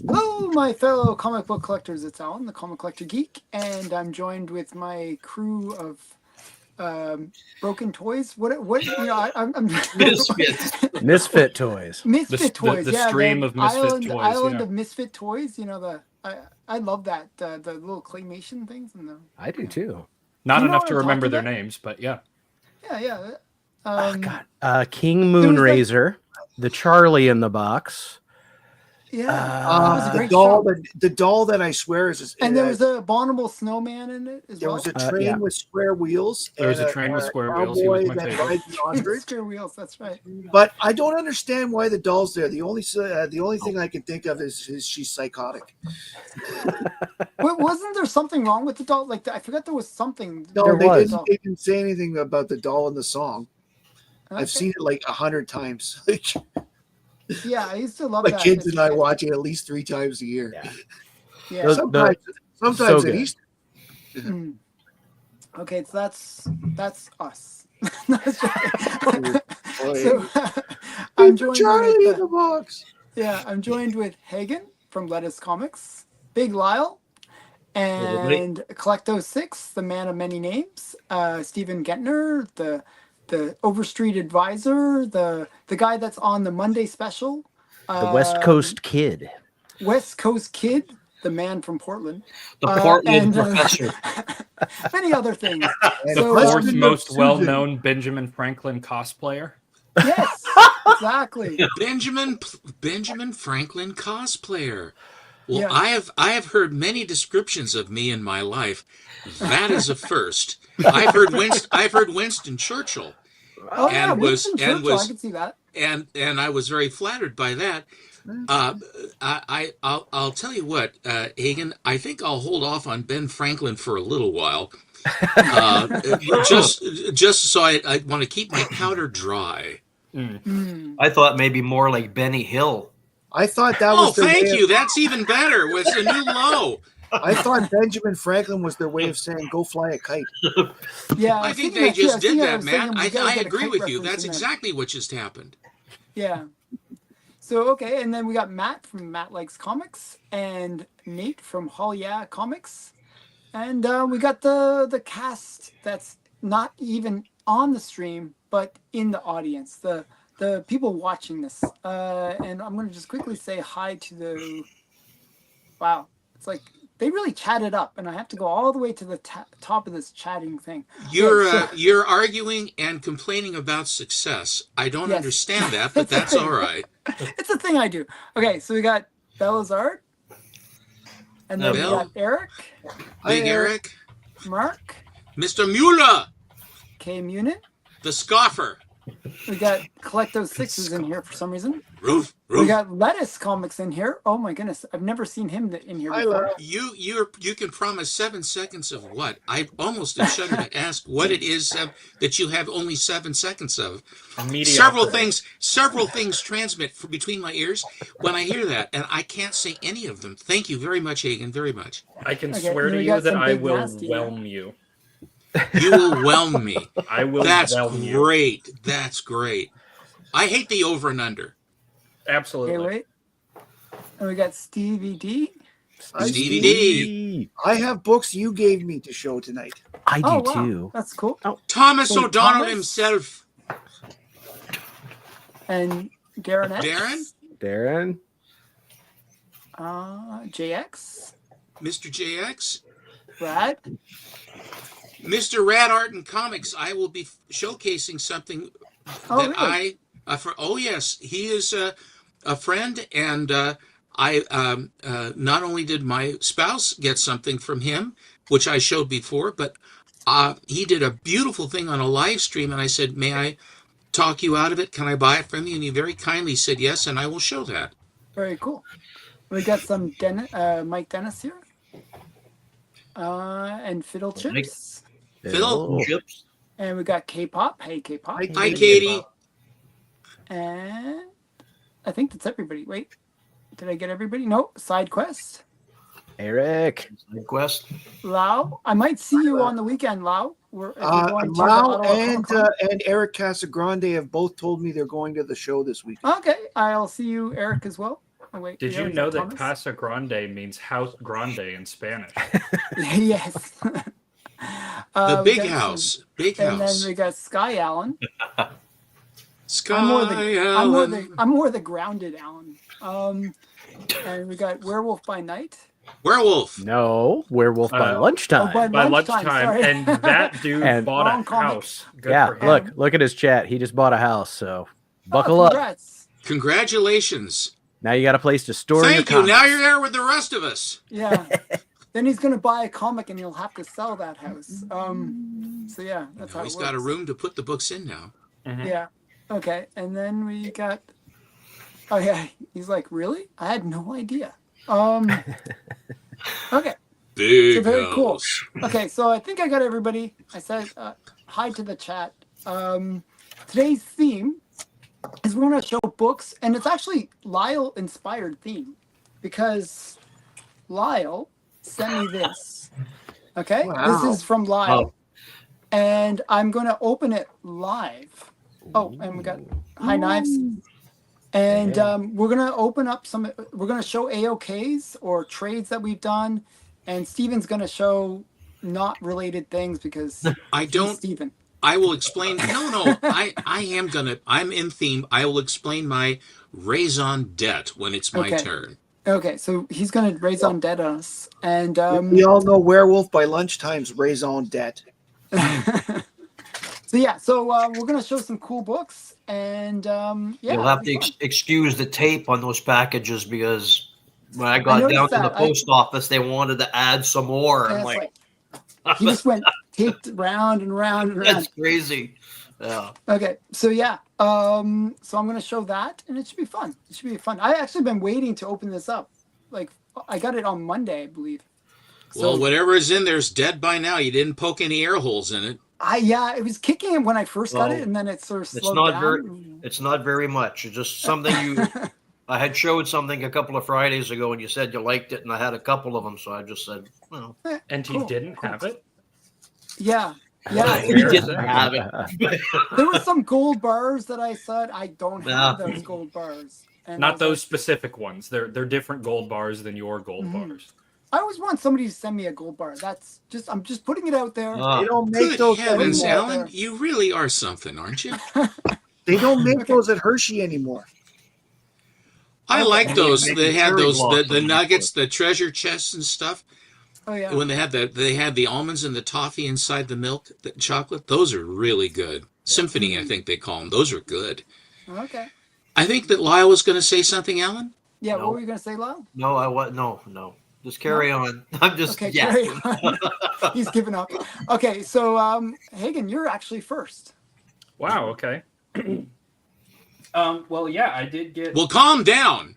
Hello, my fellow comic book collectors. It's Alan, the Comic Collector Geek, and I'm joined with my crew of broken toys. What? You know, I'm Misfit toys. Misfit toys. The Yeah, stream of misfit toys. Island Yeah. of misfit toys. You know I love that the little claymation things and the. I do too. Not You know enough what to I'm remember talking their about? names, but yeah. Yeah. God. King there was like- Moonraiser, the Charlie in the box. Yeah, that was a the great doll. show. The doll that I swear is. And there was a abominable snowman in it as There well. was a train with square wheels. There was and a train with square wheels. He was cowboy my that favorite. rides an ostrich. Square wheels. That's right. But I don't understand why the doll's there. The only thing I can think of is she's psychotic. Wait, wasn't there something wrong with the doll? Like I forgot there was something. No, There was. they didn't say anything about the doll in the song. Okay. I've seen it like 100 times. Yeah, I used to love My that. kids and I watch it at least 3 times a year. Yeah. Those- Sometimes so at good. Easter. Mm. Okay, so that's us. That's right. So I'm joined Charlie in with the box. I'm joined with Hagen from Lettuce Comics, Big Lyle, and Collecto6, the man of many names, Stephen Gentner, the Overstreet advisor, the guy that's on the Monday special, The West Coast Kid. West Coast Kid, the man from Portland, The Portland and professor. many other things. And The So, fourth husband of most Susan. well-known Benjamin Franklin cosplayer. Yes, exactly. Benjamin Franklin cosplayer. Well, Yeah. I have heard many descriptions of me in my life. That is a first. I've heard Winston Churchill, Oh yeah, And was- Winston and Churchill, was- I can see that. and I was very flattered by that. I'll tell you what, Hagen. I think I'll hold off on Ben Franklin for a little while, just so I want to keep my powder dry. Mm. I thought maybe more like Benny Hill. I thought that Oh, was their thank way you. That's even better. It's a new low. I thought Benjamin Franklin was their way of saying "go fly a kite." Yeah, I think thinking they that, too. I just was did thinking- that, was thinking man. we gotta I get a agree kite with you. reference That's in there. exactly what just happened. Yeah. So okay, and then we got Matt from Matt Likes Comics and Nate from Hall Yeah Comics, and we got the cast that's not even on the stream but in the audience, the people watching this, and I'm gonna just quickly say hi to the. Wow, it's like they really chatted up, and I have to go all the way to the top of this chatting thing. You're arguing and complaining about success. I don't Yes. understand that, but that's all right. It's a thing I do. Okay, so we got Belazard, and then we Bell. got Eric, Big Eric, Mark, Mr. Mueller, K Munin. the scoffer. We got Collecto6 is in here for some reason. Roof. We got Lettuce Comics in here. Oh my goodness, I've never seen him in here Hi, before. Laura. You can promise 7 seconds of what? I almost am shuddered to ask what it is that you have only 7 seconds of. Several things transmit between my ears when I hear that, and I can't say any of them. Thank you very much, Hagen. Very much. I can Okay, swear then to we you got that some I big will nasty, whelm you. You will whelm me. I will That's whelm you. great. That's great. I hate the over and under. Absolutely. Okay, wait. And we got Stevie D. Stevie D. I have books you gave me to show tonight. I do Oh wow, too. that's cool. Thomas Wait, O'Donnell Thomas? himself. And Darren X. Darren? Darren? JX. Mr. JX. Brad. Mr. Rad Art and Comics. I will be showcasing something Oh, that really? yes, he is a friend, and I not only did my spouse get something from him, which I showed before, but he did a beautiful thing on a live stream, and I said, may I talk you out of it? Can I buy it from you? And he very kindly said yes, and I will show that. Very cool. We got some Mike Dennis here. And Fiddle Chips. Phil? Chips. And we got K-pop. Hey, K-pop. Hi, Katie. And I think that's everybody. Wait, did I get everybody? No. Side Quest. Eric. Quest. Lau. I might see you on the weekend, Lau. If you're going to the Lau Ottawa Comic Con. and Eric Casagrande have both told me they're going to the show this week. Okay, I'll see you, Eric, as well. Oh, wait, Did yeah, you is know that Thomas? Casa Grande means house grande in Spanish? Yes. The We big got house. Big and then house. we got Sky Allen. Sky I'm Allen. more the grounded Allen. And we got Werewolf by Night. Werewolf. No, Werewolf by Uh, Lunchtime. Oh, by By lunchtime, lunchtime, sorry. and that dude And- bought Wrong a comic. house. Good yeah, for him. look at his chat. He just bought a house, so buckle Oh, up. congrats. Congratulations. Now you got a place to store Thank your you. comics. Now you're there with the rest of us. Yeah. Then he's gonna buy a comic and he'll have to sell that house. So yeah, that's Now how he's it got a works. room to put the books in now. Mhm. Yeah. Okay. And then we got. Oh yeah. He's like, really? I had no idea. Okay. Big So very house. cool. Okay, so I think I got everybody. I said hi to the chat. Today's theme is we're going to show books, and it's actually Lyle-inspired theme because Lyle sent me this. Okay, Wow. this is from Lyle, Oh. and I'm going to open it live. Oh, and we got High Knives. And we're going to open up some, we're going to show AOKs or trades that we've done. And Steven's going to show not related things because I he's don't. Steven. I will explain. No. I'm in theme. I will explain my raison d'etre when it's my Okay. turn. Okay, so he's going to raise on dead us. And We all know Werewolf by Lunchtime's raison d'etre. so yeah, so we're going to show some cool books. And yeah, You'll have to it'll be fun. excuse the tape on those packages because when I got noticed down to the that. post office, they wanted to add some more. And I'm it's like, he just went taped round and round and round. that's crazy. Yeah. Okay, so yeah, so I'm gonna show that, and it should be fun. It should be fun. I actually been waiting to open this up. Like I got it on Monday, I believe. So Well, whatever is in there's dead by now. You didn't poke any air holes in it. it was kicking it when I first got Well, it, and then it sort of It's slowed not down. very. It's not very much. It's just something you. I had showed something a couple of Fridays ago, and you said you liked it, and I had a couple of them, so I just said, well, And he Cool, didn't cool. have it? Yeah, he didn't have it. there were some gold bars that I said I don't have Nah. those gold bars. And I Not was those like, specific ones. They're different gold bars than your gold Mhm. bars. I always want somebody to send me a gold bar. I'm just putting it out there. Ah. They don't make Good those heavens, anymore. anymore. Alan! You really are something, aren't you? They don't make Okay. those at Hershey anymore. I Okay. like those. Maybe They had cherry those the blossom. nuggets, the treasure chests and stuff. Oh yeah. When they had the almonds and the toffee inside the milk, the chocolate. Those are really good. Symphony, I think they call them. Those are good. Okay. I think that Lyle was going to say something, Alan. Yeah. No. What were you gonna say, Lyle? No, I was no. Just carry on. I'm just Okay, yeah. carry on. He's given up. Okay, so Hagen, you're actually first. Wow, okay. Well, yeah, I did get Well, calm down.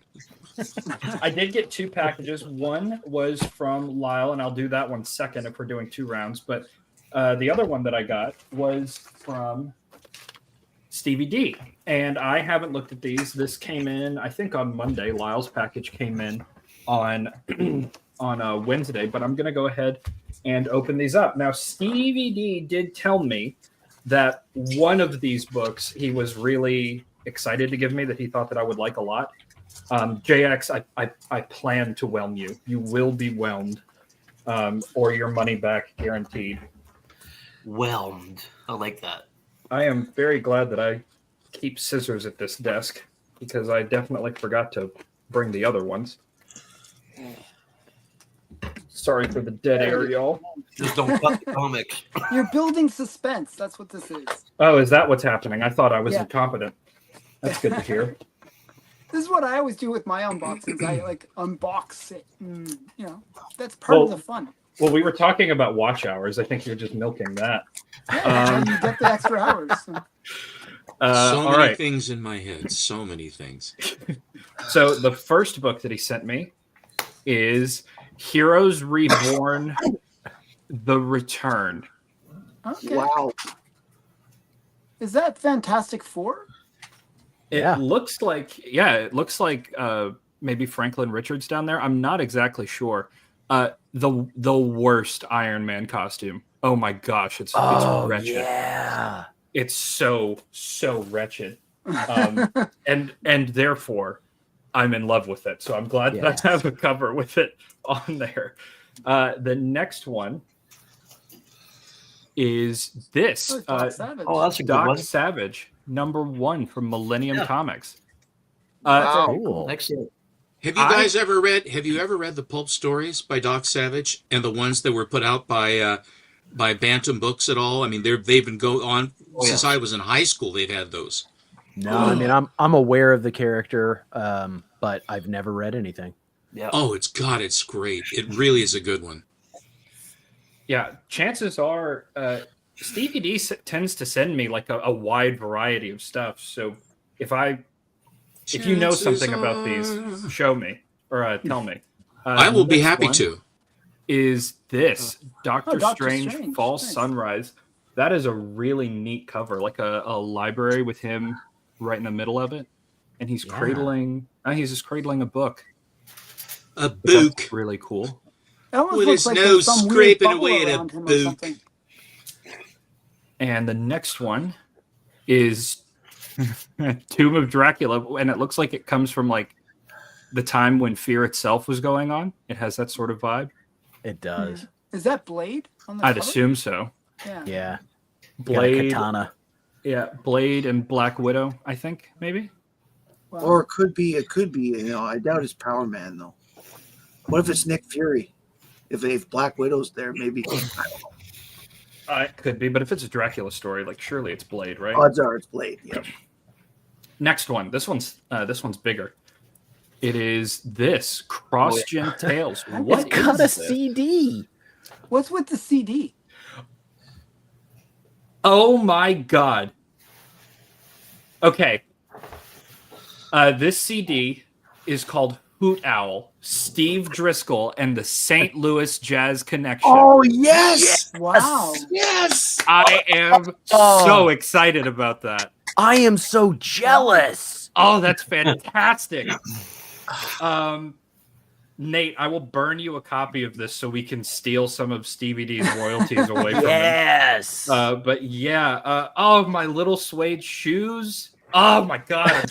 I did get two packages. One was from Lyle, and I'll do that one second if we're doing 2 rounds. But the other one that I got was from Stevie D. And I haven't looked at these. This came in, I think, on Monday. Lyle's package came in on on Wednesday. But I'm going to go ahead and open these up. Now, Stevie D did tell me that one of these books he was really excited to give me, that he thought that I would like a lot. JX, I plan to whelm you. You will be whelmed, or your money back guaranteed. Whelmed. I like that. I am very glad that I keep scissors at this desk because I definitely forgot to bring the other ones. Sorry for the dead air, y'all. Just don't cut the comics. You're building suspense. That's what this is. Oh, is that what's happening? I thought I was Yeah. incompetent. That's good to hear. This is what I always do with my unboxings. I like unbox it. And, that's part of Well- the fun. Well, we were talking about watch hours. I think you're just milking that. Yeah, and you get the extra hours. So All many right. things in my head. So many things. So the first book that he sent me is Heroes Reborn: The Return. Okay. Wow. Is that Fantastic Four? It Yeah. looks like, maybe Franklin Richards down there. I'm not exactly sure. The worst Iron Man costume. Oh my gosh, it's wretched. yeah. It's so wretched. And therefore, I'm in love with it. So I'm glad that I have a cover with it on there. The next one is this. Doc Savage. Oh, that's a good Doc one. Savage, #1 from Millennium Comics. Wow. Cool. Excellent. Have you guys ever read? Have you ever read the pulp stories by Doc Savage and the ones that were put out by Bantam Books at all? I mean, they've been going on since I was in high school. They've had those. No, I mean I'm aware of the character, but I've never read anything. Yeah. Oh, it's great. It really is a good one. Yeah, chances are Stevie D tends to send me like a wide variety of stuff. So if you know something about these, show me or tell me. I will be next happy one to. Is this Doctor Doctor Strange Strange. False Nice. Sunrise? That is a really neat cover, like a library with him right in the middle of it, and he's cradling. He's just cradling a book. A But book. that's really cool. It almost With looks his like nose there's some weird scraping bubble away at a around him or book. something. And the next one is Tomb of Dracula, and it looks like it comes from like the time when Fear itself was going on. It has that sort of vibe. It does. Is that Blade on the I'd cover? assume so. Yeah. Yeah. Blade, Katana. yeah, Blade and Black Widow. I think maybe. Wow. Or it could be. I doubt it's Power Man though. What if it's Nick Fury? If Black Widow's there, maybe. It could be, but if it's a Dracula story, like surely it's Blade, right? Odds are it's Blade. Yeah. Next one. This one's bigger. It is this Cross-Gen Tales. What It's got a is this? CD. What's with the CD? Oh my god. Okay. This CD is called Hoot Owl, Steve Driscoll, and the St. Louis Jazz Connection. Oh yes! Wow. Yes! I am so excited about that. I am so jealous. Oh, that's fantastic. Nate, I will burn you a copy of this so we can steal some of Stevie D's royalties away from him. Yes. But yeah, oh, my little suede shoes. Oh my god,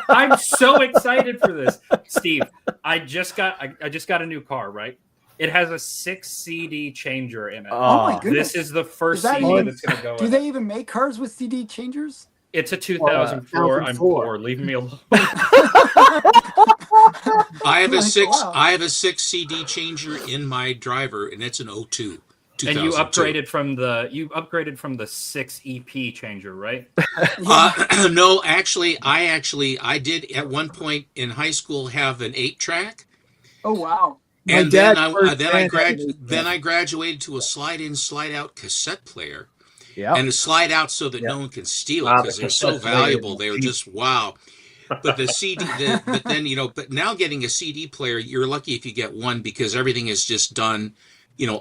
I'm so excited for this. Steve, I just got a new car, right? It has a 6 CD changer in it. Oh my goodness. This is the first Is that CD even- that's going to go Do in. they even make cars with CD changers? It's a 2004. I'm 2004. poor. Leave me alone. I have a Like, six. wow. I have a 6 CD changer in my driver, and it's an 02. And you 2002. upgraded from the 6 EP changer, right? No, I did at one point in high school have an 8-track, Oh wow. and dad's then first band had an 8-track. then I graduated to a slide-in, slide-out cassette player, Yeah. and a slide out so that no one can steal it Wow, because the they're so cassettes really valuable. is They were cheap. just wow. But the CD, but then but now getting a CD player, you're lucky if you get one because everything is just done.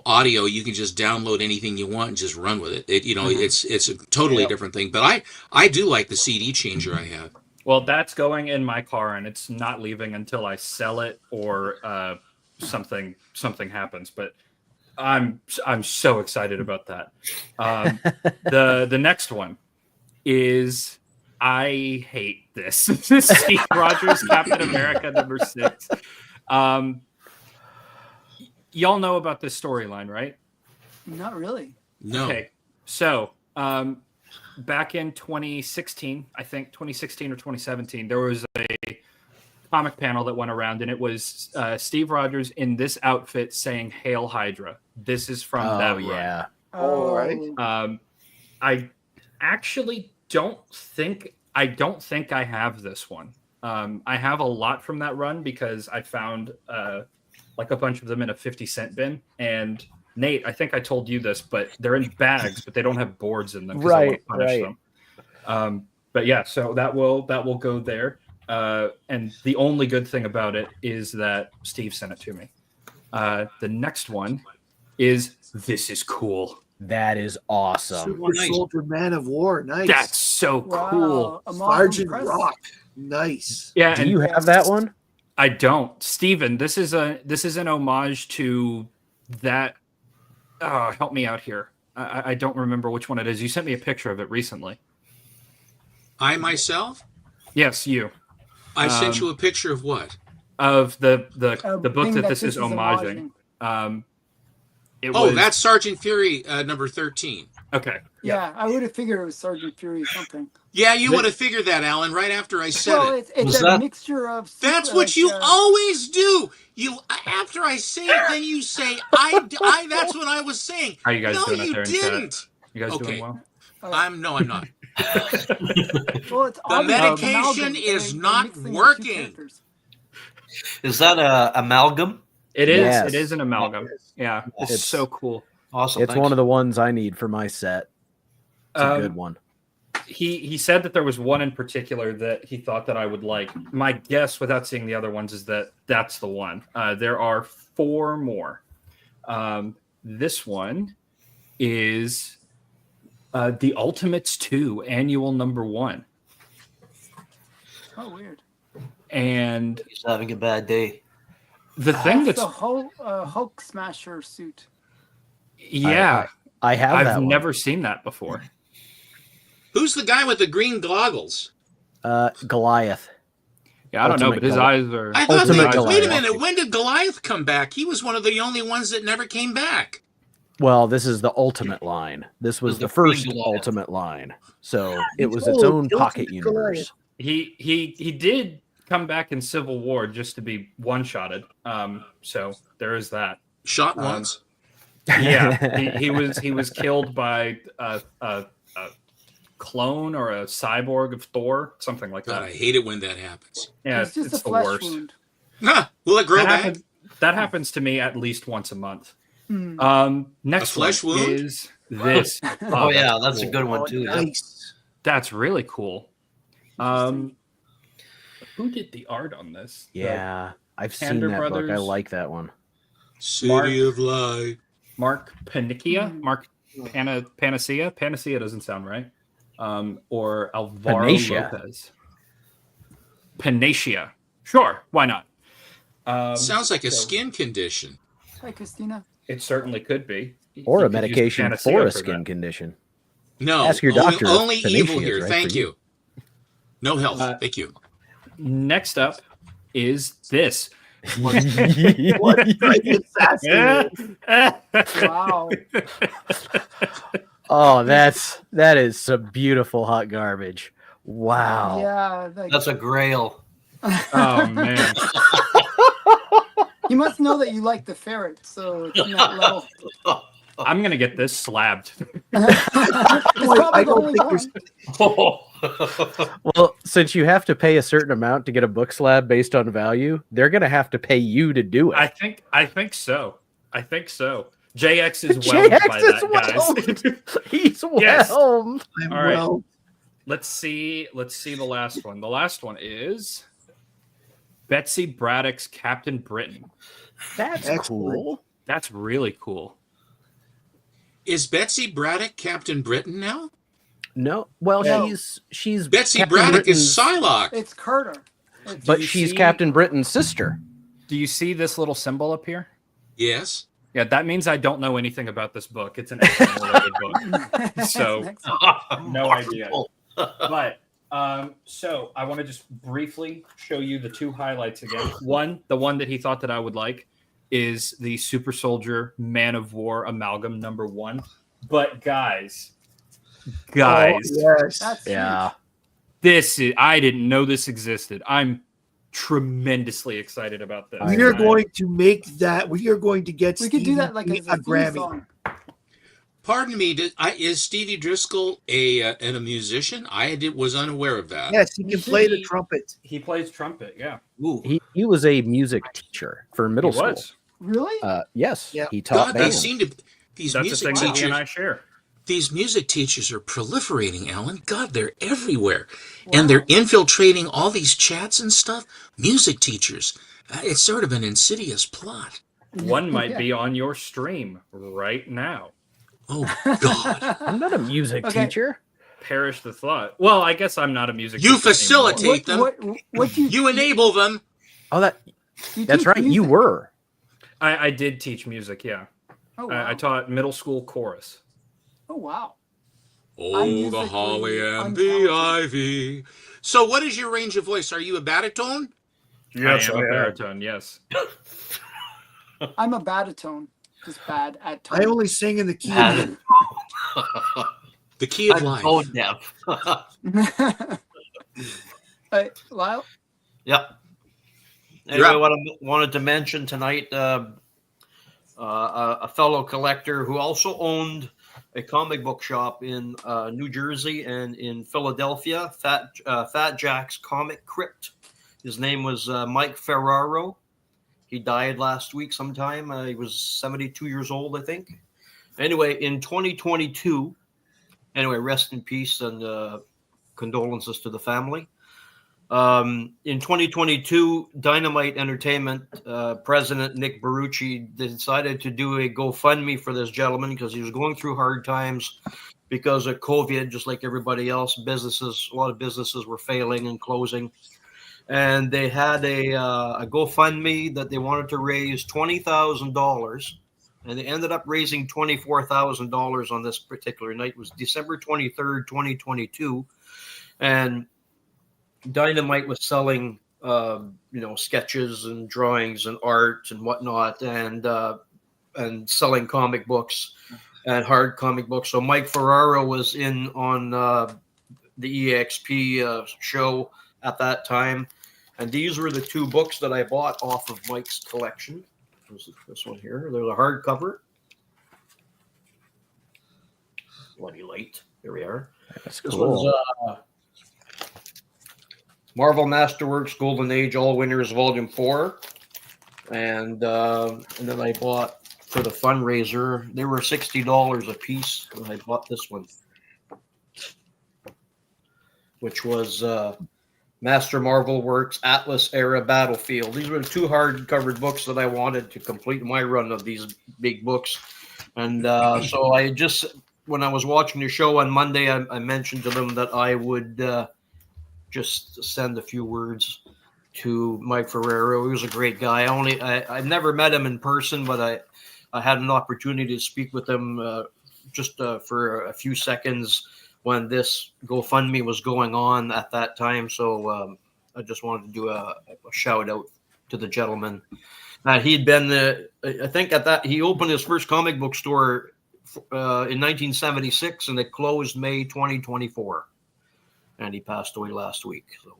Audio. You can just download anything you want and just run with it. It's a totally different thing. But I do like the CD changer I have. Well, that's going in my car, and it's not leaving until I sell it or something happens. But I'm so excited about that. The next one is I hate this. This is Steve Rogers, Captain America #6. Y'all know about this storyline, right? Not really. No. Okay, so back in 2016, I think 2016 or 2017, there was a comic panel that went around, and it was Steve Rogers in this outfit saying "Hail Hydra." This is from that run. yeah. All right. I actually don't think I have this one. I have a lot from that run because I found like a bunch of them in a 50-cent bin. And Nate, I think I told you this, but they're in bags, but they don't have boards in them because I want to punish them. But yeah, so that will go there. And the only good thing about it is that Steve sent it to me. The next one is This Is Cool. That is awesome. Super Soldier Man of War. Nice. That's so cool. I'm awesome Sergeant impressed. Rock. Nice. Yeah, Do and you have that one? I don't. Steven, this is an homage to that. Help me out here. I don't remember which one it is. You sent me a picture of it recently. I myself, Yes, you. I sent you a picture of what? of the A book thing that this is homaging. It was That's Sergeant Fury number 13. okay. Yeah, I would have figured it was Sergeant Fury or something. Yeah, you would have figured that, Alan, right after I said Well, it. it's Was a that- mixture of. That's what you always do. You after I say it, then you say I. That's what I was saying. How you guys no, doing out you there in didn't. chat? You guys Okay. doing well? I'm not. Well, it's The obvious medication amalgam. is They're not mixing the two working. characters. Is that a amalgam? It is. Yes. It is an amalgam. Yeah, it's It's- so cool. Awesome. It's one of the ones I need for my set. It's a good one. He said that there was one in particular that he thought that I would like. My guess, without seeing the other ones, is that that's the one. There are 4 more. This one is the Ultimates 2 Annual Number 1, Oh, weird. and He's having a bad day. the thing That's that's the whole Hulk Smasher suit. yeah, I have I've that one. never seen that before. Who's the guy with the green goggles? Goliath. Yeah, I don't know, Ultimate but his Goliath. eyes are. I thought Ultimate wait a Goliath. minute. When did Goliath come back? He was one of the only ones that never came back. Well, this is the Ultimate line. This was The the first Green Goliath. Ultimate line. So it was its own pocket universe. He did come back in Civil War just to be one-shotted. So there is that. Shot once. Yeah, he was killed by a clone or a cyborg of Thor, something like God, that. I hate it when that happens. Yeah, It's just it's a the flesh worst. wound. Will it grow That back? happens to me at least once a month. Hmm. Next A flesh one wound? is this. Oh, yeah, that's a cool. good one too. Yeah. Nice. That's really cool. Who did the art on this? Yeah, I've seen Pander that book. I Brothers. like that one. City of Light. Mark Panicchia? Hmm. Mark Panacea? Panacea doesn't sound right. Or Alvaro Panacea. Lopez. Panacea. Sure, why not? Sounds like a so skin condition. Hi, Christina. It certainly could be. Or You a could use medication Panacea for a that. skin condition. No, Ask your doctor if Only Panacea evil is here. right Thank for you. you. No health. Thank you. Next up is this. What an assassin. Wow. Oh, that is some beautiful hot garbage. Wow. Yeah. Like, That's a grail. Oh man. he must know that you like the ferret, so it's in that level. I'm gonna get this slabbed. It's probably I the don't only think one. Well, since you have to pay a certain amount to get a book slab based on value, they're going to have to pay you to do it. I think so. JX is whelmed JX by is that, guys. He's Yes. whelmed. I'm All right. well. Let's see the last one. The last one is Betsy Braddock's Captain Britain. That's Excellent. cool. That's really cool. Is Betsy Braddock Captain Britain now? No, well, No. she's Betsy Captain Braddock Britain's- is Psylocke. It's Carter. It's, but you she's see- Captain Britain's sister. Do you see this little symbol up here? Yes. Yeah, that means I don't know anything about this book. It's an X-Men related book. So- Next one. No idea. But so I want to just briefly show you the 2 highlights again. One, the one that he thought that I would like is the Super Soldier Man of War Amalgam number 1. But guys, Oh, yes. That's Yeah. this is I didn't know this existed. I'm tremendously excited about this. We are going to make that. We are going to get. We could do Stevie that like as a theme Grammy. song. Pardon me. Is Stevie Driscoll a musician? Was unaware of that. Yes, he can play the He- trumpet. He plays trumpet, yeah. Ooh. He was a music teacher for middle He school. was. Really? Yes, Yeah. he taught God, they band. seem to. These That's the music thing that he teachers. and I share. These music teachers are proliferating, Alan. God, they're everywhere. And they're infiltrating all these chats and stuff. Music teachers. It's sort of an insidious plot. One might Yeah. be on your stream right now. Oh, God. I'm not a music Okay. teacher. Perish the thought. Well, I guess I'm not a music You teacher anymore. facilitate them. What do You enable them. Oh, you that's teach right. You music? were. I did teach music, yeah. Oh, wow. I taught middle school chorus. Oh, wow. Oh, the holly musically and the untalented. ivy. So, what is your range of voice? Are you a baritone? I Yes, am I a am. baritone. Yes. I'm a baritone, just bad at I tone. only sing in the key of Bad. life. The key of I'm life. tone deaf. Lyle, Yeah. You're Anyway, up. what I wanted to mention tonight, a fellow collector who also owned a comic book shop in New Jersey and in Philadelphia, Fat Jack's Comic Crypt. His name was Mike Ferraro. He died last week sometime. He was 72 years old, I think. Anyway, in 2022, rest in peace and condolences to the family. In 2022, Dynamite Entertainment president Nick Barucci decided to do a GoFundMe for this gentleman because he was going through hard times because of COVID, just like everybody else. A lot of businesses were failing and closing, and they had a GoFundMe that they wanted to raise $20,000, and they ended up raising $24,000 on this particular night. It was December 23rd, 2022, and Dynamite was selling, sketches and drawings and art and whatnot, and selling comic books and hard comic books. So Mike Ferraro was in on the EXP show at that time, and these were the two books that I bought off of Mike's collection. This one here. There's a hardcover. Bloody light. Here we are. That's This cool. one's Marvel Masterworks Golden Age All Winners Volume 4. And then I bought for the fundraiser, they were $60 a piece. And I bought this one, which was Master Marvel Works Atlas Era Battlefield. These were the two hard-covered books that I wanted to complete my run of these big books. And so I just, when I was watching the show on Monday, I mentioned to them that I would just send a few words to Mike Ferrero. He was a great guy. I've never met him in person, but I had an opportunity to speak with him just for a few seconds when this GoFundMe was going on at that time. So I just wanted to do a shout out to the gentleman. He'd been, I think at that, he opened his first comic book store in 1976, and it closed May 2024. And he passed away last week. So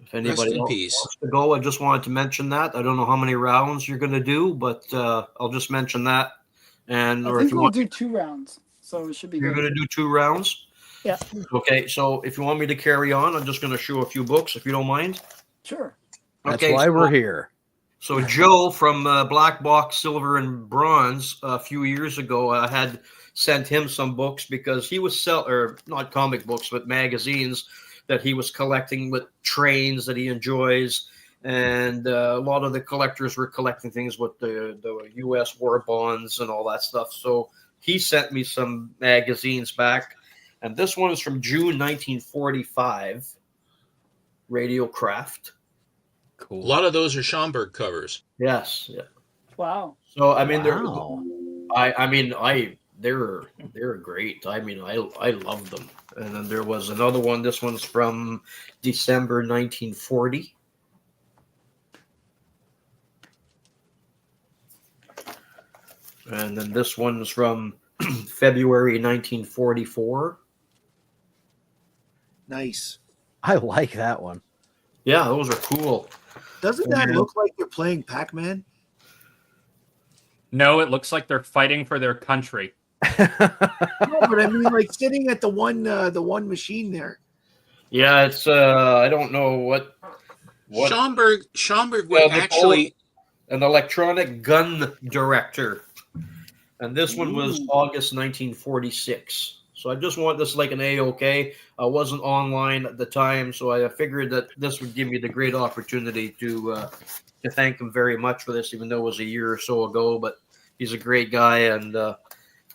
if anybody else wants to go, I just wanted to mention that. I don't know how many rounds you're going to do, but I'll just mention that. And I think we'll do 2 rounds, so it should be You're good. going to do 2 rounds? Yeah. Okay, so if you want me to carry on, I'm just going to show a few books, if you don't mind. Sure. That's why we're here. So Joe from Black Box Silver and Bronze a few years ago, I had sent him some books because he was not comic books, but magazines that he was collecting with trains that he enjoys. And a lot of the collectors were collecting things with the U.S. war bonds and all that stuff. So he sent me some magazines back. And this one is from June 1945, Radiocraft. Cool. A lot of those are Schomburg covers. Yes. Yeah. Wow. So I mean, they're great. I mean, I love them. And then there was another one. This one's from December 1940. And then this one's from February 1944. Nice. I like that one. Yeah, those are cool. Doesn't that look like you're playing Pac-Man? No, it looks like they're fighting for their country. No, but I mean, like sitting at the one machine there. Yeah, it's I don't know what Schomburg would actually an electronic gun director, and this one was August 1946. So I just want this like an AOK. I wasn't online at the time, so I figured that this would give me the great opportunity to thank him very much for this, even though it was a year or so ago. But he's a great guy, and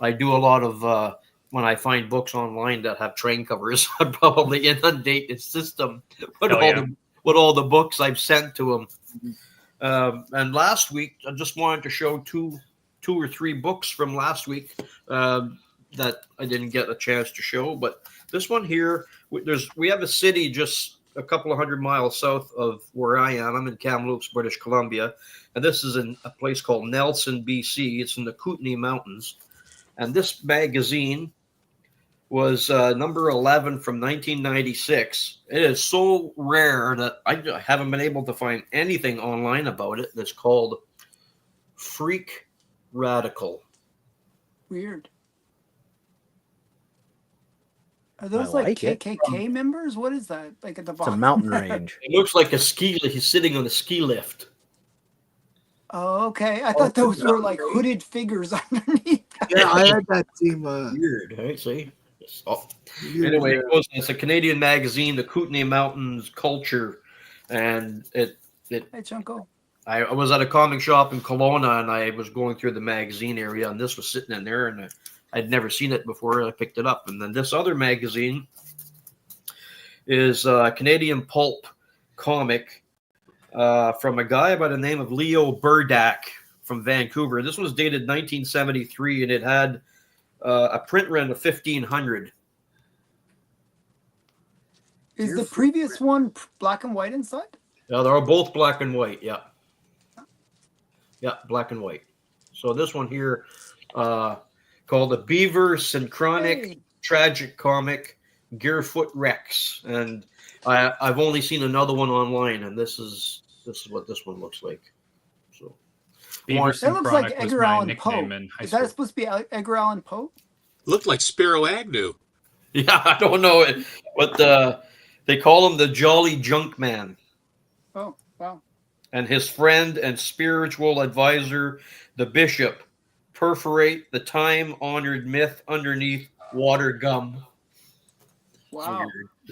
I do a lot of when I find books online that have train covers, I probably inundate its system with all the books I've sent to him. And last week, I just wanted to show two or three books from last week. that I didn't get a chance to show. But this one here, we have a city just a couple of 100 miles south of where I am. I'm in Kamloops, British Columbia, and this is in a place called Nelson, BC. It's in the Kootenay Mountains, and this magazine was number 11 from 1996. It is so rare that I haven't been able to find anything online about it. That's called Freak Radical. Weird. Are those I like like it. KKK members? What is that? Like at the It's a bottom? mountain range. It looks like a ski. He's sitting on a ski lift. Oh, okay. I thought those were like hooded figures underneath. Yeah, I had that team. Weird, right? See? Oh. Anyway, it's a Canadian magazine, the Kootenay Mountains Culture, and Hey, Chunko. I was at a comic shop in Kelowna, and I was going through the magazine area, and this was sitting in there, and I'd never seen it before. I picked it up, and then this other magazine is a Canadian pulp comic from a guy by the name of Leo Burdak from Vancouver. This was dated 1973, and it had a print run of 1,500. Is the previous one black and white inside? Yeah, they're both black and white. Yeah. Yeah, black and white. So this one here called the Beaver Synchronic Tragic Comic Gearfoot Rex. And I've only seen another one online, and this is what this one looks like. So Beaver That looks like Synchronic was Edgar my Allan Poe. nickname in high Is school. that supposed to be Edgar Allan Poe? Looked like Spiro Agnew. yeah, I don't know it, but they call him the Jolly Junk Man. Oh, wow. And his friend and spiritual advisor, the bishop, perforate the time-honored myth underneath water gum. Wow.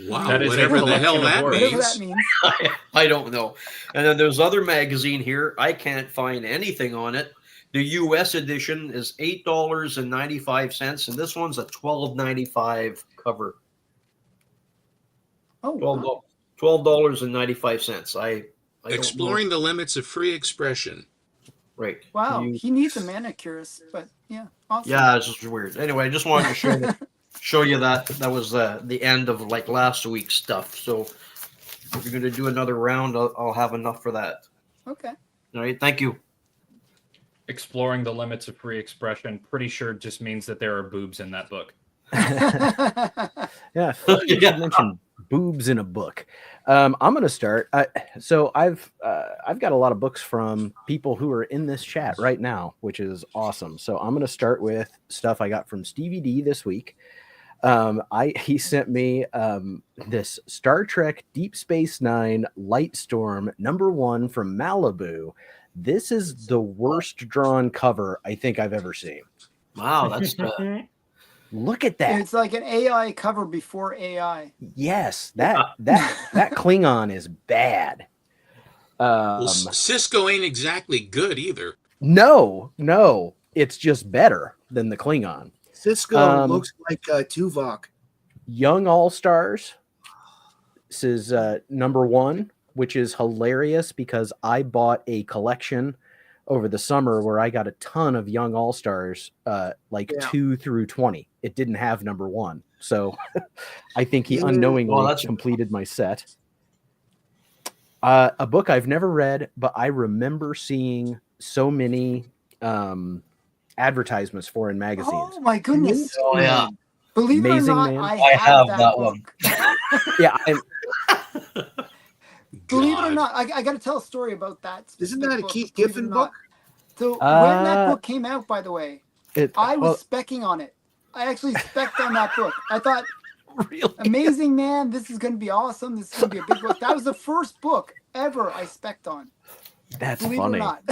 Wow, That is a whatever the hell collection of that words. Whatever means. that means. I don't know. And then there's other magazine here. I can't find anything on it. The U.S. edition is $8.95, and this one's a $12.95 cover. Oh, wow. $12.95. I don't know. Exploring the limits of free expression. Right. Wow. You- He needs a manicurist, but yeah. Awesome. Yeah, it's just weird. Anyway, I just wanted to show you that. That was the end of like last week's stuff. So if you're going to do another round, I'll have enough for that. Okay. All right. Thank you. Exploring the limits of free expression. Pretty sure just means that there are boobs in that book. Yeah, you Yeah. mentioned boobs in a book. I'm going to start. So I've got a lot of books from people who are in this chat right now, which is awesome. So I'm going to start with stuff I got from Stevie D this week. He sent me this Star Trek Deep Space Nine Lightstorm #1 from Malibu. This is the worst drawn cover I think I've ever seen. Wow, that's Look at that. It's like an AI cover before AI. Yes, that Klingon is bad. Well, Cisco ain't exactly good either. No, it's just better than the Klingon. Cisco looks like Tuvok. Young All Stars. This is #1, which is hilarious because I bought a collection over the summer where I got a ton of Young All Stars, 2 through 20. It didn't have #1, so I think he unknowingly completed my set. A book I've never read, but I remember seeing so many advertisements for in magazines. Oh my goodness. Oh yeah. Believe Amazing it or not, Man. I I have that that book. one. Yeah, Believe it or God. not, I got to tell a story about that. Isn't specific that a book, Keith believe it Giffen or not. book? So when that book came out, by the way, I was specking on it. I actually specced on that book. I thought, really? amazing man, this is going to be awesome. This is going to be a big book. That was the first book ever I specced on. That's Believe funny. it or not.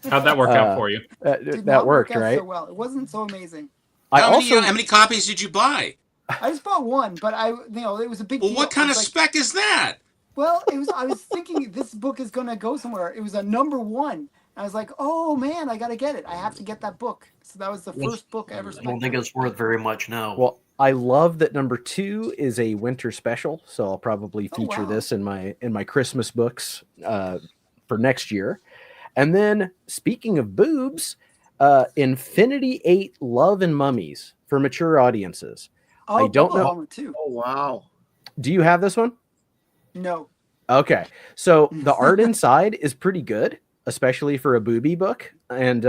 How'd that work out for you? Did That not work worked, out right? so well. It wasn't so amazing. How many copies did you buy? I just bought one, but it was a big Well, deal. what kind I of was like, spec is that? Well, I was thinking this book is going to go somewhere. It was a #1. I was like, oh man, I got to get it. I have to get that book. So that was the first book I ever I don't think spec'd. it's worth very much now. Well, I love that #2 is a winter special, so I'll probably feature wow. this in my Christmas books for next year. And then, speaking of boobs, Infinity 8 Love and Mummies for mature audiences. Oh, I don't Bubble know. Helmet too. Oh wow. Do you have this one? No. Okay. So the art inside is pretty good, especially for a booby book. And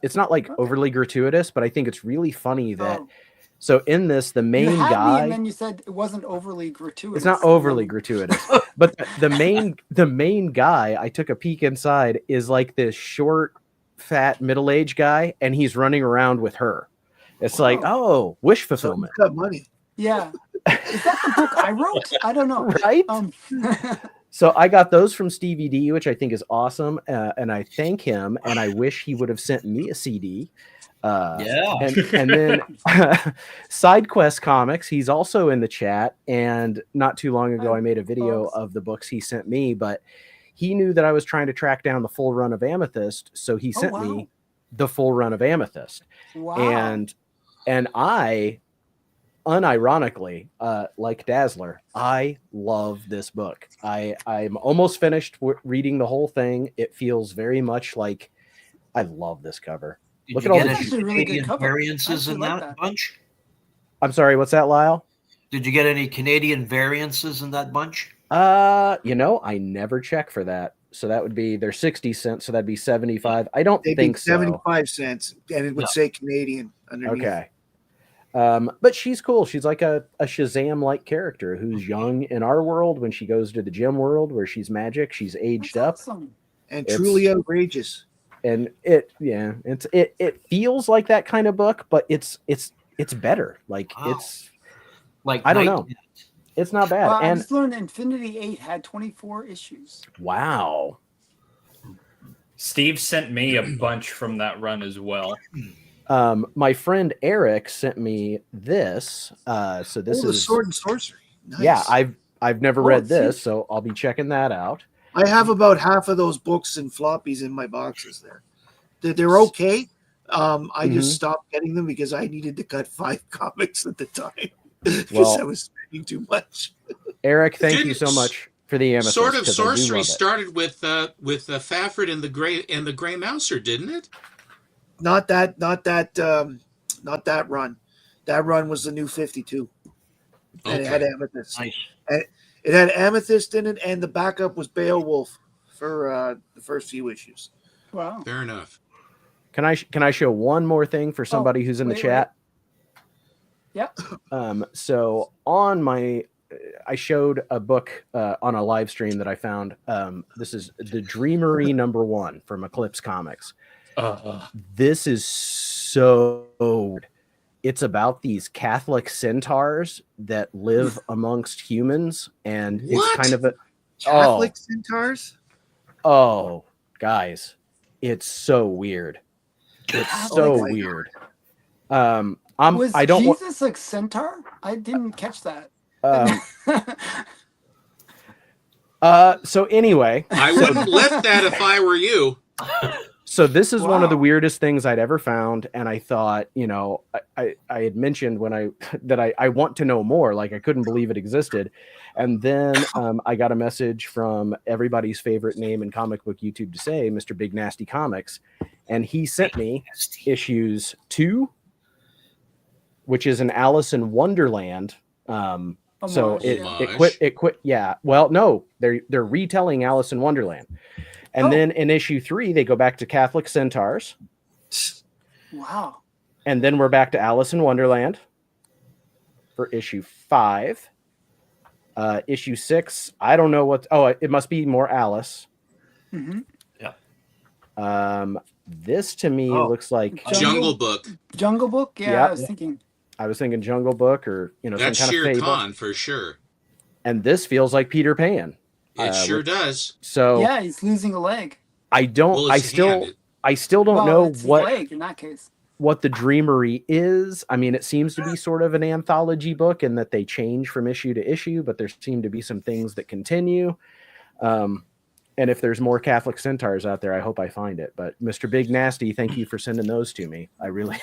it's not like Okay. overly gratuitous, but I think it's really funny that. Oh. So in this, the You main had me, guy. and then you said it wasn't overly gratuitous. It's not overly gratuitous, but the main guy, I took a peek inside, is like this short, fat, middle-aged guy, and he's running around with her. It's like, oh, wish So fulfillment, he's got money. Yeah. Is that the book I wrote? I don't know. right? So I got those from Stevie D, which I think is awesome, and I thank him, and I wish he would have sent me a CD. Yeah. And then Side Quest Comics, he's also in the chat, and not too long ago I made a video of the books he sent me, but he knew that I was trying to track down the full run of Amethyst, so he sent me the full run of Amethyst. Wow. And I unironically, like Dazzler, I love this book. I'm almost finished reading the whole thing. It feels very much like, I love this cover. Did Look you at all get the any actually a really good Canadian cover. variances I in like that that. bunch? I'm sorry, what's that, Lyle? Did you get any Canadian variances in that bunch? I never check for that. So that would be, they're 60 cents, so that'd be 75. I don't They'd think be so. 75 cents, and it would say Canadian underneath. Okay. But she's cool. She's like a Shazam-like character who's young in our world. When she goes to the gym world where she's magic, she's aged up. Awesome. And truly outrageous. And it feels like that kind of book, but it's better. Like it's like I don't know. It's not bad. I And just learned Infinity 8 had 24 issues. wow. Steve sent me a bunch from that run as well. My friend Eric sent me this. So this the is Sword and Sorcery. Nice. Yeah, I've never read see. this, so I'll be checking that out. I have about half of those books and floppies in my boxes there. They're okay. I just stopped getting them because I needed to cut 5 comics at the time because I was spending too much. Eric, thank you so much for the Amethyst. Sword of 'cause I do Sorcery love it. started with Fafford and the Gray Mouser, didn't it? Not that run. That run was the new 52. And it had Amethyst. Nice. And it had Amethyst in it, and the backup was Beowulf for the first few issues. Wow. Fair enough. Can I show one more thing for somebody who's in the chat? Yep. So on my, I showed a book on a live stream that I found. This is The Dreamery #1 from Eclipse Comics. This is so good. It's about these Catholic centaurs that live amongst humans, and it's kind of a Catholic centaurs. Oh, guys, it's so weird. It's so weird. Was I don't Jesus like centaur? I didn't catch that. So anyway, I wouldn't lift that if I were you. So this is one of the weirdest things I'd ever found, and I thought, I had mentioned when that I want to know more. Like I couldn't believe it existed, and then I got a message from everybody's favorite name in comic book YouTube to say, Mr. Big Nasty Comics, and he sent me issues 2, which is an Alice in Wonderland. So it quit. Yeah. Well, no, they're retelling Alice in Wonderland. And then in issue 3, they go back to Catholic centaurs. Wow. And then we're back to Alice in Wonderland for issue 5. Issue 6, I don't know what. Oh, it must be more Alice. Mm-hmm. Yeah. This to me looks like Jungle Book. Jungle Book? Yeah, I was thinking Jungle Book or that's some kind Shere of fable. Khan for sure. And this feels like Peter Pan. It sure does. So yeah, he's losing a leg. I don't. Well, I it's still don't know it's his leg in that case. What the Dreamery is. I mean, it seems to be sort of an anthology book in that they change from issue to issue, but there seem to be some things that continue. And if there's more Catholic centaurs out there, I hope I find it. But Mr. Big Nasty, thank you for sending those to me. I really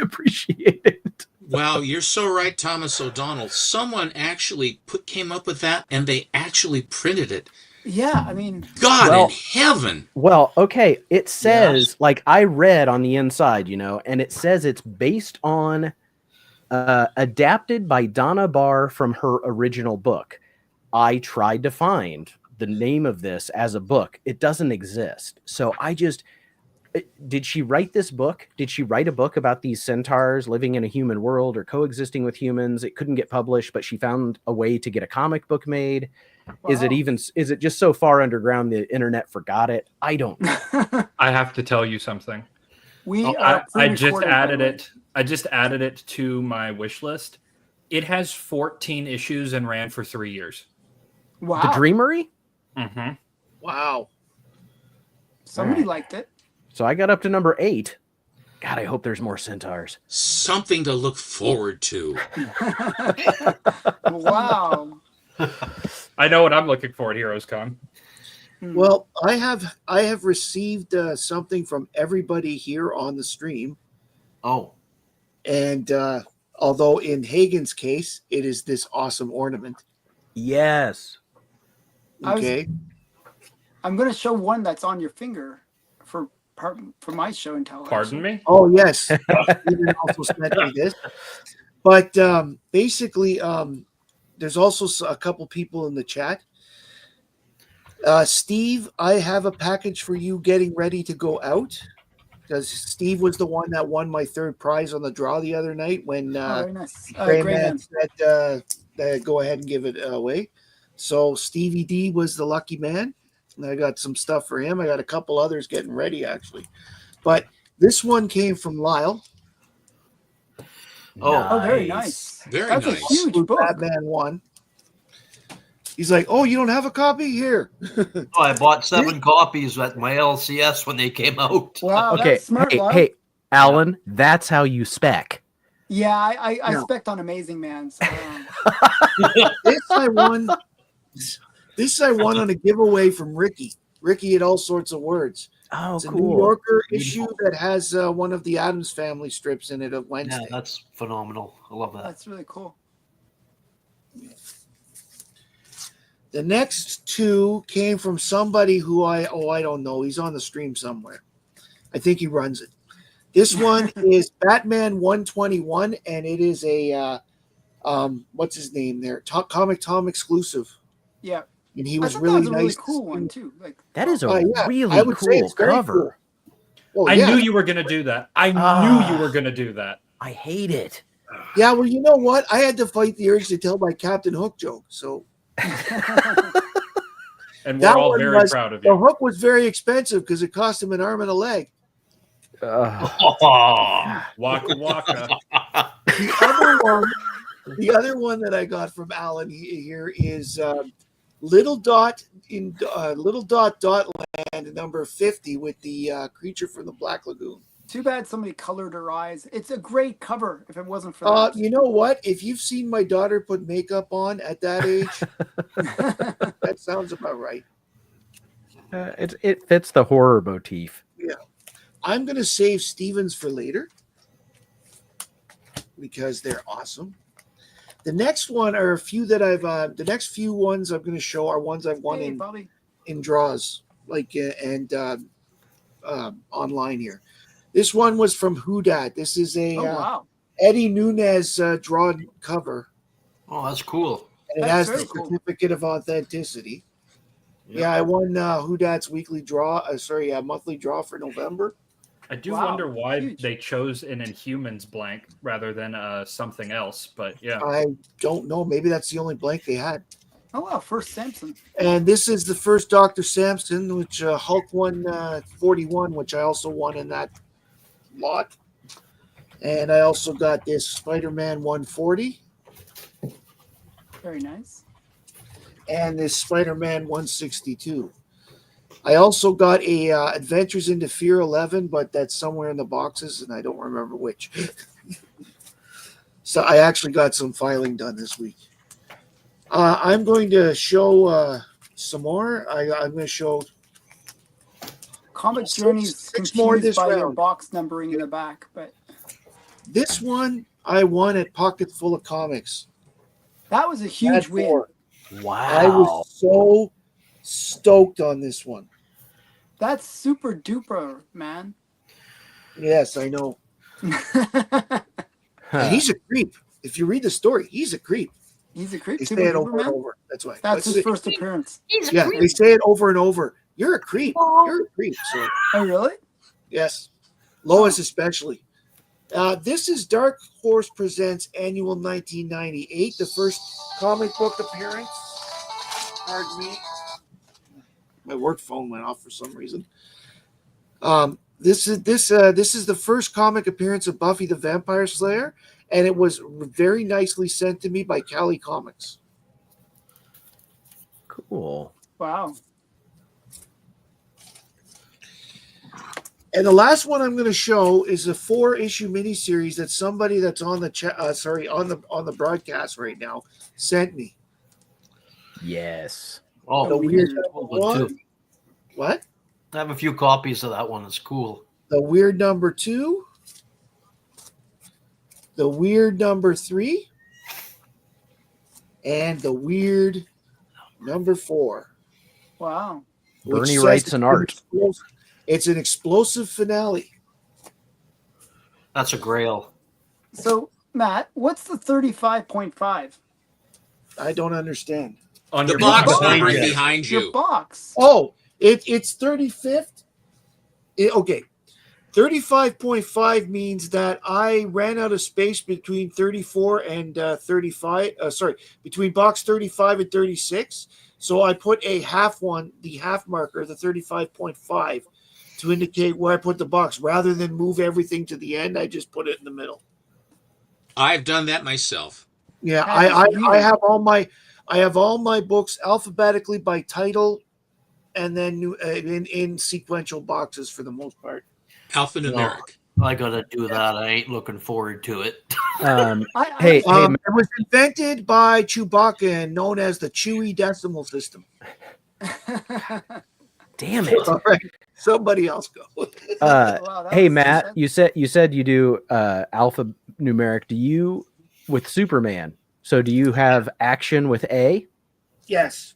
appreciate it. Wow, you're so right, Thomas O'Donnell. Someone actually came up with that, and they actually printed it. Yeah, I mean, God in heaven. Well, okay, it says like I read on the inside, and it says it's based on Adapted by Donna Barr from her original book. I tried to find the name of this as a book. It doesn't exist. So did she write this book? Did she write a book about these centaurs living in a human world or coexisting with humans? It couldn't get published, but she found a way to get a comic book made. Wow. Is it just so far underground the internet forgot it? I don't know. I have to tell you something. I just added it. I just added it to my wish list. It has 14 issues and ran for 3 years. Wow. The Dreamery? Mm-hmm. Wow. Somebody liked it. So I got up to number 8. God, I hope there's more centaurs. Something to look forward to. Wow. I know what I'm looking for at Heroes Con. Well, I have received something from everybody here on the stream. Oh, And although in Hagen's case, it is this awesome ornament. Yes. Okay. I'm going to show one that's on your finger for my show and tell. Pardon me? Oh, yes. Steven also sent me this. But basically, there's also a couple people in the chat. Steve, I have a package for you getting ready to go out. Because Steve was the one that won my third prize on the draw the other night when Very nice. Gray Gray Man Man. said go ahead and give it away. So Stevie D was the lucky man. And I got some stuff for him. I got a couple others getting ready, actually. But this one came from Lyle. Oh, very nice. Very That's nice. a huge book. Batman 1. He's like, oh, you don't have a copy? Here. Oh, I bought 7 copies at my LCS when they came out. Wow, Okay. that's smart, Lyle. Hey, Alan, that's how you spec. Yeah, I No. spec'd on Amazing Man. So, This I won. This I won on a giveaway from Ricky. Ricky had all sorts of words. Oh, It's a cool. New Yorker issue that has one of the Addams Family strips in it of Wednesday. Yeah, that's phenomenal. I love that. that's really cool. The next 2 came from somebody who I don't know. He's on the stream somewhere. I think he runs it. This one is Batman 121, and it is a what's his name there? Comic Tom exclusive. Yeah. And he I was thought really that was a really nice. cool one too. Like That is a yeah, really I would say cool it's very cover. cool. Oh, I yeah. knew you were going to do that. I knew you were going to do that. I hate it. Yeah, well, you know what? I had to fight the urge to tell my Captain Hook joke. So And we're that all one very was- proud of the you. hook was very expensive because it cost him an arm and a leg. Oh, Waka waka. The other one that I got from Alan here is Little Dot in Little Dot Land number 50 with the creature from the Black Lagoon. too bad somebody colored her eyes. It's a great cover if it wasn't for that. You know what? If you've seen my daughter put makeup on at that age, that sounds about right. It fits the horror motif. I'm going to save Stevens for later because they're awesome. The next one are a few that the next few ones I'm going to show are ones I've won Hey, Bobby. in draws, like and online here. This one was from Who Dat. This is a Oh wow. Eddie Nunez drawn cover, oh, that's cool. and it That's has the very cool. certificate of authenticity. Yeah. Yeah, I won Who Dat's weekly draw. Monthly draw for November. I do Wow, wonder why huge. they chose an Inhumans blank rather than something else. But yeah, I don't know. Maybe that's the only blank they had. Oh wow, first Samson. And this is the first Dr. Samson, which Hulk won 41, which I also won in that lot. And I also got this Spider-Man 140 Very nice. and this Spider-Man 162. I also got a Adventures into Fear 11, but that's somewhere in the boxes, and I don't remember which. So I actually got some filing done this week. I'm going to show some more. I'm going to show Comic Six- Journey's six more confused this by their round. box numbering in the back, but this one. I won at Pocket Full of Comics. that was a huge At win. 4. Wow. I was so stoked on this one. That's super duper, man. Yes, I know. And he's a creep. If you read the story, he's a creep. He's a creep They too. say it over and Huberman. over. That's why. That's his first appearance. Yeah, they say it over and over. You're a creep. You're a creep. So Oh, really? yes, Lois especially. This is Dark Horse Presents Annual 1998, the first comic book appearance. Pardon me. My work phone went off for some reason. This is the first comic appearance of Buffy the Vampire Slayer, and it was very nicely sent to me by Cali Comics. Cool. Wow. And the last one I'm going to show is a 4-issue miniseries that somebody that's on the chat, on the broadcast right now sent me. Yes. Oh, The Weird Number cool one, One. too. What? I have a few copies of that one. It's cool. The Weird Number 2. The Weird Number 3. And the Weird Number 4. Wow. which Bernie says writes it's an art. It's an explosive finale. That's a grail. So, Matt, what's the 35.5? I don't understand. On The your box box. numbering Yeah. behind Your you. box. Oh, it's 35th. Okay. 35.5 means that I ran out of space between 34 and 35. Between box 35 and 36. So I put a half one, the half marker, the 35.5, to indicate where I put the box. Rather than move everything to the end, I just put it in the middle. I've done that myself. Yeah, That is I weird. have all my books alphabetically by title, and then in sequential boxes for the most part. Alphanumeric. I gotta do that. I ain't looking forward to it. Hey, It was invented by Chewbacca and known as the Chewy Decimal System. damn it. All right, somebody else go. Wow, that Hey was Matt, intense. you said you do alphanumeric. Do you with Superman? So do you have action with A? Yes,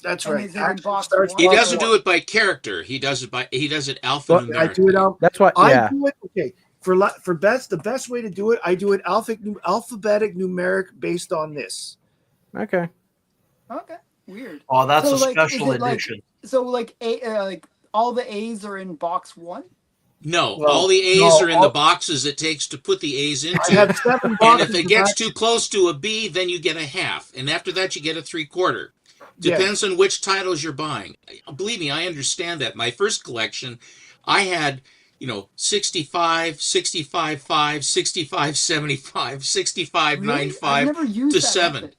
that's And right. is it in Action box starts one? He box doesn't one. do it by character. He does it Well, I do it alphanumerically. out. That's what. I Yeah. do it. Okay, for best, the best way to do it, I do it alphabetic numeric based on this. Okay. Okay, weird. Oh, that's So, a like, is special it like- edition. So, like, like all the A's are in box one. No, Well, all the A's no, are in all- the boxes it takes to put the A's I into. have 7 And boxes. if it of gets action. too close to a B, then you get a half. And after that, you get a 3/4. Yeah. Depends on which titles you're buying. Believe me, I understand that. My first collection, I had, 65, 65, 5, 65, 75, 65, Really? 95 I've never used to that 7. method.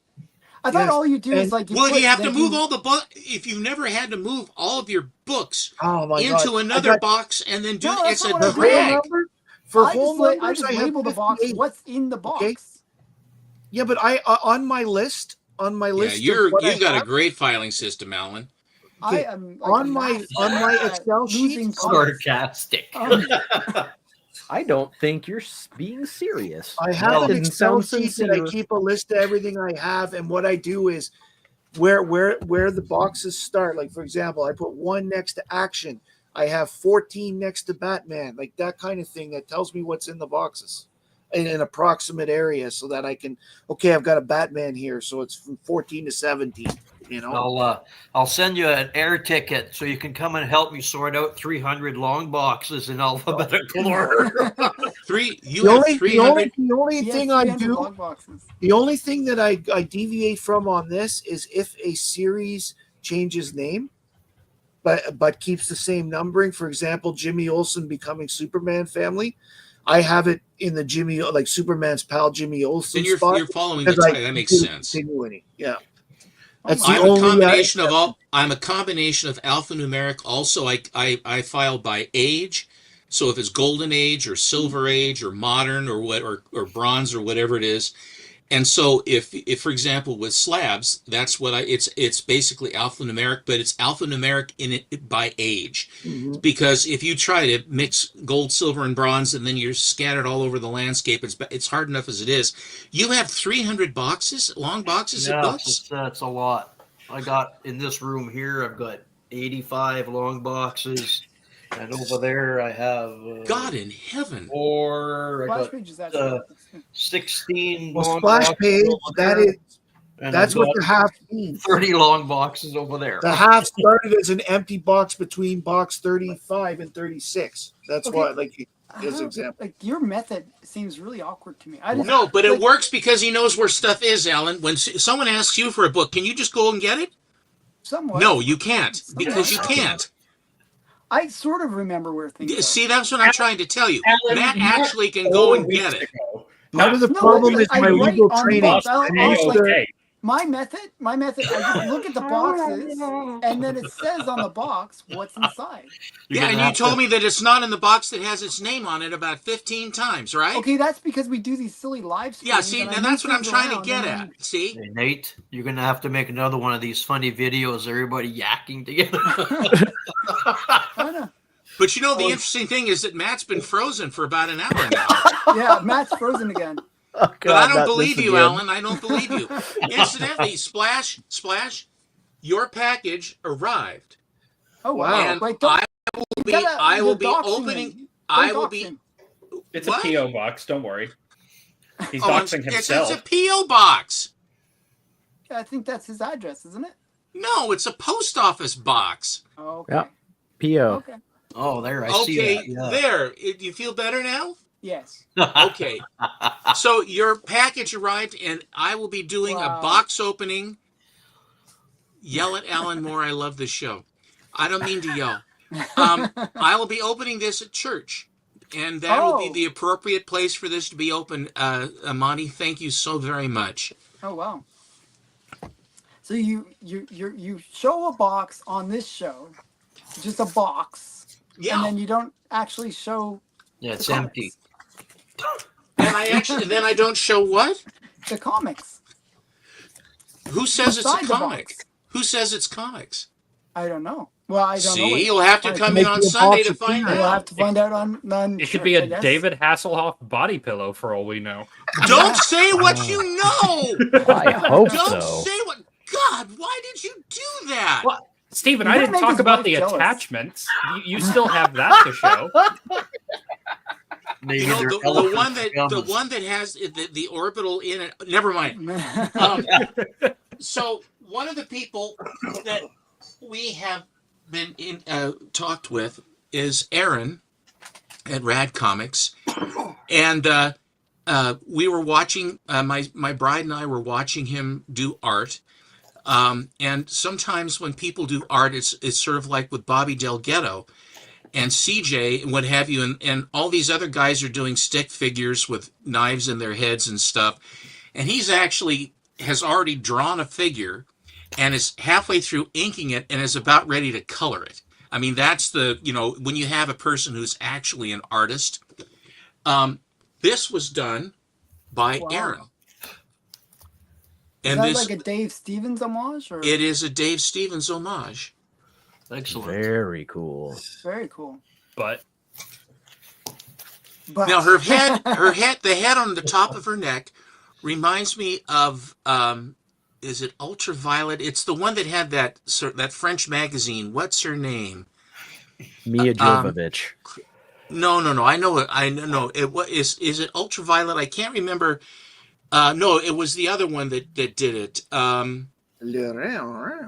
I thought Yes, all you do is and- like you Well, put, if you have to like, move all the if you've never had to move all of your books Oh my into God. another I got box and then do No, that's it's not a what the I whole did. drag. number. For I whole just, numbers, I just have label the box. 58. What's in the box? Okay. Yeah, but I on my list Yeah, of you've what got I a have, great filing system, Alan. I okay, am like on a my master at Excel sheet, losing comics. Sarcastic. I don't think you're being serious. I have Well, an didn't Excel sound sheet that I sincere. keep a list of everything I have, and what I do is where the boxes start. Like for example, I put 1 next to action. I have 14 next to Batman, like that kind of thing. That tells me what's in the boxes in an approximate area, so that I can. Okay, I've got a Batman here, so it's from 14 to 17. You know. I'll send you an air ticket so you can come and help me sort out 300 long boxes in alphabetical order. You have 300. The only He has thing I 300 do. log boxes. The only thing that I deviate from on this is if a series changes name, but keeps the same numbering. For example, Jimmy Olsen becoming Superman family. I have it in the Superman's pal Jimmy Olsen Then you're spot. following the because I title. That makes do sense. continuity. Yeah, Oh that's my the I'm a only combination of all. I'm a combination of alphanumeric. Also, I file by age. So if it's golden age or silver age or modern or or bronze or whatever it is. And so if for example with slabs, that's what it's basically alphanumeric, but it's alphanumeric in it by age. Mhm. Because if you try to mix gold, silver, and bronze, and then you're scattered all over the landscape, it's hard enough as it is. You have 300 long boxes of books. That's a lot. I got in this room here. I've got 85 long boxes. And over there, I have God in heaven. I Splash got page is actually 16 Well, long splash boxes page, over that there, is and that's I've what got the half means. 30 long boxes over there. The half started as an empty box between box 35 and 36. That's Okay. why, like, as How- example. like your method seems really awkward to me. I just No, but it like, works because he knows where stuff is, Alan. When someone asks you for a book, can you just go and get it? somewhat. No, you can't, because you Somewhat. can't. I sort of remember where things are. See, that's what I'm trying to tell you. Alan, Matt not actually can 4 go and weeks get it. ago. Part of the No, problem but is I my write legal on the training. box. Lost I'll like AOK. my method. I just look at the boxes, and then it says on the box what's inside. You're Yeah, gonna and you have told to- me that it's not in the box that has its name on it about 15 times, right? Okay, that's because we do these silly live streams. Yeah, see, and I and move that's what I'm things trying to around, get and at. See? Hey, Nate, you're gonna have to make another one of these funny videos, everybody yakking together. I know. But you know, the interesting thing is that Matt's been frozen for about an hour now. Yeah, Matt's frozen again. Oh, God, But I don't not believe this you, again. Alan. I don't believe you. Incidentally, Splash, your package arrived. Oh wow! Wow. And Wait, don't, I will you're be doxing opening. him. I Don't will dox be. him. It's What? a PO box. Don't worry. He's Oh, doxing it's himself. a PO box. Yeah, I think that's his address, isn't it? No, it's a post office box. Oh, okay. Yep. P.O. Okay. Oh, there, I see Okay, that. Yeah. there. You feel better now? Yes. Okay. So your package arrived, and I will be doing a Wow. box opening. Yell at Alan Moore. I love this show. I don't mean to yell. I will be opening this at church, and that will be Oh. the appropriate place for this to be open. Monty, thank you so very much. Oh wow. So you show a box on this show, just a box, Yeah, and then you don't actually show Yeah, it's the empty. comics. and then I don't show what? The comics. Who says it's a Inside the comic? box. Who says it's comics? I don't know. Well, I don't know. See, you'll have to I- come in on Make you a Sunday box to of find peanuts. We'll have out. to find out on It could church, be I a guess. David Hasselhoff body pillow for all we know. Don't say what you know. I hope Don't so. say what. God, why did you do that? What? Stephen, You're I gonna didn't make talk his about wife the jealous. attachments. You still have that to show. Maybe You know, they're the elephant one pajamas. that has the orbital in it. Never mind. So one of the people that we have been talked with is Aaron at Rad Comics, and we were watching. My bride and I were watching him do art. And sometimes when people do art, it's sort of like with Bobby Del Ghetto and CJ and what have you, and all these other guys are doing stick figures with knives in their heads and stuff. And he's actually has already drawn a figure and is halfway through inking it and is about ready to color it. I mean, that's when you have a person who's actually an artist. This was done by Wow. Aaron. Is And that this, like a Dave Stevens homage? Or? it is a Dave Stevens homage. Excellent. Very cool. Very cool. But But Now the head on the top of her neck reminds me of is it Ultraviolet? It's the one that had that French magazine. What's her name? Mia Jovovich. No. I know it. I know it. What is it? Ultraviolet? I can't remember. No, it was the other one that did it.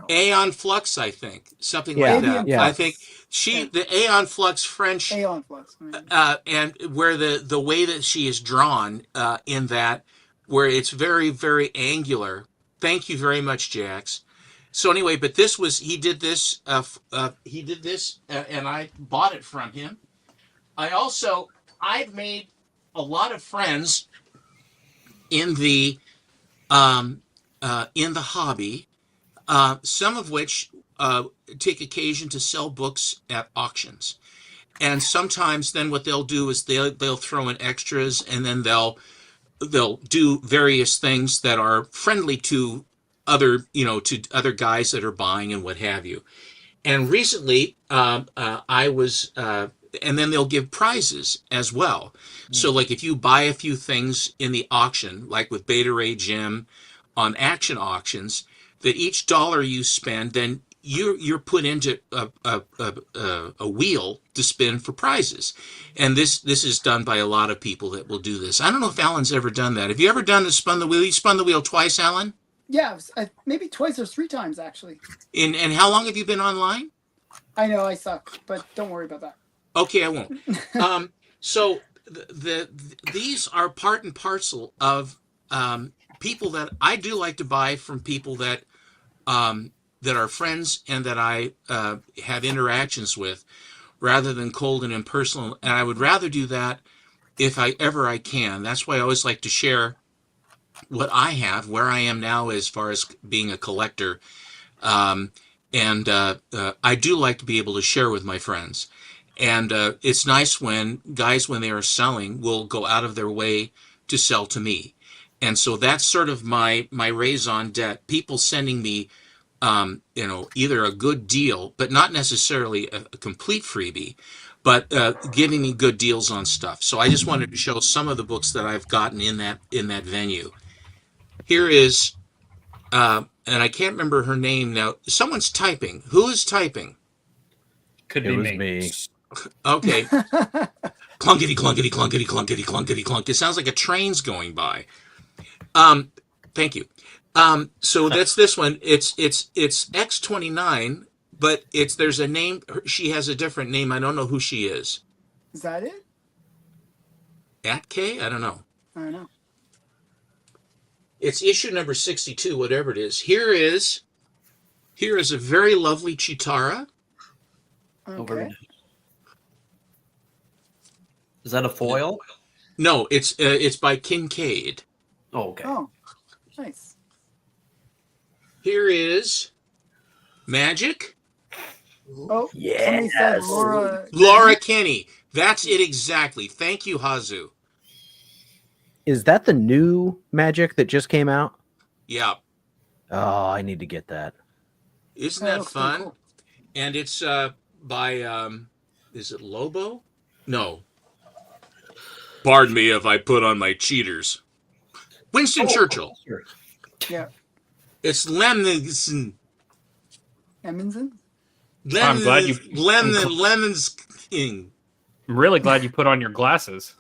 Aeon Flux, I think, something Yeah, like that. yeah. I think the Aeon Flux French, Aeon Flux. I mean. and where the way that she is drawn in that, where it's very very angular. Thank you very much, Jax. So anyway, but he did this, and I bought it from him. I've made a lot of friends in the hobby, some of which take occasion to sell books at auctions. And sometimes then what they'll do is they'll throw in extras, and then they'll do various things that are friendly to other guys that are buying and what have you. And recently, I was, and then they'll give prizes as well. So, like if you buy a few things in the auction, like with Beta Ray Jim on action auctions, that each dollar you spend, then you're put into a wheel to spin for prizes, and this is done by a lot of people that will do this. I don't know if Alan's ever done that. Have you ever done the spun the wheel? You spun the wheel twice, Alan? Yeah, maybe twice or 3 times actually. And how long have you been online? I know I suck, but don't worry about that. Okay, I won't. So these are part and parcel of people that I do like to buy from people that that are friends and that I have interactions with, rather than cold and impersonal. And I would rather do that if I can. That's why I always like to share what I have, where I am now as far as being a collector. And I do like to be able to share with my friends. And it's nice when guys, when they are selling, will go out of their way to sell to me. And so that's sort of my raison d'etre. People sending me, either a good deal, but not necessarily a complete freebie, but giving me good deals on stuff. So I just wanted to show some of the books that I've gotten in that venue. Here is, and I can't remember her name now. Someone's typing. Who is typing? Could It be was me. me. Okay. Clunkety, clunkety, clunkety, clunkety, clunkety, clunk. It sounds like a train's going by. Thank you. So that's this one. It's X29, but there's a name. She has a different name. I don't know who she is. Is that it? At K? I don't know. I don't know. It's issue number 62, whatever it is. Here is a very lovely Chitara. Okay. Is that a foil? No, it's by Kincaid. Oh, okay. Oh, nice. Here is Magic. Oh, somebody said Laura Kenny. That's it exactly. Thank you, Hazu. Is that the new Magic that just came out? Yeah. Oh, I need to get that. Isn't Oh, that looks pretty fun? cool. And it's by is it Lobo? No. Pardon me if I put on my cheaters. Winston Churchill. Sure. Yeah. It's Lemons. Eminson? I'm glad you- Lemons King. I'm really glad you put on your glasses.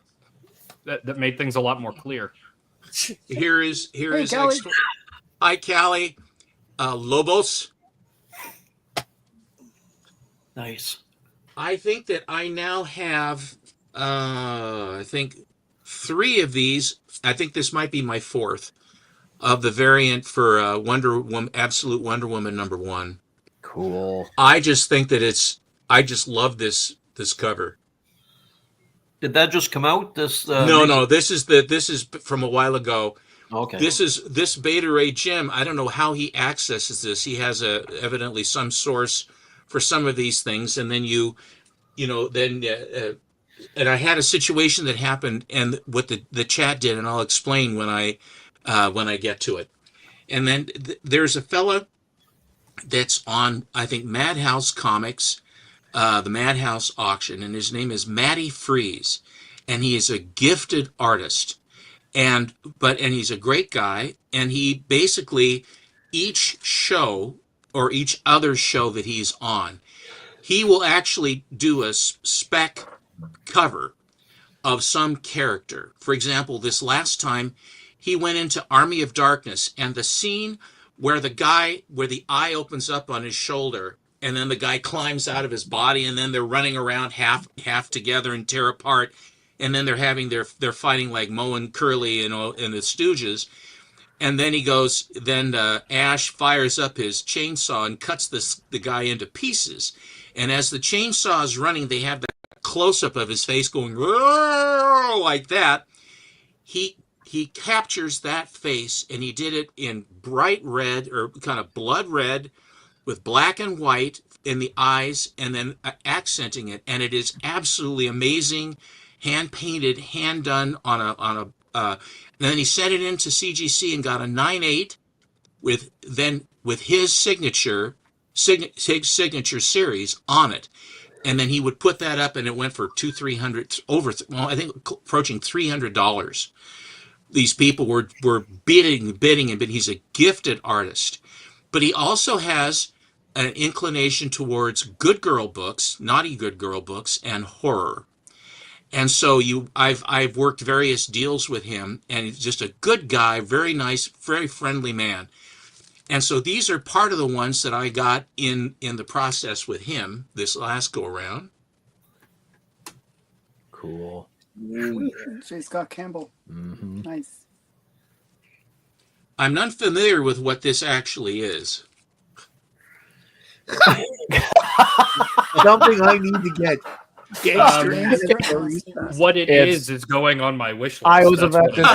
That made things a lot more clear. Here is Callie. Hi, Callie. Lobos. Nice. I think that I now have, I think 3 of these. I think this might be my 4th of the variant for Wonder Woman, Absolute Wonder Woman #1. Cool. I just think that I just love this cover. Did that just come out? This No, this is from a while ago. Okay. This Beta Ray Jim. I don't know how he accesses this. He has evidently some source for some of these things, and then and I had a situation that happened, and what the chat did, and I'll explain when I get to it. And then there's a fella that's on, I think, Madhouse Comics, the Madhouse auction, and his name is Matty Freeze, and he is a gifted artist, and he's a great guy, and he basically, each show or each other show that he's on, he will actually do a spec cover of some character. For example, this last time he went into Army of Darkness, and the scene where the eye opens up on his shoulder, and then the guy climbs out of his body, and then they're running around half together and tear apart, and then they're fighting like Moe and Curly and the Stooges. And then Ash fires up his chainsaw and cuts the guy into pieces. And as the chainsaw is running, they have that close-up of his face going like that. He captures that face, and he did it in bright red, or kind of blood red, with black and white in the eyes, and then accenting it. And it is absolutely amazing, hand-painted, hand-done on a and then he sent it into CGC and got a 9.8 with his signature series on it. And then he would put that up, and it went for $300, I think approaching $300. These people were bidding, and he's a gifted artist. But he also has an inclination towards good girl books, naughty good girl books, and horror. And so I've worked various deals with him, and he's just a good guy, very nice, very friendly man. And so these are part of the ones that I got in the process with him this last go around. Cool. J. Scott Campbell. Mm-hmm. Nice. I'm not familiar with what this actually is. Something I need to get. Gangster. What it It's- is going on my wish list. I was That's about what to it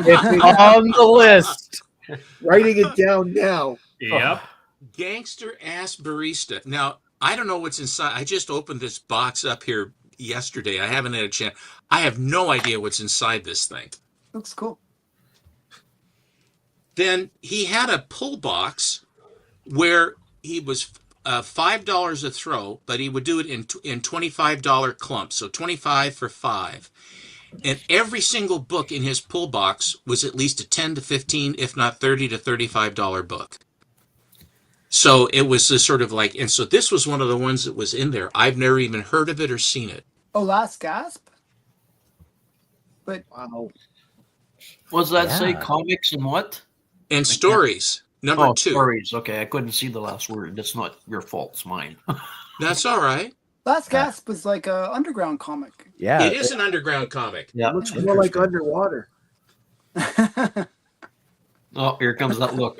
is. say it's on the list. Writing it down now. Yep. Gangster ass barista. Now, I don't know what's inside. I just opened this box up here yesterday. I haven't had a chance. I have no idea what's inside this thing. Looks cool. Then he had a pull box where he was $5 a throw, but he would do it in $25 clumps, so 25 for 5. And every single book in his pull box was at least a 10 to 15, if not $30 to $35 book. So it was this sort of like, and so this was one of the ones that was in there. I've never even heard of it or seen it. Oh, Last Gasp? But Wow. Was that say Yeah. comics and what? And stories, number 2. Stories. Okay, I couldn't see the last word. That's not your fault. It's mine. That's all right. Last Gasp was like a underground comic. Yeah. It is an underground comic. Yeah. Looks more like underwater. Oh, here comes that look.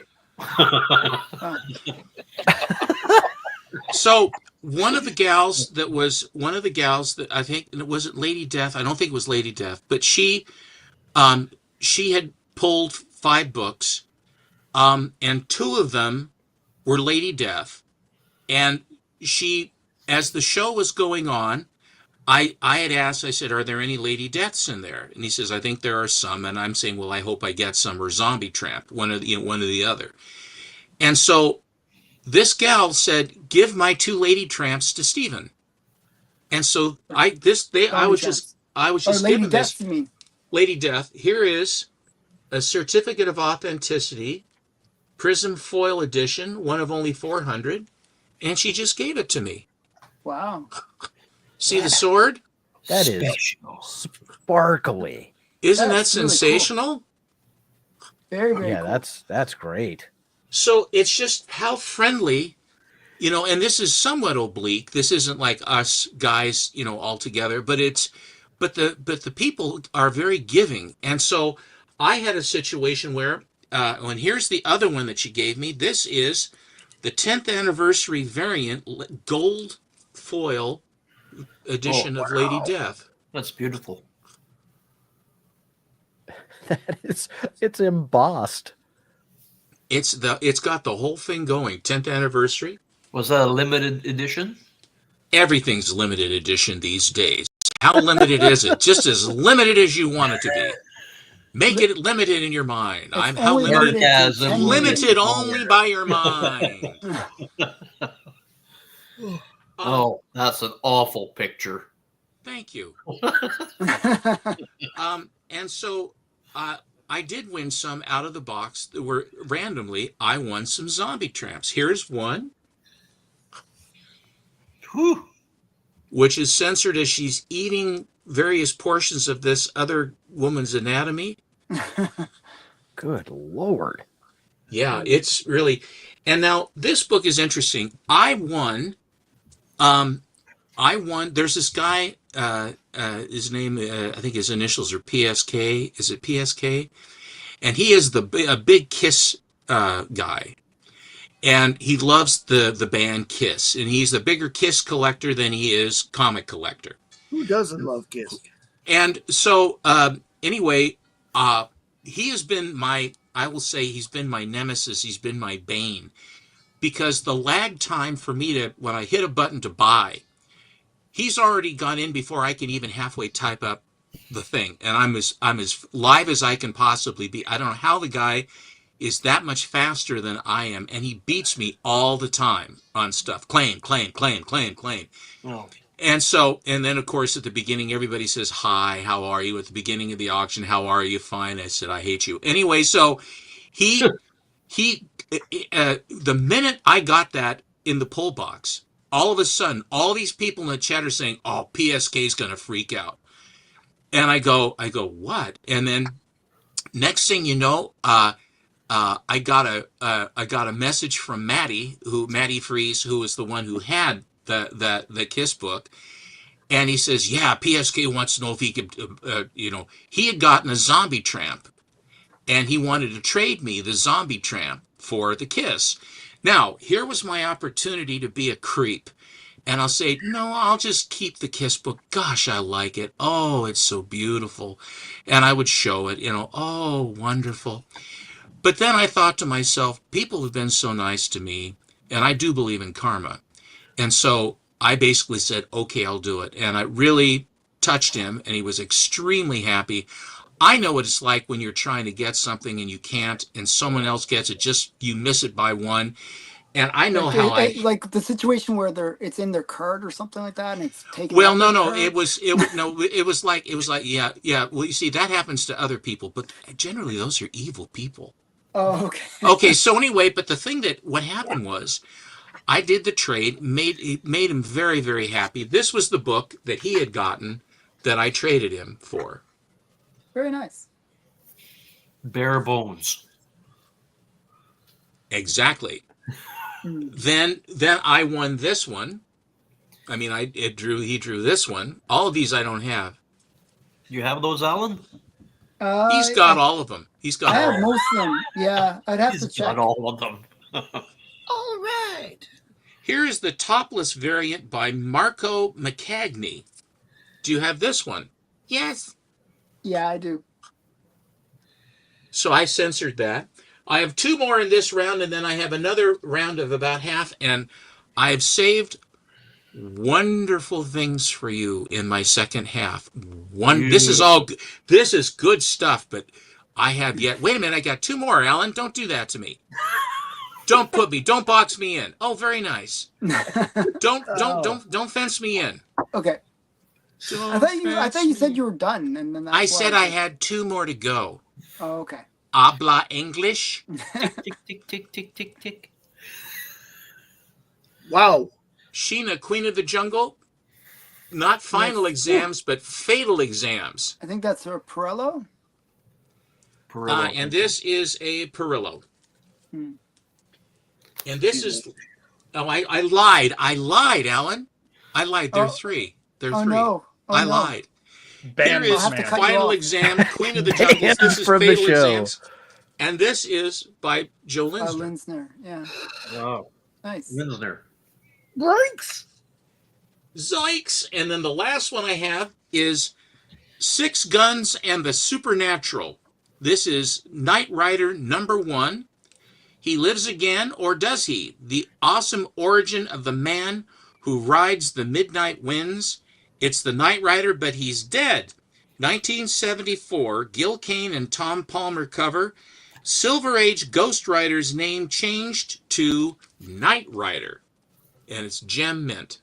So one of the gals that I think, was it Lady Death? I don't think it was Lady Death, but she had pulled 5 books, and 2 of them were Lady Death. And she, as the show was going on, I had asked, I said, are there any Lady Deaths in there? And he says, I think there are some. And I'm saying, well, I hope I get some, or Zombie Tramp, one or the other. And so this gal said, give my 2 Lady Tramps to Stephen. And so I was just Lady given Death, this. you mean? Lady Death, here is a certificate of authenticity, Prism foil edition, one of only 400, and she just gave it to me. Wow. See the sword? That is Special. sparkly. Isn't That's that really cool. sensational? Very, very Yeah, cool. that's great. So it's just how friendly, and this is somewhat oblique. This isn't like us guys, all together, but the people are very giving. And so I had a situation where, and here's the other one that she gave me. This is the 10th anniversary variant gold foil edition of Lady Death. That's beautiful. It's embossed. It's got the whole thing going. 10th anniversary. Was that a limited edition? Everything's limited edition these days. How limited is it? Just as limited as you want it to be. Make it limited in your mind. It's How only limited? limited to Sarcasm. 10 Limited million. only by your mind. Oh, that's an awful picture. Thank you. And so I did win some out of the box that were randomly. I won some Zombie Tramps. Here's one, Whew. which is censored as she's eating various portions of this other woman's anatomy. Good Lord. Yeah, it's really. And now this book is interesting. I won. There's this guy. His name, I think his initials are PSK. Is it PSK? And he is a big Kiss guy, and he loves the band Kiss, and he's a bigger Kiss collector than he is comic collector. Who doesn't love Kiss? And so, anyway, he has been I will say he's been my nemesis. He's been my bane, because the lag time for me when I hit a button to buy, he's already gone in before I can even halfway type up the thing. And I'm as live as I can possibly be. I don't know how the guy is that much faster than I am. And he beats me all the time on stuff. Claim. Oh. And so, and then of course at the beginning, everybody says, hi, how are you? At the beginning of the auction, how are you? Fine. I said, I hate you. Anyway, so the minute I got that in the poll box. All of a sudden, all these people in the chat are saying, "Oh, PSK is going to freak out." And I go, what? And then next thing you know, I got a message from Maddie Fries, who was the one who had the Kiss book, and he says, "Yeah, PSK wants to know if he could, he had gotten a Zombie Tramp, and he wanted to trade me the Zombie Tramp for the Kiss." Now, here was my opportunity to be a creep. And I'll say, "No, I'll just keep the Kiss book. Gosh, I like it. Oh, it's so beautiful." And I would show it, "Oh, wonderful." But then I thought to myself, people have been so nice to me, and I do believe in karma. And so I basically said, "Okay, I'll do it." And I really touched him, and he was extremely happy. I know what it's like when you're trying to get something and you can't, and someone else gets it, just you miss it by one. And I know how like the situation where it's in their card or something like that, and it's taken. Well, no, it was like yeah. Well, you see, that happens to other people, but generally those are evil people. Oh, okay. Okay, so anyway, but what happened was, I did the trade, made him very, very happy. This was the book that he had gotten that I traded him for. Very nice. Bare bones. Exactly. Then I won this one. I mean, he drew this one. All of these I don't have. You have those, Alan? He's got all of them. He's got I all have most of them. Yeah, I'd have to check. Got all of them. All right. Here is the topless variant by Marco McCagney. Do you have this one? Yes. Yeah, I do. So I censored that. I have two more in this round, and then I have another round of about half, and I have saved wonderful things for you in my second half. This is good stuff, but I have yet. Wait a minute, I got two more, Alan. Don't do that to me. Don't box me in. Oh, very nice. Don't fence me in. Okay. I thought you said you were done, and then that's I said I had two more to go. Oh, okay. Habla English. Tick, tick, tick, tick, tick, tick. Wow. Sheena, Queen of the Jungle. Not final exams, but fatal exams. I think that's a Perello. And this is a Perillo. And this is... Oh, I lied. Alan. I lied. There are three. There are three. No. I lied. Bam, Here is man. Final Exam, Queen of the Jungle. This is from the Fatal show. Exams. And this is by Joe Linsner. Linsner, yeah. Wow. Nice. Linsner. Zikes! And then the last one I have is Six Guns and the Supernatural. This is Knight Rider #1. He lives again, or does he? The awesome origin of the man who rides the midnight winds. It's the Knight Rider, but he's dead. 1974, Gil Kane and Tom Palmer cover. Silver Age Ghost Rider's name changed to Knight Rider. And it's gem mint.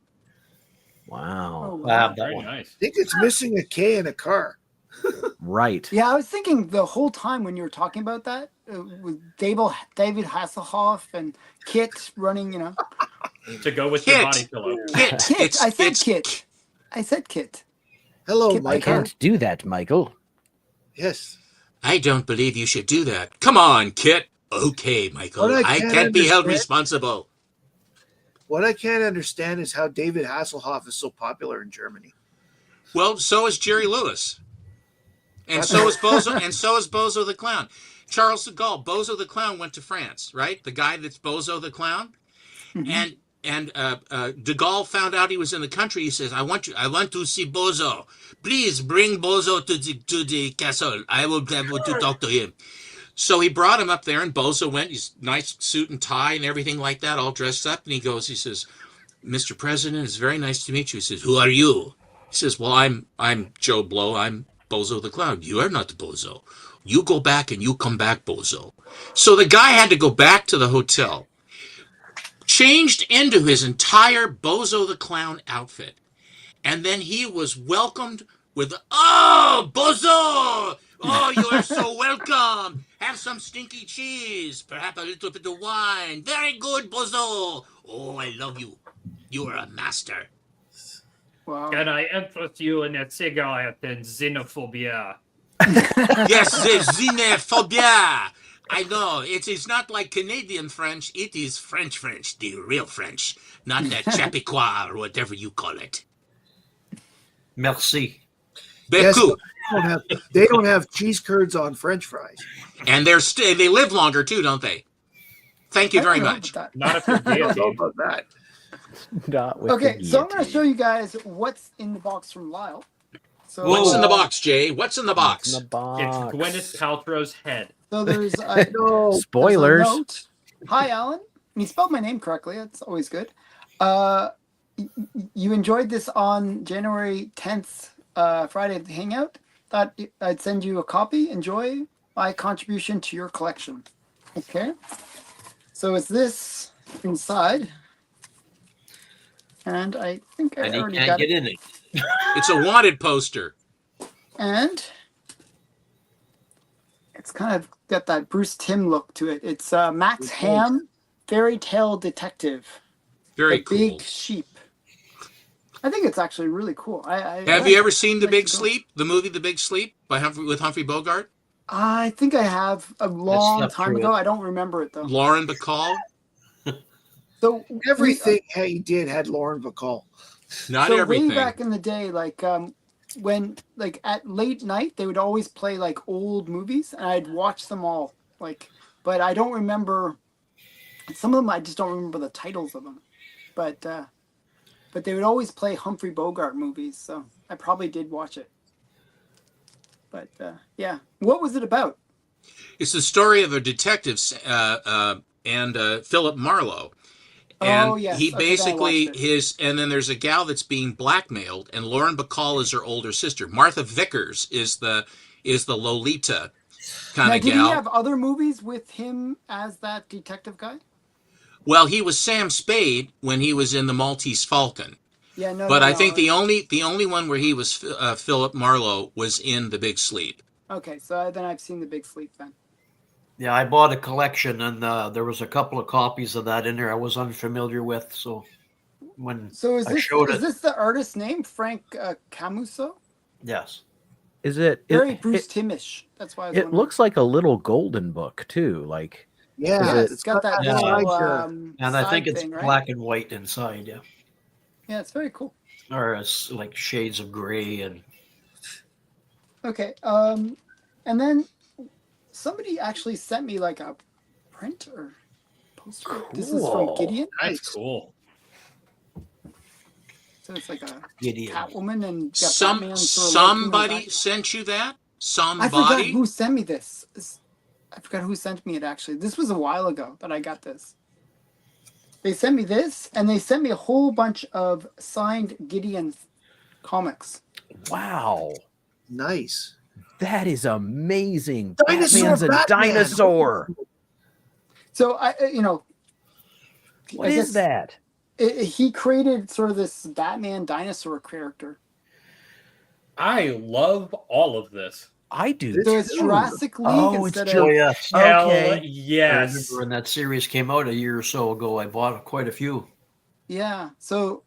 Wow. Oh, I wow. have that Very one. nice. I think it's missing a K in a car. Right. Yeah, I was thinking the whole time when you were talking about that with David Hasselhoff and Kit running, To go with Kit. your body pillow. Kit. I said Kit. Hello, Kit, I Michael. can't do that, Michael. Yes. I don't believe you should do that. Come on, Kit. Okay, Michael. What I I can't can't be held understand- responsible. What I can't understand is how David Hasselhoff is so popular in Germany. Well, so is Jerry Lewis. And so is Bozo the Clown. Charles de Gaulle, Bozo the Clown went to France, right? The guy that's Bozo the Clown. Mhm. And de Gaulle found out he was in the country. He says, I want to see Bozo. Please bring Bozo to the castle. I will be able to talk to him. So he brought him up there, and Bozo went. He's nice suit and tie and everything like that, all dressed up. And he says, Mr. President, it's very nice to meet you. He says, who are you? He says, well, I'm Joe Blow. I'm Bozo the Clown. You are not Bozo. You go back and you come back, Bozo. So the guy had to go back to the hotel, changed into his entire Bozo the Clown outfit. And then he was welcomed with, oh, Bozo! Oh, you are so welcome! Have some stinky cheese. Perhaps a little bit of wine. Very good, Bozo. Oh, I love you. You are a master. Wow. Can I interest you in a cigarette and xenophobia? Yes, the xenophobia. I know. It is not like Canadian French. It is French French, the real French, not that Chappaqua or whatever you call it. Merci. Yes, Beku. but they don't have cheese curds on French fries. And they live longer too, don't they? Thank you I don't very know much. about that. Not if you're I don't know guillotine. about that. Not with Okay, the so I'm going to guillotine. show you guys what's in the box from Lyle. So, What's in the box, Jay? What's in the What's in box? the It's box? Gwyneth Paltrow's head. So there's No. Spoilers. there's a note. Hi, Alan. And he spelled my name correctly. That's always good. You enjoyed this on January 10th, Friday at the Hangout. Thought I'd send you a copy. Enjoy my contribution to your collection. Okay. So it's this inside. And I think I And he already can't got get it. in it. It's a wanted poster. And it's kind of got that Bruce Timm look to it. It's Max Ham, Fairy Tale Detective. Very The cool. Big Sheep. I think it's actually really cool. Have you ever seen The like Big to go. Sleep? The movie The Big Sleep with Humphrey Bogart? I think I have a long not time true. ago. I don't remember it though. Lauren Bacall? So Everything he did had Lauren Bacall. Not so everything. way back in the day, like when like at late night they would always play like old movies, and I'd watch them all. Like, but I don't remember some of them. I just don't remember the titles of them. But they would always play Humphrey Bogart movies, so I probably did watch it. But yeah, what was it about? It's the story of a detective and Philip Marlowe. And Oh, yes. he Okay, then I basically watched it. and then there's a gal that's being blackmailed, and Lauren Bacall is her older sister. Martha Vickers is the Lolita kind Now, of did gal. he have other movies with him as that detective guy? Well, he was Sam Spade when he was in The Maltese Falcon. Yeah, no. But no, I no. think the only one where he was Philip Marlowe was in The Big Sleep. Okay, so then I've seen The Big Sleep then. Yeah, I bought a collection, and there was a couple of copies of that in there I was unfamiliar with. So when So is I showed is it, this the artist's name, Frank Camuso? yes, Is it? Very it, Bruce it, Timmish. That's why I was it wondering. looks like a little golden book too. Like Yeah, Yeah, it- it's got that Yeah. little and I side think it's thing, right? black and white inside, yeah, Yeah, it's very cool. or it's like shades of gray and Okay, and then somebody actually sent me like a print or poster. This is from Cool. Gideon. That's cool. So it's like a Gideon. Catwoman and got Batman sort of lurking on the Somebody back. sent you that? I forgot Somebody? who sent me this. I forgot who sent me it actually. This was a while ago that I got this. They sent me this, and they sent me a whole bunch of signed Gideon comics. wow, nice. that is amazing. Dinosaur Batman's a Batman. dinosaur. So What I is guess that? he created sort of this Batman dinosaur character. I love all of this. I do. So it's Ooh. Jurassic League Oh, it's instead oh of yes. Hell Okay. I yes. remember when that series came out a year or so ago. I bought quite a few. yeah. So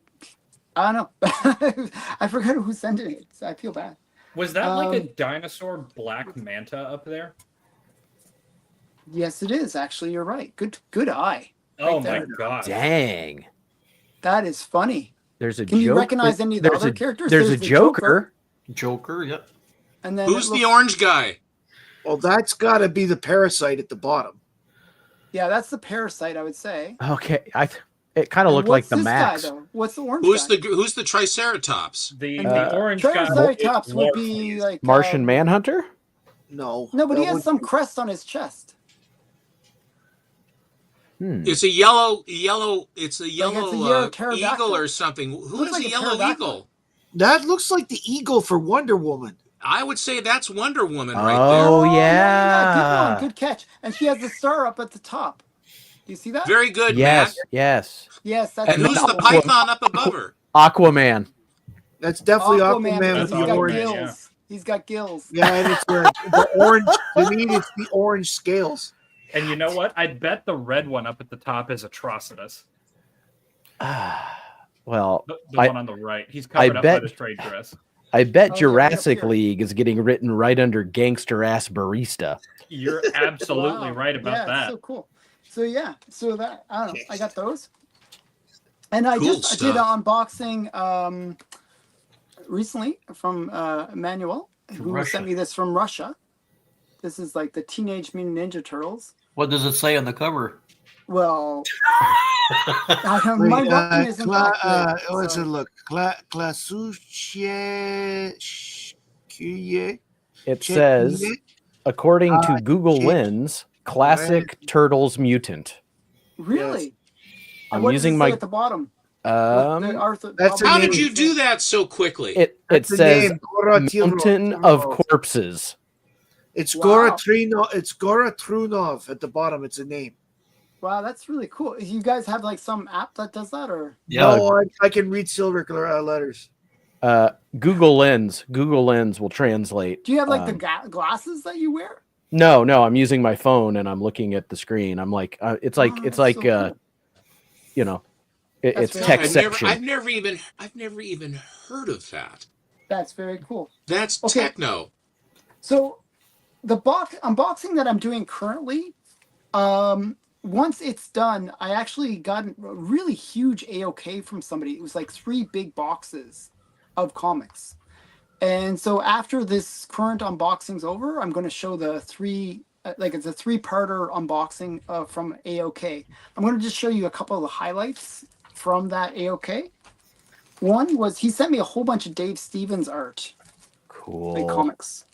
I don't know. I forgot who sent it. So I feel bad. Was that like a Um, dinosaur black manta up there? Yes, it is. Actually, you're right. Good eye. Oh Right my there. god. Dang. That is funny. There's a Can you joke- recognize any of the there's other a- characters? There's a There's the Joker. Joker, yep. And then Who's it the looks- orange guy? Well, that's got to be the parasite at the bottom. Yeah, that's the parasite, I would say. Okay, it kind of And looked like what's the this Max. guy, though? What's the orange Who's guy? who's the Triceratops? The And the orange guy. Triceratops is would be like Martian Manhunter. No. No, but he that has would- some crest on his chest. It's a yellow. It's a it's yellow a yellow pterodactyl. eagle or something. Who Looks is like a a yellow pterodactyl. eagle? That looks like the eagle for Wonder Woman. I would say that's Wonder Woman right Oh Good yeah. one, good catch. And she has the star up at the top. Do you see that? there. Very good, Yes, Matt. yes. Yes, that's And who's the Aquaman. python up above her? Aquaman. That's definitely Aquaman, Aquaman because with That's he's the got Aquaman, orange. yeah. gills. He's got gills. Yeah, and it's the orange. To me, it's the orange scales. And you know what? I'd bet the red one up at the top is Atrocitus. Well, The one on the right. He's covered up bet- by the trade dress. I bet Oh, yeah, Jurassic right up here. League is getting written right under gangster ass barista. You're absolutely Wow. right about yeah, that. So cool. So yeah, so that I don't know. I got those, and I Cool just did an stuff. unboxing recently from Emmanuel, who Russia. sent me this from Russia. This is like the Teenage Mutant Ninja Turtles. What does it say on the cover? Well, my Russian isn't that good. Let's so- look. Klasuche. It says, according to Google Chick- Lens, classic Turtles mutant. Really? I'm What does using it say my at the bottom? What the that's a How name. did you do that so quickly? it That's the says name, Goratiro- Mountain of Corpses. It's Wow. Goratrino. It's Goratrunov at the bottom. It's a name. Wow, that's really cool. You guys have like some app that does that, or Yeah. No, I can read silver letters. Google Lens will translate. do you have like the glasses that you wear? No, I'm using my phone and I'm looking at the screen. I'm like, it's like Oh, that's so cool. you know, That's it's very text I've section. never even heard of that. That's very cool. That's Okay. techno. So the unboxing that I'm doing currently, once it's done, I actually got a really huge AOK from somebody. It was like 3 big boxes of comics. And so after this current unboxing's over, I'm going to show the 3, it's a 3-parter unboxing from AOK. I'm going to just show you a couple of the highlights from that AOK. One was he sent me a whole bunch of Dave Stevens art, Cool. like comics.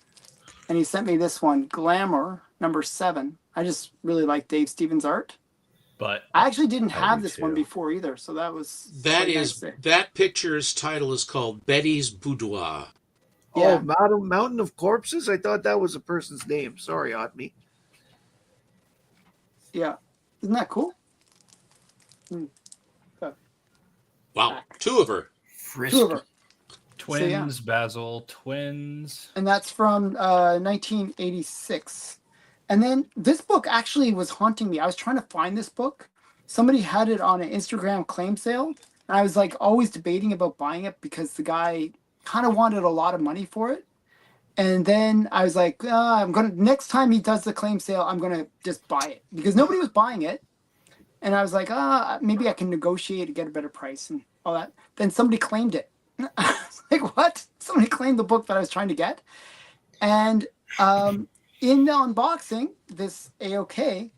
And he sent me this one, Glamour, number 7. I just really like Dave Stevens' art. But I actually didn't I have do this one too. before either, so that was That quite is nice. that picture's title is called Betty's Boudoir. Yeah. Oh, Mountain of Corpses. I thought that was a person's name. Sorry, Otme. Yeah, isn't that cool? Wow, Back. 2 of her. Frisky. 2 of her, twins, Basil, twins. and that's from 1986. And then this book actually was haunting me. I was trying to find this book. Somebody had it on an Instagram claim sale, and I was like always debating about buying it because the guy kind of wanted a lot of money for it. And then I was like, next time he does the claim sale, I'm gonna just buy it because nobody was buying it. And I was like, maybe I can negotiate to get a better price and all that. Then somebody claimed it. I was like, what? Somebody claimed the book that I was trying to get. And in the unboxing, this AOK,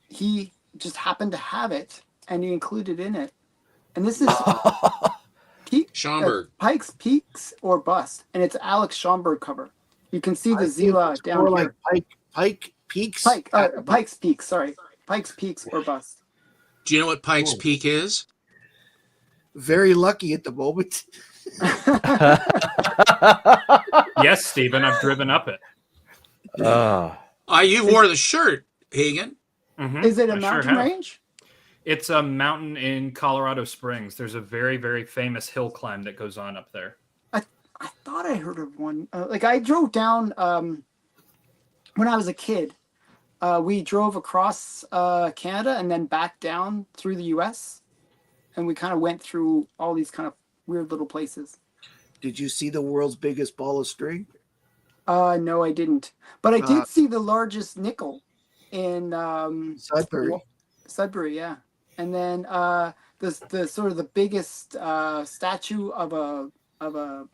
he just happened to have it and he included in it. And this is Schomburg. Pike's Peaks or Bust. And it's Alex Schomburg cover. You can see the I think Zila it's down more here. like Pike Peaks. Pike's Peaks, sorry. Pike's Peaks or Bust. Do you know what Pike's Peak is? Very lucky at the moment. Yes, Stephen, I've driven up it. You wore the shirt, Hagen. Mhm, Is it a I sure mountain have. range? It's a mountain in Colorado Springs. There's a very, very famous hill climb that goes on up there. I thought I heard of one. I drove down when I was a kid. We drove across Canada and then back down through the U.S. And we kind of went through all these kind of weird little places. Did you see the world's biggest ball of string? No, I didn't. But I did see the largest nickel in Sudbury. Sudbury, yeah. And then the sort of the biggest statue of a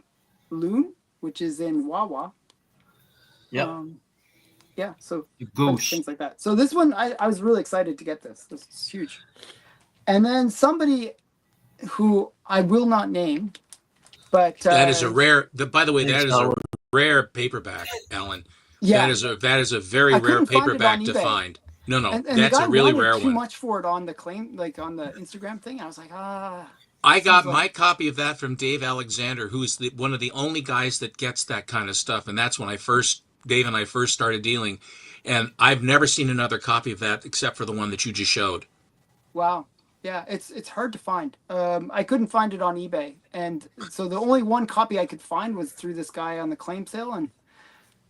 loon, which is in Wawa. Yep. Yeah, so The bunch of goose. things like that. So this one, I was really excited to get this. This is huge. And then somebody who I will not name, but That is a rare. By the way, that Thanks, is a Alan. rare paperback, Alan. yeah. That is a very I rare couldn't find it paperback on to eBay. find. No, And the that's guy a really wanted rare too one. much for it on the claim, like on the Instagram thing. I was like, I got Seems my like- copy of that from Dave Alexander, who's one of the only guys that gets that kind of stuff, and that's when Dave and I first started dealing. And I've never seen another copy of that except for the one that you just showed. wow. Yeah, it's hard to find. I couldn't find it on eBay, and so the only one copy I could find was through this guy on the claim sale, and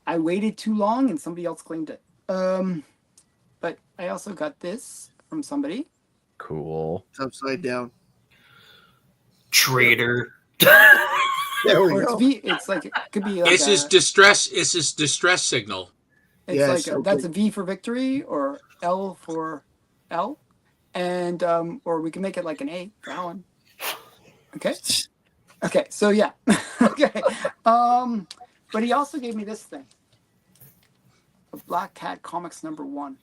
I waited too long, and somebody else claimed it. But I also got this from somebody. Cool. It's upside down. Traitor. There we Or go. it's like it could be like It's his distress. It's his distress signal. it's Yes, like okay. that's a V for victory or L for L, and or we can make it like an A for Alan. Okay. Okay. So yeah. Okay. But he also gave me this thing. A Black Cat Comics #1.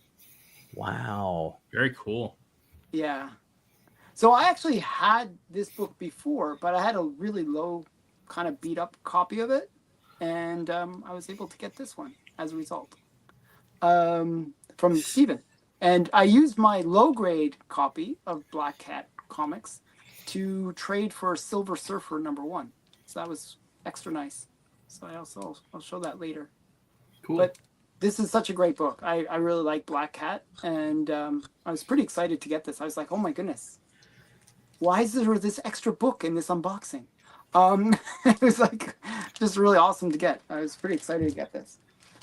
Wow. Very cool. Yeah. So I actually had this book before, but I had a really low, kind of beat up copy of it, and I was able to get this one as a result from Steven. And I used my low grade copy of Black Cat Comics to trade for Silver Surfer #1. So that was extra nice. So I'll show that later. Cool. But this is such a great book. I really like Black Cat, and I was pretty excited to get this. I was like, oh my goodness, why is there this extra book in this unboxing? It was like just really awesome to get. I was pretty excited to get this.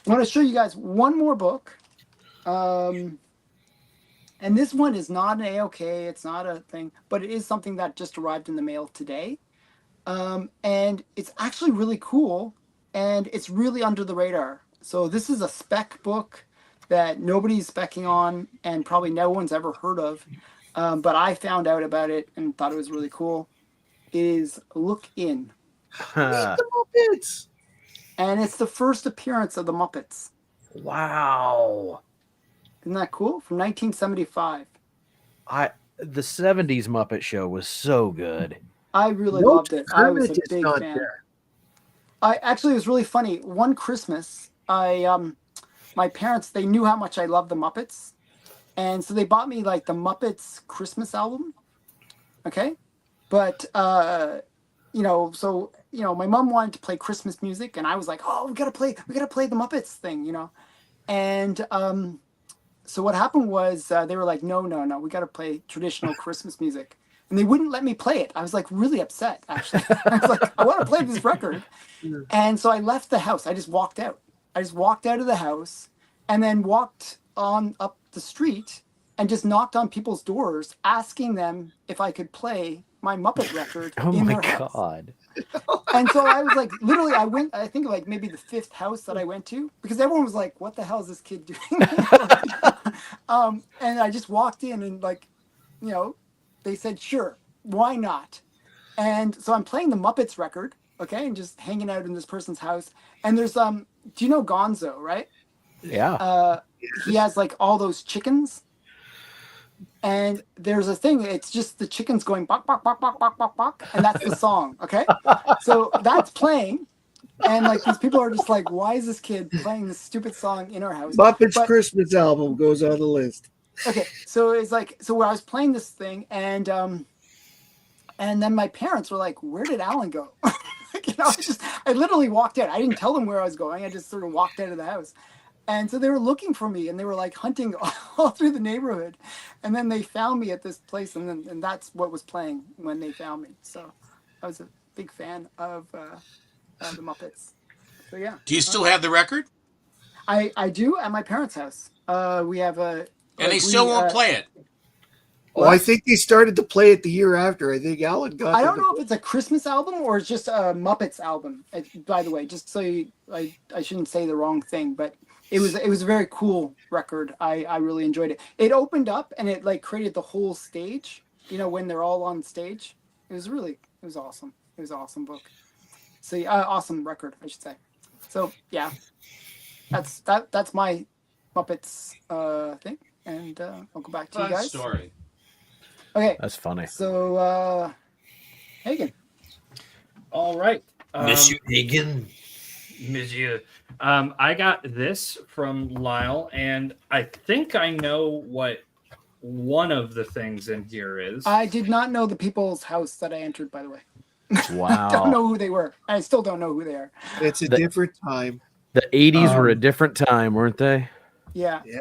I want to show you guys one more book. And this one is not an AOK, it's not a thing, but it is something that just arrived in the mail today. And it's actually really cool, and it's really under the radar. So this is a spec book that nobody's specking on, and probably no one's ever heard of. But I found out about it and thought it was really cool. It is Look In. The Muppets. And it's the first appearance of the Muppets. Wow. Isn't that cool? From 1975. The 70s Muppet Show was so good. I really Note loved it. I was a Kermit is big not fan. there. I actually, it was really funny. One Christmas, my parents, they knew how much I loved the Muppets. And so they bought me like the Muppets Christmas album. Okay. But, my mom wanted to play Christmas music, and I was like, oh, we gotta play the Muppets thing, And so what happened was they were like, no, we gotta play traditional Christmas music. And they wouldn't let me play it. I was like really upset, actually. I was like, I want to play this record. And so I left the house. I just walked out. I just walked out of the house and then walked on up the street and just knocked on people's doors, asking them if I could play my Muppet record Oh in my their house. God. And so I was like, literally, I think like maybe the 5th house that I went to, because everyone was like, what the hell is this kid doing? And I just walked in and they said, sure, why not? And so I'm playing the Muppets record, okay, and just hanging out in this person's house. And there's, do you know Gonzo, right? Yeah. He has like all those chickens. And there's a thing, it's just the chickens going bok, bok, bok, bok, bok, bok, bok, and that's the song, okay? So that's playing, and like these people are just like, why is this kid playing this stupid song in our house? Muppets Christmas album goes on the list. Okay, so it's like, so I was playing this thing, and then my parents were like, where did Alan go? I literally walked out. I didn't tell them where I was going. I just sort of walked out of the house. And so they were looking for me, and they were like hunting all through the neighborhood. And then they found me at this place, and that's what was playing when they found me. So I was a big fan of the Muppets. So yeah. Do you still have the record? I do at my parents' house. We have a. And they still won't play it. Well, I think they started to play it the year after. I think Alan got. I don't know if it's a Christmas album or it's just a Muppets album. By the way, just so I shouldn't say the wrong thing, but it was a very cool record. I really enjoyed it. It opened up and it like created the whole stage. When they're all on stage, it was awesome. It was an awesome book. So awesome record, I should say. So yeah, that's my Muppets thing, and I'll go back to you guys. Story. Okay, That's funny. so Hagen. All right. Monsieur Hagen. Monsieur. I got this from Lyle, and I think I know what one of the things in here is. I did not know the people's house that I entered, by the way. Wow. Don't know who they were. I still don't know who they are. It's a different time. The 80s were a different time, weren't they? Yeah. Yeah.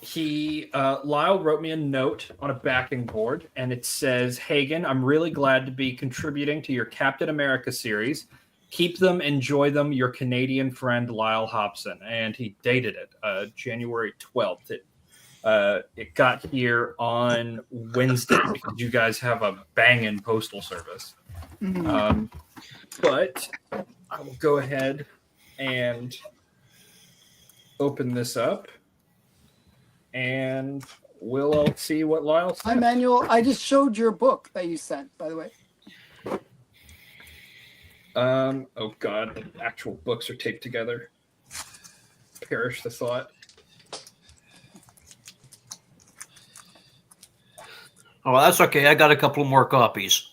Lyle wrote me a note on a backing board, and it says, Hagen, I'm really glad to be contributing to your Captain America series. Keep them, enjoy them, your Canadian friend Lyle Hobson. And he dated it January 12th. It got here on Wednesday because you guys have a banging postal service. But I will go ahead and open this up, and we'll all see what Lyle said. Hi, Manuel. I just showed your book that you sent, by the way. Oh God, the actual books are taped together. Perish the thought. Oh, that's okay. I got a couple more copies.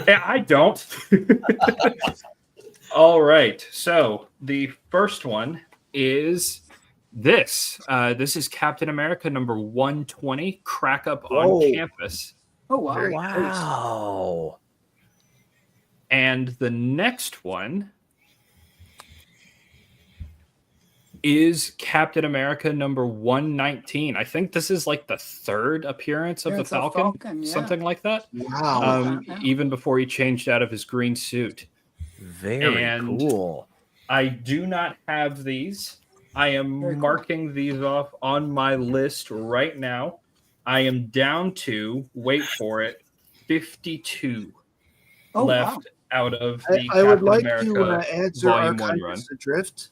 Yeah, I don't. All right. So the first one is this. This is Captain America number 120, Crack Up on Campus. Oh, wow. Very Wow. And the next one is Captain America number 119. I think this is like the third appearance of the Appearance of Falcon, Falcon, yeah. something like that. Wow. Even before he changed out of his green suit. Very And cool. I do not have these. I am Very cool. marking these off on my list right now. I am down to, wait for it, 52 Oh, left wow. out of the I would Captain like America to answer our Volume 1 run. kindness adrift.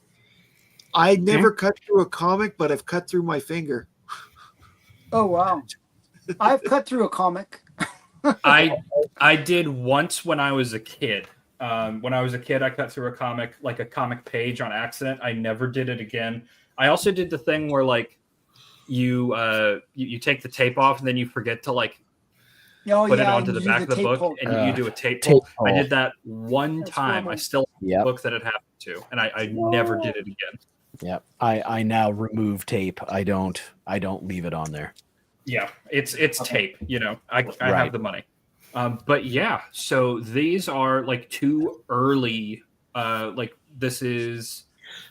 I never cut through a comic, but I've cut through my finger. Oh, wow. I've cut through a comic. I did once when I was a kid. When I was a kid, I cut through a comic, like a comic page on accident. I never did it again. I also did the thing where like you take the tape off and then you forget to like put it onto the back of the book pull. and you do a tape Tape pull. pull. I did that one That's time. horrible. I still have Yep. the book that it happened to, and I never did it again. Yep. I now remove tape. I don't leave it on there. Yeah, it's tape. You know, I Right. have the money. But yeah, so these are like two early. Like this is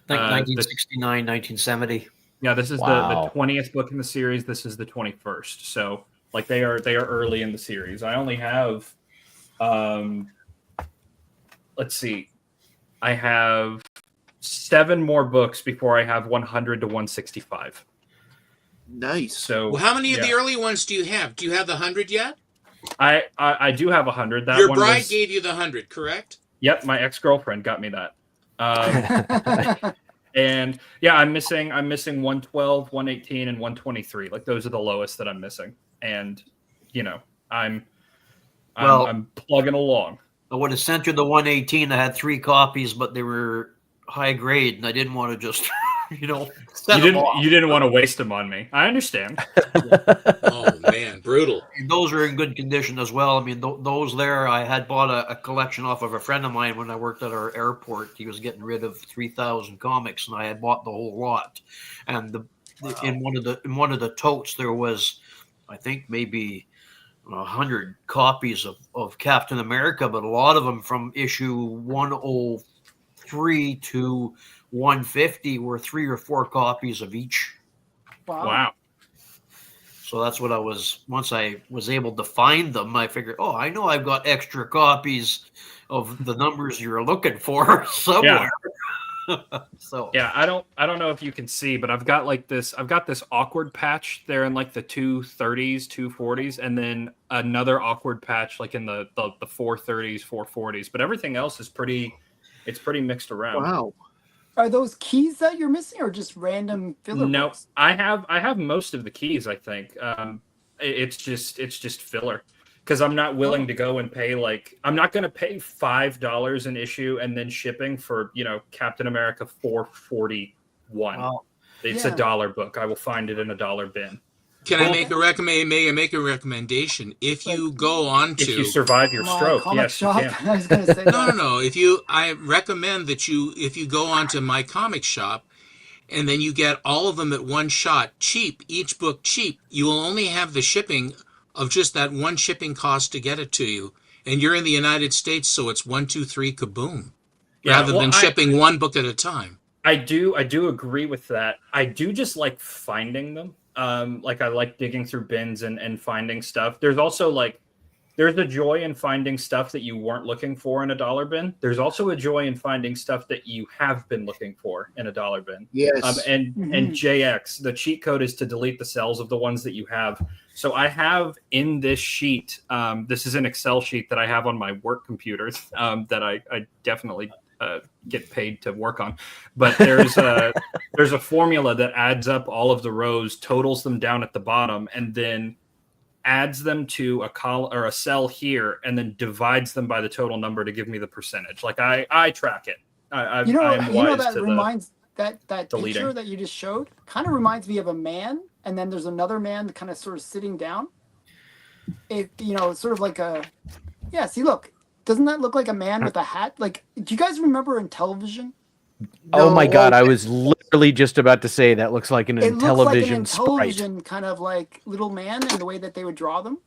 Like the 1969, 1970. Yeah, this is Wow. the 20th book in the series. This is the 21st. So like they are early in the series. I only have let's see. I have 7 more books before I have 100 to 165. Nice. So Well, how many of yeah. the early ones do you have? Do you have the 100 yet? I do have 100. That Your one bride was, gave you the 100, correct? Yep, my ex-girlfriend got me that. And yeah, I'm missing 112, 118, and 123. Like those are the lowest that I'm missing. And you know, I'm plugging along. I would have sent you the 118. I had 3 copies, but they were high grade, and I didn't want to just, set them off. You didn't want to waste them on me. I understand. Oh, man, brutal. And those are in good condition as well. I mean, those there, I had bought a collection off of a friend of mine when I worked at our airport. He was getting rid of 3,000 comics, and I had bought the whole lot. And in one of the totes there was, I think maybe 100 copies of Captain America, but a lot of them from issue 103 to 150 were 3 or 4 copies of each. Wow. So that's what once I was able to find them, I figured, I know I've got extra copies of the numbers you're looking for somewhere. So yeah, I don't know if you can see, but I've got this awkward patch there in like the 230s, 240s, and then another awkward patch like in the 430s, 440s. But everything else is pretty mixed around. Wow. Are those keys that you're missing, or just random filler No, books? I have most of the keys. I think it's just filler because I'm not willing to go and pay I'm not going to pay $5 an issue and then shipping for Captain America 441. Well, it's $1 book. I will find it in $1 bin. Can I make a recommendation? If you go on to, If you survive your stroke, comic yes, shop. you can. I was going to say that. no. I recommend that if you go onto my comic shop, and then you get all of them at one shot, cheap, each book cheap, you will only have the shipping of just that one shipping cost to get it to you. And you're in the United States, so it's 1, 2, 3, kaboom. Rather than shipping one book at a time. I do agree with that. I do just like finding them. Like I like digging through bins and finding stuff. There's also like there's a joy in finding stuff that you weren't looking for in a dollar bin. There's also a joy in finding stuff that you have been looking for in a dollar bin. Yes. And JX, the cheat code is to delete the cells of the ones that you have. So I have in this sheet, this is an Excel sheet that I have on my work computers that I definitely get paid to work on. But there's a formula that adds up all of the rows, totals them down at the bottom, and then adds them to a column or a cell here, and then divides them by the total number to give me the percentage. Like I track it. I'm wise that to reminds that deleting. picture that you just showed kind of reminds me of a man, and then there's another man kind of sort of sitting down. It sort of like a See, look, doesn't that look like a man with a hat? Like, do you guys remember in television? Oh my God! okay. I was literally just about to say that looks like an It looks like an Intellivision sprite. Intellivision kind of like little man in the way that they would draw them.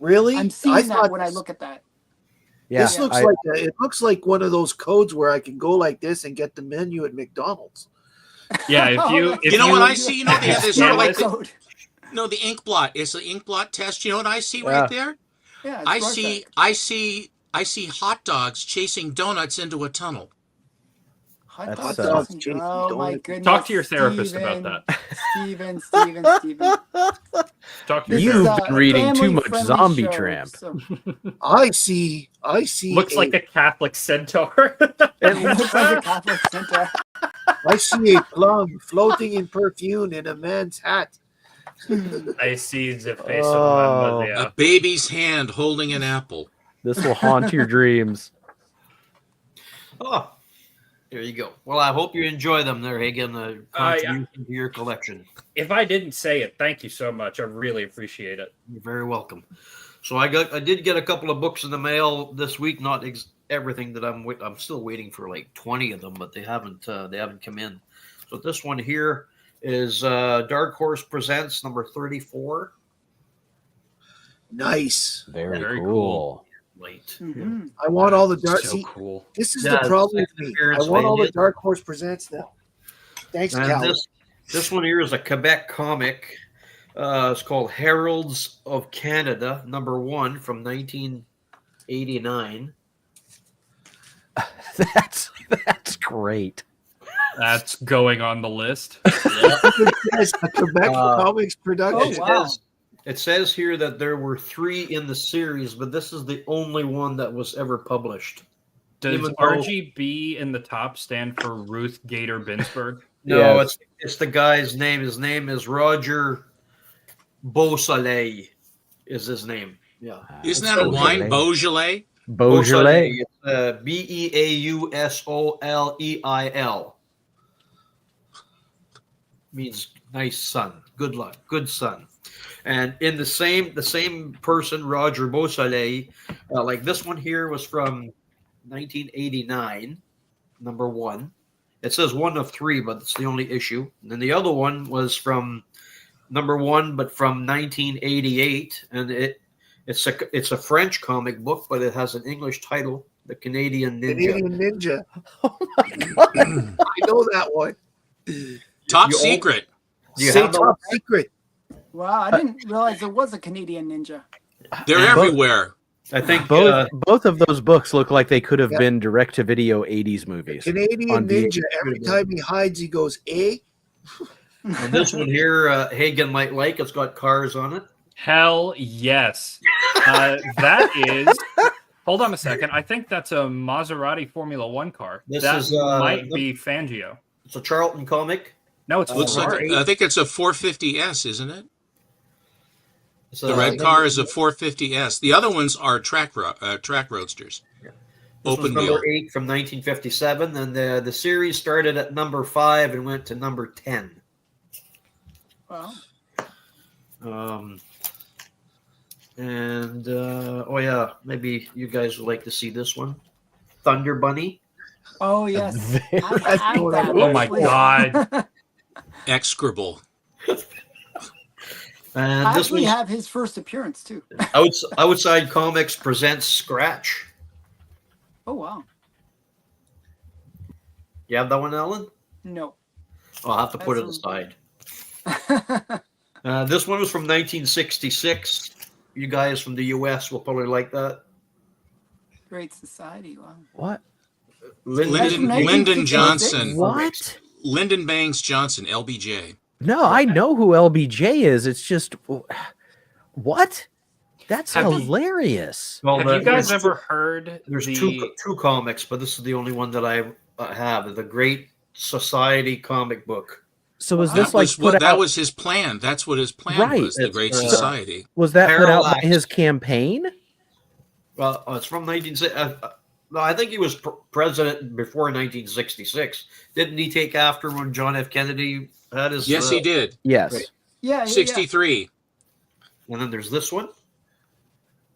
Really? I'm seeing that thought when I this- look at that. Yeah, This looks it looks like one of those codes where I can go like this and get the menu at McDonald's. Yeah, if You know what I see? You know, they have this sort of like code. the ink blot. It's the ink blot test. You know what I see Yeah. right there? Yeah, I it's see Rorschach. I see hot dogs chasing donuts into a tunnel. Hot That's, dogs. uh, Chasing- oh my goodness! Talk to your therapist about that. Steven. Talk to your You've therapist. been reading too much family-friendly Zombie show, Tramp. so- I see. Looks like a Catholic centaur. It looks like a Catholic center. I see a plum floating in perfume in a man's hat. I see the face Oh. of Maria. A baby's hand holding an apple. This will haunt your dreams. Oh, there you go. Well, I hope you enjoy them there, Hagen. Contribution to your collection. If I didn't say it, thank you so much. I really appreciate it. You're very welcome. So I did get a couple of books in the mail this week. Not everything that I'm still waiting for, like 20 of them, but they haven't come in. So this one here is Dark Horse Presents number 34. Nice. Very, Very cool. Late. Mhm. I want all the dark. So See, cool. this is Yeah, the problem it's with me. appearance I want all the mania. Dark Horse Presents now. Thanks, And Cal. this one here is a Quebec comic. It's called Heralds of Canada, number 1 from 1989. That's great. That's going on the list. Yes, a Quebec Comics production. Oh, wow. It says here that there were 3 in the series, but this is the only one that was ever published. Does Even though- RGB in the top stand for Ruth Gator Binsberg? No, Yes. it's the guy's name. His name is Roger Beausoleil. Is his name? Yeah. Isn't that a wine? Beaujolais? Beaujolais. It's Beausoleil. Means nice sun, good luck, good sun. And in the same person, Roger Beausoleil, like this one here was from 1989, number 1. It says 1 of 3, but it's the only issue. And then the other one was from number 1, but from 1988, and it's a French comic book, but it has an English title, The Canadian Ninja. Canadian Ninja. I know that one. Top You secret. Do you Say have the- Top Secret. Wow, I didn't realize there was a Canadian ninja. They're Both- everywhere. I think Both of those books look like they could have Yeah. been direct-to-video 80s movies. Canadian On Ninja. VHS. Every time he hides, he goes, eh? and this one here, Hagen might like. It's got cars on it. Hell yes. That is. Hold on a second. I think that's a Maserati Formula One car. This that is, might be Fangio. It's a Charlton comic. No, it's Looks Ferrari. like I think it's a 450S, isn't it? It's The red car is a 450S. The other ones are track roadsters. This was Open number wheel. 8 from 1957, and the series started at number 5 and went to number 10. Wow. And oh yeah, maybe you guys would like to see this one, Thunder Bunny. Oh yes. I That's have what I that. want. Oh my actually. God. Execrable. And I this actually was have his first appearance too. Outside Comics presents Scratch. Oh wow. You have that one, Ellen? No. I'll have to put it That's aside. This one was from 1966. You guys from the U.S. will probably like that. Great Society. Wow. What? Lyndon 1966? Johnson. What? Lyndon Banks Johnson, LBJ. No, I know who LBJ is. It's just what? That's Have you- hilarious. Well, Have you guys ever heard There's the? two comics, but this is the only one that I have. The Great Society comic book. So was Wow. this like put That out? was his plan. That's what his plan Right. was. The It's, Great uh, Society. Was that put out by Parallax. his campaign? Well, it's from 1960. No, I think he was president before 1966. Didn't he take after when John F. Kennedy had his? Yes, he did. Yes. Right. Yeah. 63. And then there's this one.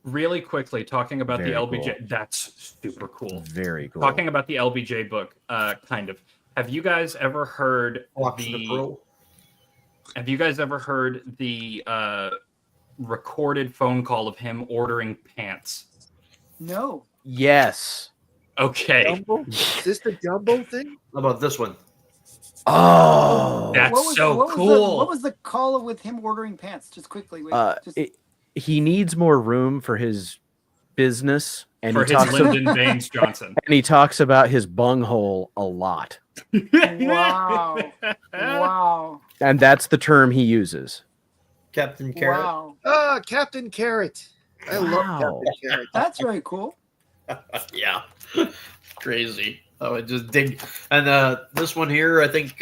Really quickly, talking about Very the LBJ. cool. That's super cool. Very cool. Talking about the LBJ book, kind of. Have you guys ever heard Watch the Pro. Have you guys ever heard the recorded phone call of him ordering pants? No. Yes. Okay, Jumbo? Is this the Jumbo thing? How about this one? Oh. That's so what cool. What was the call with him ordering pants? Just quickly. Wait, just, He needs more room for his business, and for he his talks Lyndon Baines Johnson. and he talks about his bunghole a lot, wow. Wow. and that's the term he uses. Captain Carrot. Wow. Ah, Captain Carrot. I love Wow. Captain Carrot. That's very cool. Yeah. Crazy. Oh, I just dig. And this one here, I think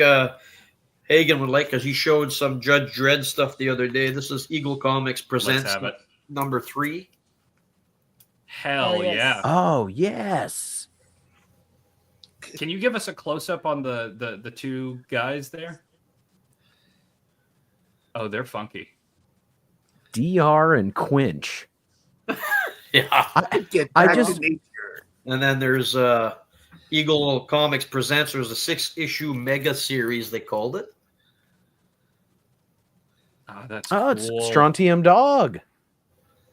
Hagen would like, because he showed some Judge Dredd stuff the other day. This is Eagle Comics Let's Presents have it. number 3. Hell Oh, yes. yeah! Oh yes. Can you give us a close up on the two guys there? Oh, they're funky. Dr. and Quinch. Yeah. Get I back just- to nature. And then there's Eagle Comics Presents. There's a 6-issue mega series, they called it. Oh, that's Oh, it's cool. Strontium Dog.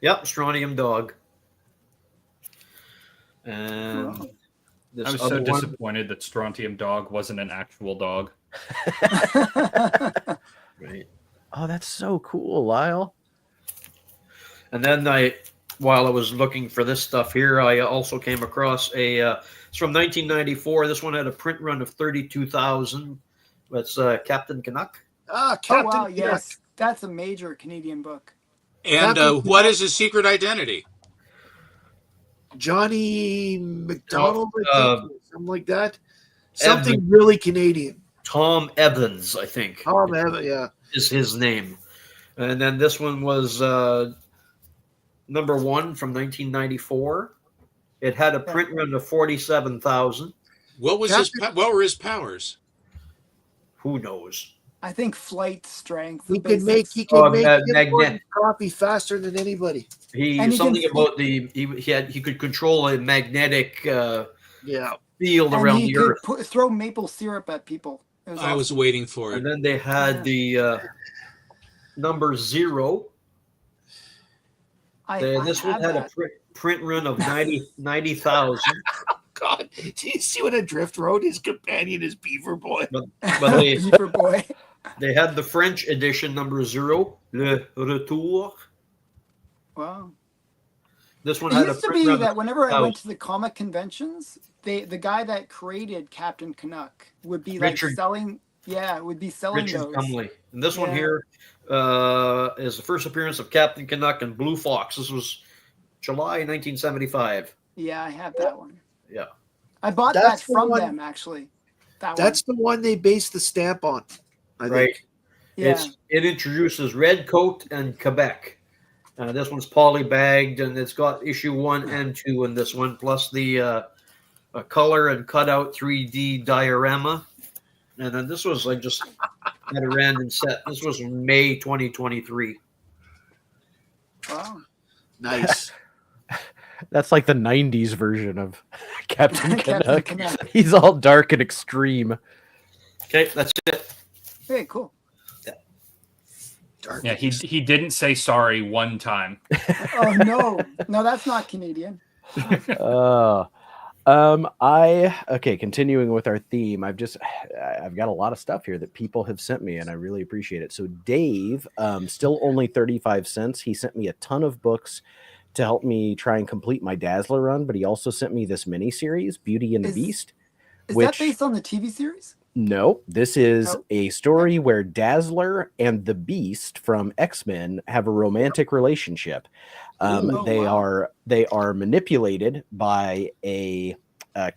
Yep, Strontium Dog. And this I was other so one. disappointed that Strontium Dog wasn't an actual dog. Right. Oh, that's so cool, Lyle. And then while I was looking for this stuff here, I also came across it's from 1994. This one had a print run of 32,000. That's Captain Canuck. Ah, Oh, Captain wow. Carrot. Yes. That's a major Canadian book. And Captain what is his secret identity? Johnny McDonald, I Uh, think, or something like that. Something really Canadian. Tom Evans, I think, Tom Evans, yeah. is his name. And then this one was number 1 from 1994. It had a print run of 47,000. What was what were his powers? Who knows? I think flight strength. He the can make basics. he can Oh, make magnet. imported coffee faster than anybody. And he Something can- about he could control a magnetic Yeah. field And around he the could earth. throw maple syrup at people. It was I was waiting for it. And then they had the number 0. This one had a print run of 90,000. God, do you see what Adrift wrote? His companion is Beaver Boy. But they, Beaver boy. they had the French edition number 0, Le Retour. Wow. This one It had a used to print be run that of whenever I went 1,000. to the comic conventions, the guy that created Captain Canuck would be like Richard- selling. Yeah, would be selling Richard those. Cumley. And this one Yeah. here is the first appearance of Captain Canuck and Blue Fox. This was July 1975. Yeah, I have that one. Yeah. I bought That's that the from one- them actually. That's the one they based the stamp on. I Right. think. Yeah. It introduces Red Coat and Quebec. This one's poly bagged, and it's got issue 1 and 2 in this one, plus the a color and cutout 3D diorama. And then this was like just at a random set. This was May 2023. Wow. Nice. That's like the '90s version of Captain Captain Canuck. Canuck. He's all dark and extreme. Okay, that's it. Very cool. Dark. Yeah, he didn't say sorry one time. Oh no, no, that's not Canadian. Continuing with our theme, I've got a lot of stuff here that people have sent me, and I really appreciate it. So Dave, still only 35 cents. He sent me a ton of books to help me try and complete my Dazzler run, but he also sent me this mini series, Beauty and the Beast. Is which that based on the TV series? No, this is Oh, a story where Dazzler and the Beast from X-Men have a romantic relationship. Oh, wow. They are manipulated by a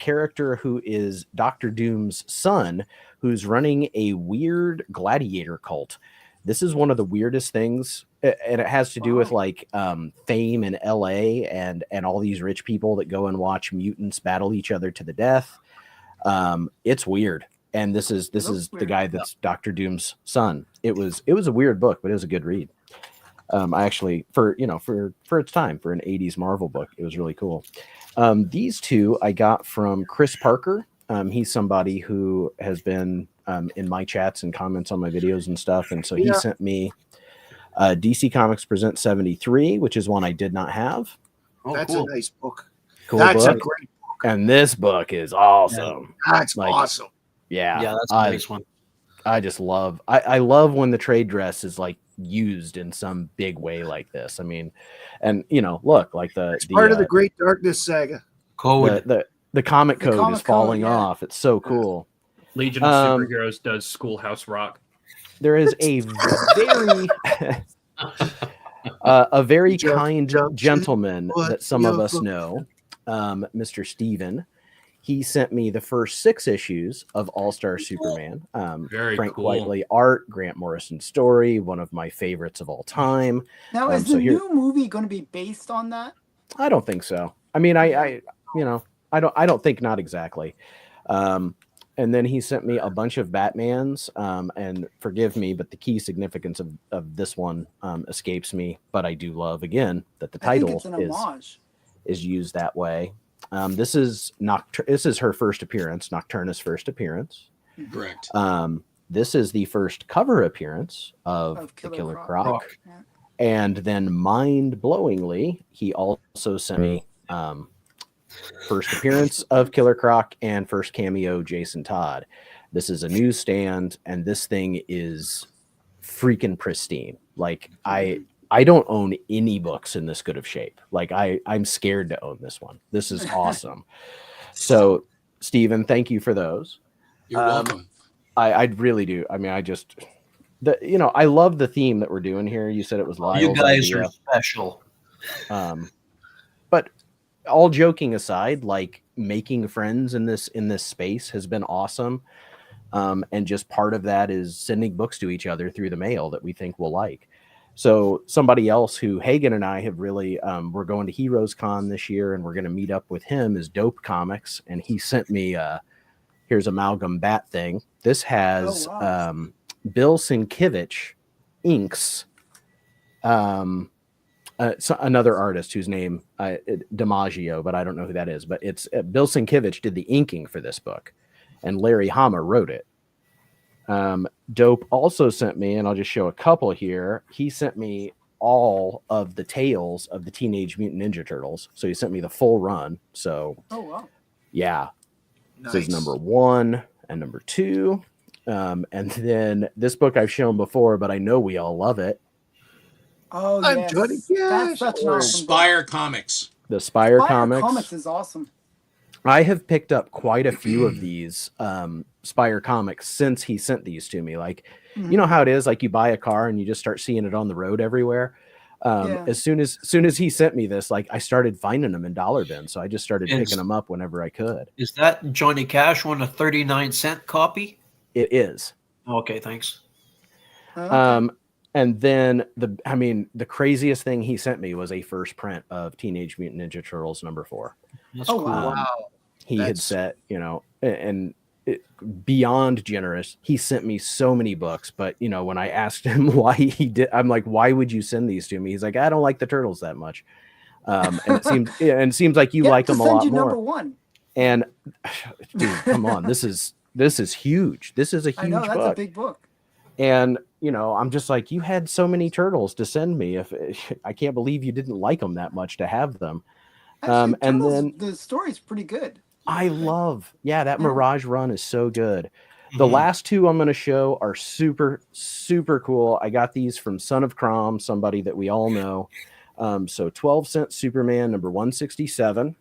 character who is Doctor Doom's son, who's running a weird gladiator cult. This is one of the weirdest things, and it has to do with Wow. like fame in LA and all these rich people that go and watch mutants battle each other to the death. It's weird. And this is Looks the weird. guy that's Doctor Doom's son. It was a weird book, but it was a good read. I actually, for its time, for an 80s Marvel book, it was really cool. These two I got from Chris Parker. He's somebody who has been in my chats and comments on my videos and stuff, and so he sent me DC Comics Present 73, which is one I did not have. Oh, That's cool. a nice book. Cool That's book. a great. And this book is awesome. That's Like, awesome. Yeah, Yeah, that's a nice one. I just love. I love when the trade dress is like used in some big way like this. I mean, and look, like It's part of the Great Darkness saga. Code. the comic The code comic is falling code, yeah. off. It's so cool. Legion of Superheroes does Schoolhouse Rock. There is a very a very kind gentleman that some of us know, Mr. Steven. He sent me the first 6 issues of All-Star Superman. Very Frank cool. Whiteley art, Grant Morrison story, one of my favorites of all time. Now, is the new movie going to be based on that? I don't think so. I mean, I don't think not exactly. And then he sent me a bunch of Batmans, and forgive me, but the key significance of this one escapes me. But I do love, again, that the I think title it's an homage. is used that way. This is her first appearance, Nocturna's first appearance. Correct. This is the first cover appearance of the Killer Croc. Yeah. And then, mind-blowingly, he also sent me first appearance of Killer Croc and first cameo Jason Todd. This is a newsstand, and this thing is freaking pristine. Like, I don't own any books in this good of shape. Like, I'm scared to own this one. This is awesome. So, Steven, thank you for those. You're welcome. I really do. I mean, I love the theme that we're doing here. You said it was Lyle's You guys idea. are special. But all joking aside, like, making friends in this space has been awesome. And just part of that is sending books to each other through the mail that we think we'll like. So somebody else who Hagen and I have really, we're going to Heroes Con this year, and we're going to meet up with him, is Dope Comics. And he sent me, here's Amalgam Bat thing. This has Bill Sienkiewicz inks, another artist whose name, DiMaggio, but I don't know who that is. But it's Bill Sienkiewicz did the inking for this book, and Larry Hama wrote it. Dope also sent me, and I'll just show a couple here. He sent me all of the tales of the Teenage Mutant Ninja Turtles. So he sent me the full run. So, yeah, nice. This is number 1 and number 2. And then this book I've shown before, but I know we all love it. Oh, yes. That's such an awesome Spire Comics. The Spire Comics. Comics is awesome. I have picked up quite a few of these Spire Comics since he sent these to me. Like, you know how it is, like you buy a car and you just start seeing it on the road everywhere. As soon as he sent me this, like, I started finding them in dollar bins. So I just started picking them up whenever I could. Is that Johnny Cash one a 39-cent copy? It is. Okay, thanks. And then the craziest thing he sent me was a first print of Teenage Mutant Ninja Turtles number 4. That's cool. Wow. He had set, and beyond generous. He sent me so many books, but when I asked him why he did, I'm like, why would you send these to me? He's like, I don't like the turtles that much. And it seems like you like them a lot more. Number 1. And dude, come on, this is huge. This is a huge book. That's a big book. And I'm just like, you had so many turtles to send me. I can't believe you didn't like them that much to have them. Actually, and then the story's pretty good. I love, that Yeah. Mirage run is so good. The Mhm. last two I'm going to show are super, super cool. I got these from Son of Crom, somebody that we all know. So 12-cent Superman number 167.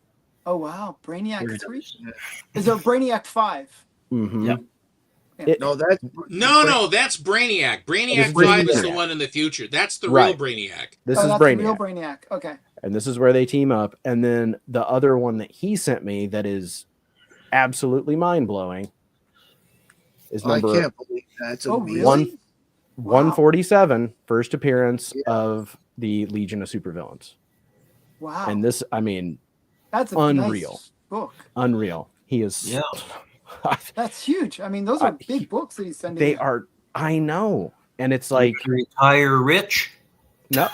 Oh wow, Brainiac Very 3. nice. Is there Brainiac 5? Mm-hmm. Yeah. No, that's No, that's Brainiac. This Brainiac is 5 is the Brainiac. one in the future. That's the Right. real Brainiac. This Oh, is that's the real Brainiac. Brainiac. Okay. And this is where they team up. And then the other one that he sent me that is absolutely mind-blowing is I number can't believe that. It's Oh amazing. really? 147, first appearance Yeah. of the Legion of Supervillains. Wow. And this, I mean, That's a unreal. nice book. unreal. He is. Yeah. That's huge. I mean, those are big books that he's sending. They in. are. I know, and it's like retire rich. no.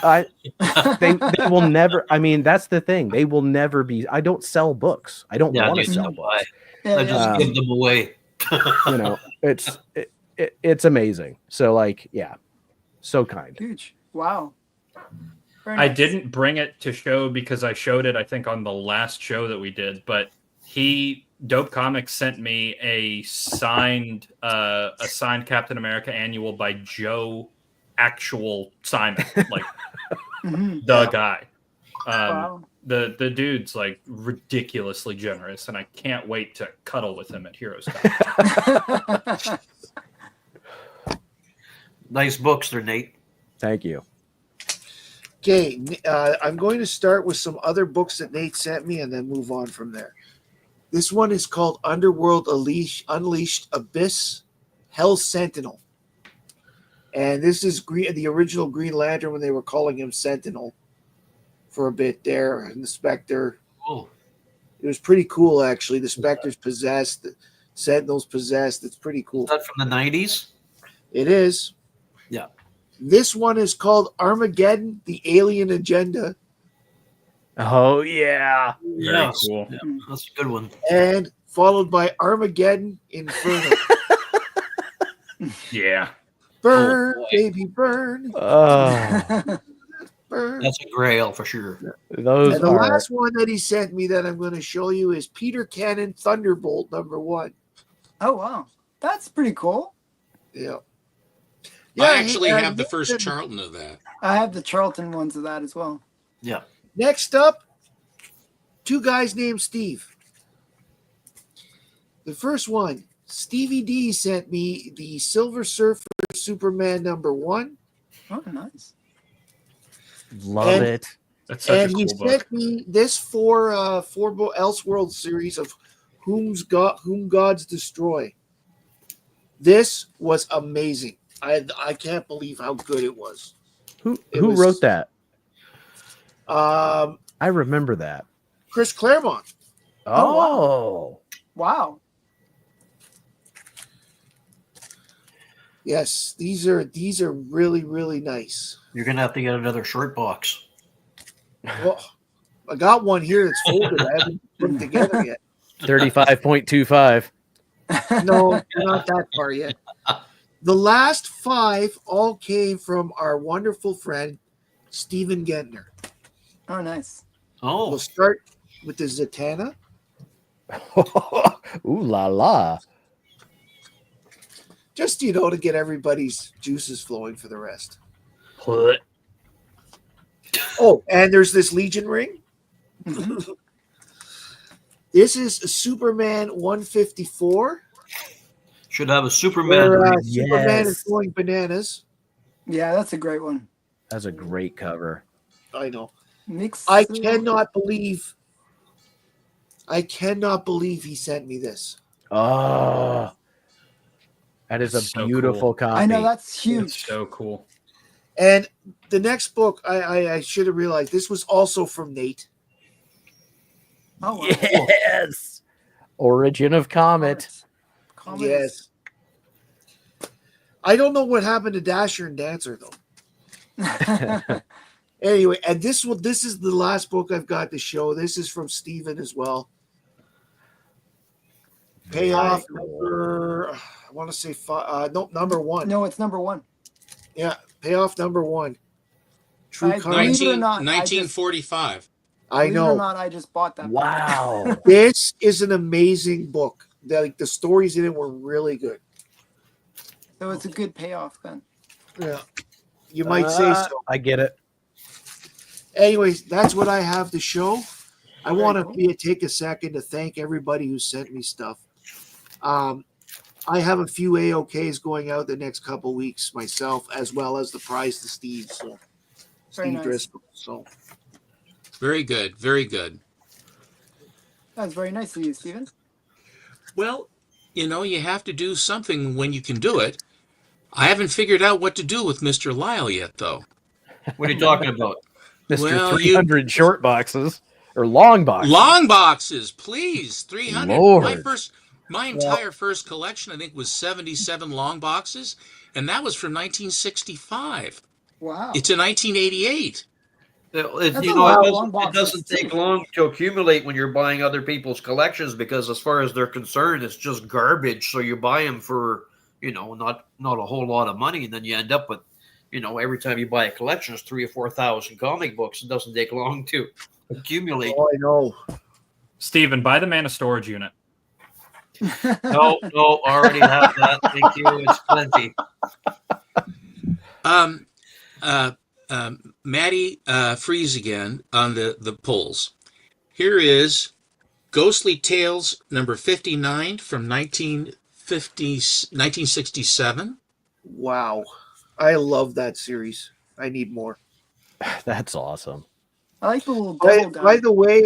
They will never. I mean, that's the thing. They will never be. I don't sell books. I don't Yeah, want to dude, sell no, books. Yeah, I just yeah. give them away. You know, it's amazing. So like, yeah, so kind. Huge. Wow. Very I nice. didn't bring it to show because I showed it, I think, on the last show that we did. But Dope Comics sent me a signed Captain America annual by Joe Actual Simon, like Mhm. the guy. Wow. The dude's like ridiculously generous, and I can't wait to cuddle with him at Heroes Con. Nice books there, Nate. Thank you. Okay, I'm going to start with some other books that Nate sent me and then move on from there. This one is called Underworld Unleashed Abyss Hell Sentinel. And this is the original Green Lantern when they were calling him Sentinel for a bit there. And the Spectre. Oh, It was pretty cool, actually. The Spectre's possessed. The Sentinel's possessed. It's pretty cool. is that from the 90s? It is. Yeah. This one is called Armageddon, the Alien Agenda. Oh yeah. Yeah, Cool. yeah, that's a good one. And followed by Armageddon Inferno. Yeah. Burn, boy. baby, burn. Oh, Burn. That's a grail for sure. those And the are. last one that he sent me that I'm going to show you is Peter Cannon Thunderbolt #1. Oh wow, that's pretty cool. Yeah. I actually and have the first next- Charlton of that. I have the Charlton ones of that as well. Yeah. Next up, two guys named Steve. The first one, Stevie D sent me the Silver Surfer Superman #1. Oh, nice. Love and- it. That's such And a he cool book. sent me this four Elseworld series of Whom Gods Destroy. This was amazing. I can't believe how good it was. Who It was- wrote that? Um, I remember that. Chris Claremont. Oh, wow. Oh, Wow. Yes, these are really, really nice. You're gonna have to get another short box. Well, I got one here that's folded. I haven't put it together yet. 35.25. No, we're not that far yet. The last 5 all came from our wonderful friend Stephen Gentner. Oh, nice. Oh, We'll start with the Zatanna. Ooh la la. Just, to get everybody's juices flowing for the rest. Oh, and there's this Legion ring. Mhm. This is a Superman 154. should have a Superman. Where Yes. Superman is going bananas. Yeah, that's a great one. That's a great cover. I know. Mix. I cannot believe he sent me this. Oh, that is a So beautiful copy. I know that's It's huge. so cool. And the next book, I should have realized this was also from Nate. Oh, wow. Yes. Origin of Comet. Comet. Yes. I don't know what happened to Dasher and Dancer though. Anyway, and this is the last book I've got to show. This is from Steven as well. Payoff number, I want to say number 1. No, it's #1. Yeah, payoff #1. True I Comics. believe it or not, 1945. I Believe it or know. not, I just bought that. Wow. This is an amazing book. The stories in it were really good. So it's a good payoff then. Yeah, you might say so. I get it. Anyways, that's what I have to show. I Very want cool. to take a second to thank everybody who sent me stuff. I have a few AOKs going out the next couple weeks myself, as well as the prize to Steve. So Very Steve nice. Driscoll. So Very good. Very good. That's very nice of you, Stephen. Well, you have to do something when you can do it. I haven't figured out what to do with Mr. Lyle yet, though. What are you talking about? Mr. Well, 300 short boxes or long boxes. Long boxes, please. 300. Lord. My entire first collection, I think, was 77 long boxes, and that was from 1965. Wow. It's a 1988. That's You a know, lot it of long doesn't, it doesn't boxes, take too. long to accumulate when you're buying other people's collections, because as far as they're concerned, it's just garbage. So you buy them for, not a whole lot of money, and then you end up with, every time you buy a collection, it's 3,000 or 4,000 comic books. It doesn't take long to accumulate. oh, I know. Steven, buy the man a storage unit. No, already have that. Thank you. It's plenty. Maddie Freeze again on the polls. Here is Ghostly Tales number 59 from 1967. Wow, I love that series. I need more. That's awesome. I like the little By, devil guy. by the way,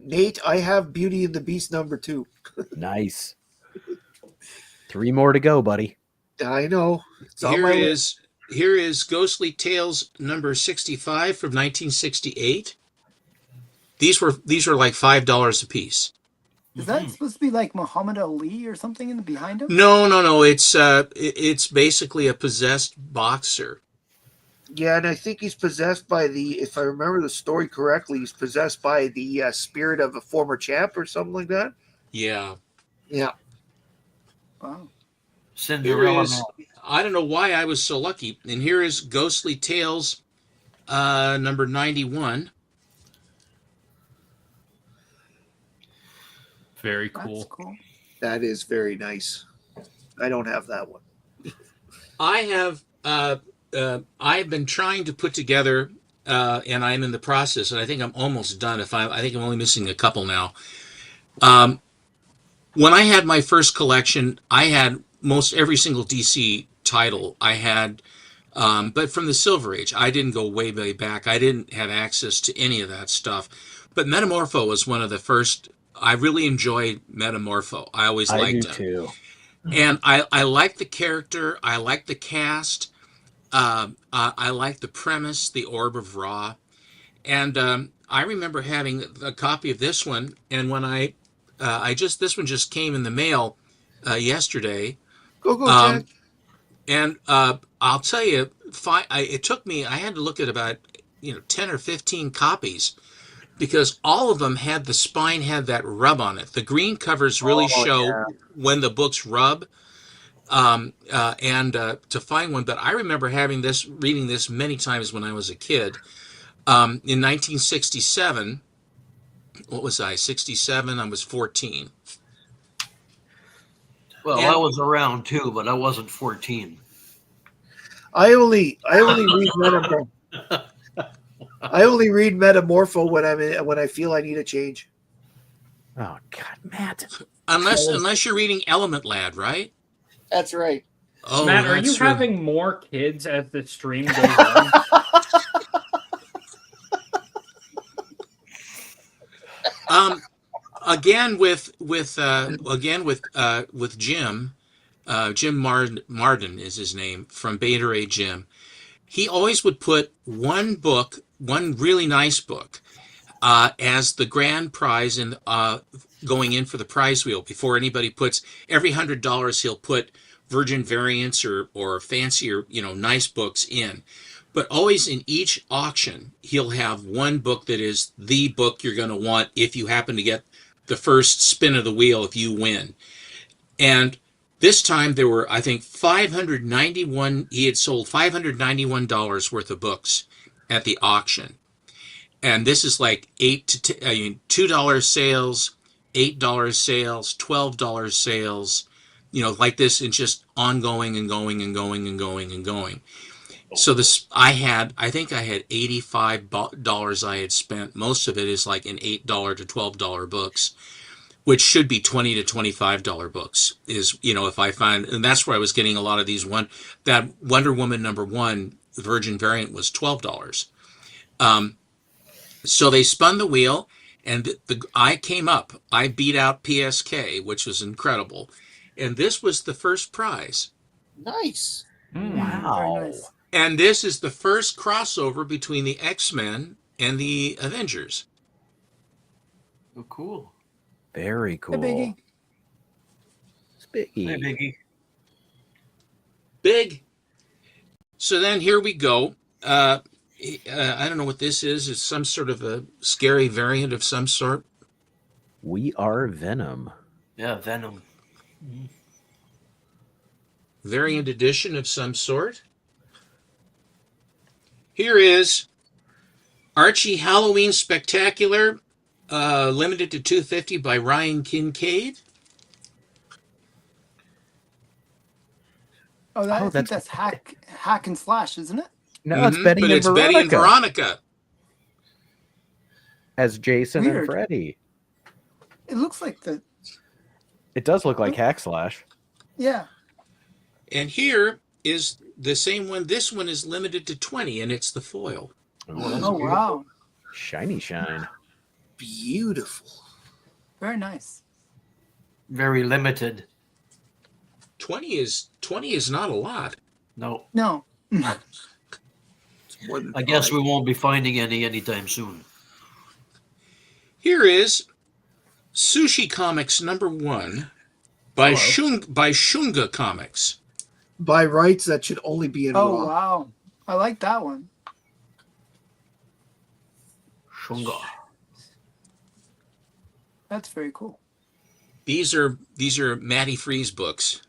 Nate, I have Beauty and the Beast number 2. Nice. 3 more to go, buddy. I know. It's on my list. Here is Ghostly Tales number 65 from 1968. These were like $5 a piece. Is that supposed to be like Muhammad Ali or something in the behind him? No. It's basically a possessed boxer. Yeah, and I think he's possessed by if I remember the story correctly, he's possessed by the spirit of a former champ or something like that. Yeah. Yeah. Wow. Cinderella. I don't know why I was so lucky. And here is Ghostly Tales number 91. Very cool. That's cool. That is very nice. I don't have that one. I have I've been trying to put together and I'm in the process, and I think I'm almost done. I think I'm only missing a couple now. When I had my first collection, I had most every single DC title I had, but from the Silver Age. I didn't go way back. I didn't have access to any of that stuff. But Metamorpho was one of the first. I really enjoyed Metamorpho. I always liked him. Too. And I like the character. I like the cast. I like the premise, the Orb of Ra. And I remember having a copy of this one. And when this one just came in the mail yesterday. Go, Jack. And I'll tell you, it took me, I had to look at about 10 or 15 copies, because all of them had the spine had that rub on it. The green covers really show when the books rub, and to find one. But I remember reading this many times when I was a kid. In 1967, what was I? 67. I was 14. Well, I was around too, but I wasn't 14. I only read Metamorpho. I only read Metamorpho when I feel I need a change. Oh God, Matt. Unless you're reading Element Lad, right? That's right. Oh, Matt, are you that's right. having more kids as the stream goes on? Again with Jim, Jim Marden is his name, from Beta Ray Jim. He always would put one really nice book, as the grand prize in going in for the prize wheel. Before anybody puts every $100, he'll put Virgin variants or fancier, nice books in. But always in each auction, he'll have one book that is the book you're going to want if you happen to get the first spin of the wheel, if you win. And this time there were, I think, he had sold $591 worth of books at the auction. and this is like $2 sales, $8 sales, $12 sales, like this, and just ongoing and going and going and going and going. So this, I think I had $85 I had spent. Most of it is like in $8 to $12 books, which should be $20 to $25 books. Is if I find, and that's where I was getting a lot of these. That Wonder Woman #1, the Virgin variant, was $12. So they spun the wheel, and I came up. I beat out PSK, which was incredible, and this was the first prize. Nice. Wow. Very nice. And this is the first crossover between the X-Men and the Avengers. Oh, cool. Very Hey, cool. Biggie. It's Biggie. Hey, Biggie. Big. So then here we go. I don't know what this is. It's some sort of a scary variant of some sort. We are Venom. Yeah, Venom. Variant edition of some sort. Here is Archie Halloween Spectacular, limited to 250 by Ryan Kincaid. Oh, I think that's- that's hack and slash, isn't it? No, it's Mhm, Betty but and it's Veronica Betty and Veronica. as Jason Weird. and Freddy. It looks like It does look like Hack Slash. yeah. And here is the same one. This one is limited to 20, and it's the foil. Oh, wow. Shiny shine. Beautiful. Very nice. Very limited. 20 is not a lot. No. No. It's more than I guess five. we won't be finding any anytime soon. Here is Sushi Comics #1 by Shunga Comics. By rights, that should only be in Oh, Raw. wow. I like that one. Shunga. That's very cool. These are Matty Freeze books.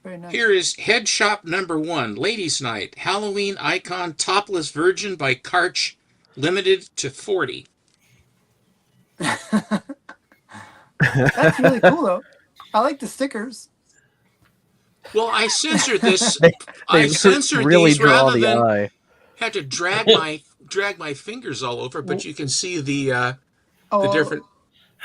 Very nice. Here is Head Shop #1, Ladies Night, Halloween Icon Topless Virgin by Karch, limited to 40. That's really cool, though. I like the stickers. Well, I censored this. They I censored really these draw rather the than eye. have to drag my fingers all over. But you can see the Oh, different.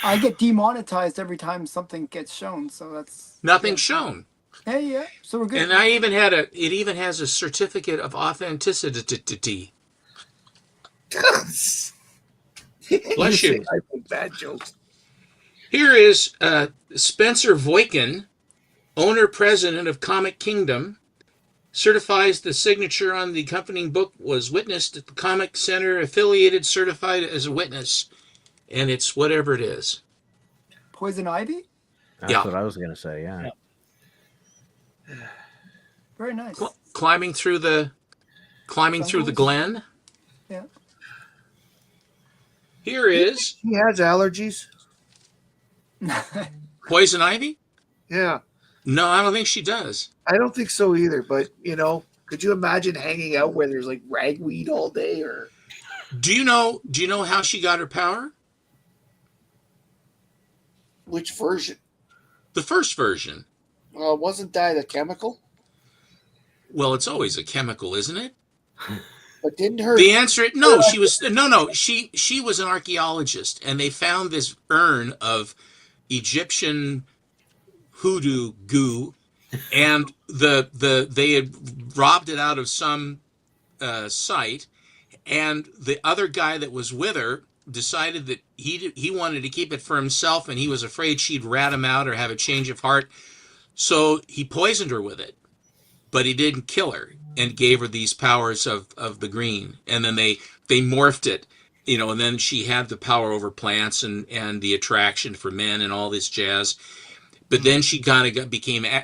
I get demonetized every time something gets shown, so that's Nothing shown. yeah. So we're good. And I even had it even has a certificate of authenticity. Bless you. I make bad jokes. Here is Spencer Voikin, owner president of Comic Kingdom, certifies the signature on the accompanying book was witnessed at the Comic Center affiliated, certified as a witness, and it's whatever it is. Poison Ivy. That's Yeah. what I was gonna say. Yeah. Very nice. Climbing through the glen. Yeah. Here is He has allergies. Poison Ivy. Yeah. No, I don't think she does. I don't think so either. But could you imagine hanging out where there's like ragweed all day? Or Do you know how she got her power? which version? The first version. Wasn't that a chemical? Well, it's always a chemical, isn't it? But didn't her? The answer, no, she was no. She was an archaeologist, and they found this urn of Egyptian hoodoo goo, and they had robbed it out of some site, and the other guy that was with her decided that he wanted to keep it for himself, and he was afraid she'd rat him out or have a change of heart, so he poisoned her with it, but he didn't kill her and gave her these powers of the green, and then they morphed it, and then she had the power over plants and the attraction for men and all this jazz. But then she kind of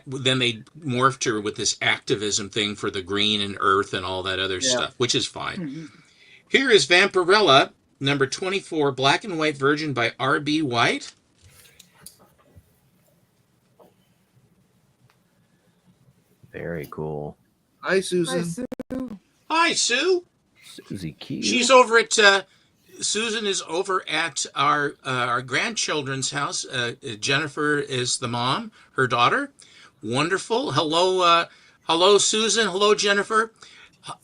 then they morphed her with this activism thing for the green and earth and all that other stuff, which is fine. Mm-hmm. Here is Vampirella, #24, black and white version by R.B. White. Very cool. Hi, Susan. Nice. Hi, Sue. Susie Q. She's over at Susan is over at our grandchildren's house. Jennifer is the mom, her daughter. Wonderful. Hello, Susan. Hello, Jennifer.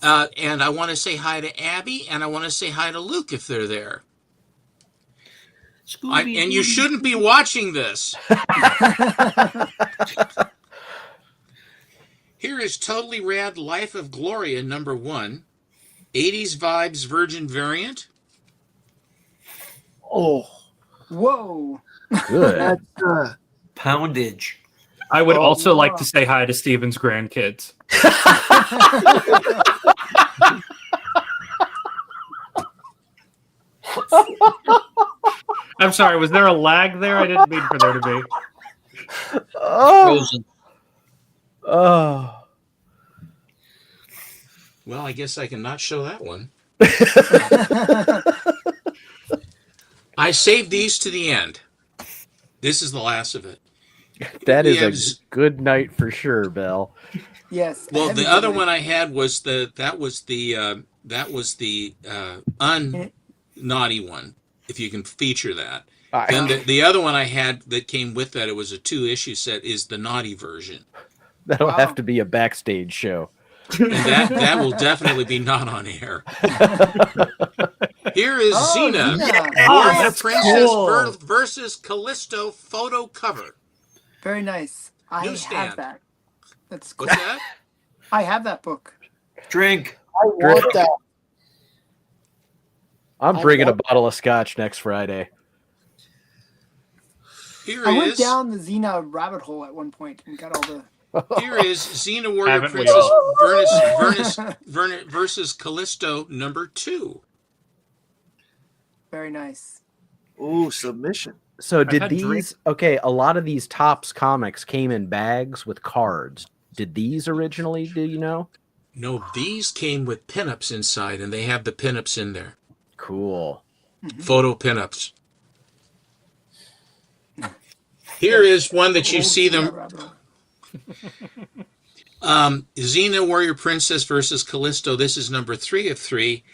And I want to say hi to Abby, and I want to say hi to Luke if they're there. And you shouldn't be watching this. Here is Totally Rad Life of Gloria, #1. 80s Vibes Virgin variant. Oh, Whoa. Good. that's Poundage. I would Oh, also like wow. to say hi to Steven's grandkids. I'm sorry, was there a lag there? I didn't mean for there to be. Oh. Frozen. Oh. Well, I guess I can not show that one. I saved these to the end. This is the last of it. That We is have a good night for sure, Belle. Yes. Well, heavy the other tonight. one I had was the naughty one. If you can feature that. Then the other one I had that came with that, it was a 2-issue set, is the naughty version. That'll Wow. have to be a backstage show. And that will definitely be not on air. Here is Oh, Xena, Xena. Warrior that's Princess cool. versus Callisto photo cover. Very nice. I Newsstand. have that. That's cool. What's that? I have that book. Drink. I want that. I'm I bringing a want- bottle of scotch next Friday. Here I went is down the Xena rabbit hole at one point and got all the. here is Xena Warrior Haven't we Princess versus Callisto #2. Very nice. Ooh, submission. So did had these drink- okay, a lot of these Topps comics came in bags with cards. Did these originally, do you know? No, these came with pinups inside, and they have the pinups in there. Cool. Photo pinups. Here is one that you Old see Xena them. rabbit hole. Xena Warrior Princess versus Callisto. This is #3 of 3.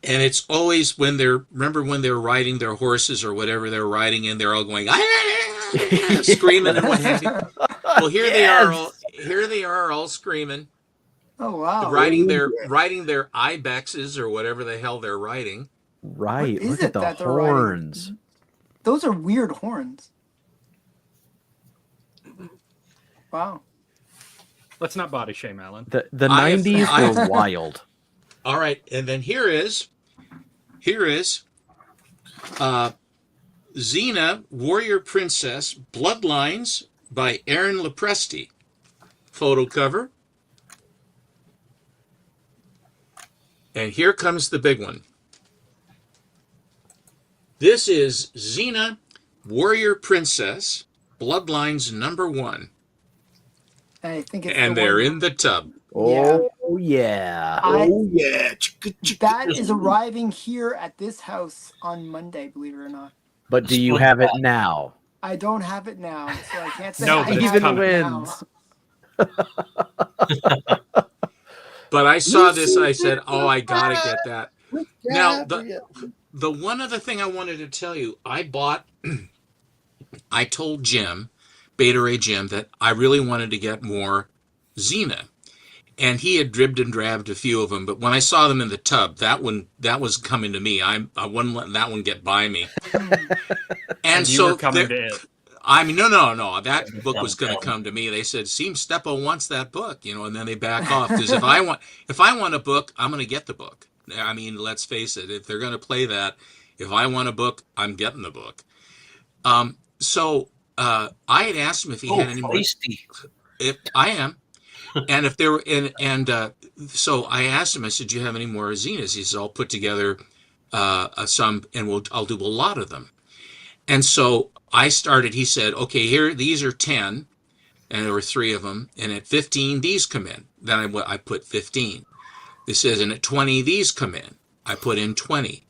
And it's always when they're riding their horses or whatever they're riding, and they're all going screaming and what have you. Well, here they are all screaming, Oh wow. riding their ibexes or whatever the hell they're riding. Right. What is Look it at the that they're riding? horns. Those are weird horns. Wow. Let's not body shame, Alan. The I have- 90s I were wild. All right, and then here is Xena Warrior Princess Bloodlines by Aaron Lepresti. Photo cover. And here comes the big one. This is Xena Warrior Princess Bloodlines #1. I think it's And the they're one- in the tub. Oh yeah. Oh yeah. That is arriving here at this house on Monday, believe it or not. But do you have it now? I don't have it now, so I can't say No, I but it's have Even coming. it now. wins. But I saw this, I said, oh, I gotta get that. Now, the one other thing I wanted to tell you, I told Jim, Beta Ray Jim, that I really wanted to get more Xena. And he had dribbed and drabbed a few of them, but when I saw them in the tub, that was coming to me. I wouldn't let that one get by me. And You so were coming to it. I mean, no. That book was going to come to me. They said, "Seems Steppo wants that book," and then they back off because if I want a book, I'm going to get the book. I mean, let's face it. If they're going to play that, if I want a book, I'm getting the book. So I had asked him if he had any more. Feisty. If I am, and if there were, so I asked him. I said, "Do you have any more Xenas?" He said, "I'll put together some, and I'll do a lot of them." And so I started. He said, "Okay, here these are 10, and there were 3 of them. And at 15, these come in. Then I put 15. It says, and at 20, these come in. I put in 20.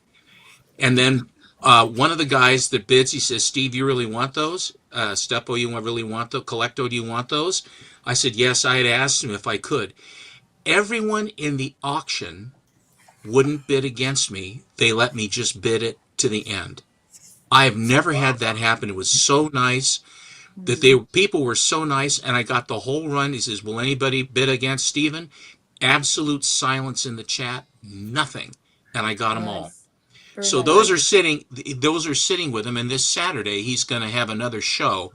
And then one of the guys that bids, he says, Steve, you really want those? Steppo, you really want those? Collecto, do you want those? I said, yes, I had asked him if I could. Everyone in the auction wouldn't bid against me. They let me just bid it to the end. I've never had that happen. It was so nice that people were so nice, and I got the whole run. He says, "Will anybody bid against Stephen?" Absolute silence in the chat, nothing, and I got them all. Nice. Very So nice. those are sitting with him, and this Saturday he's going to have another show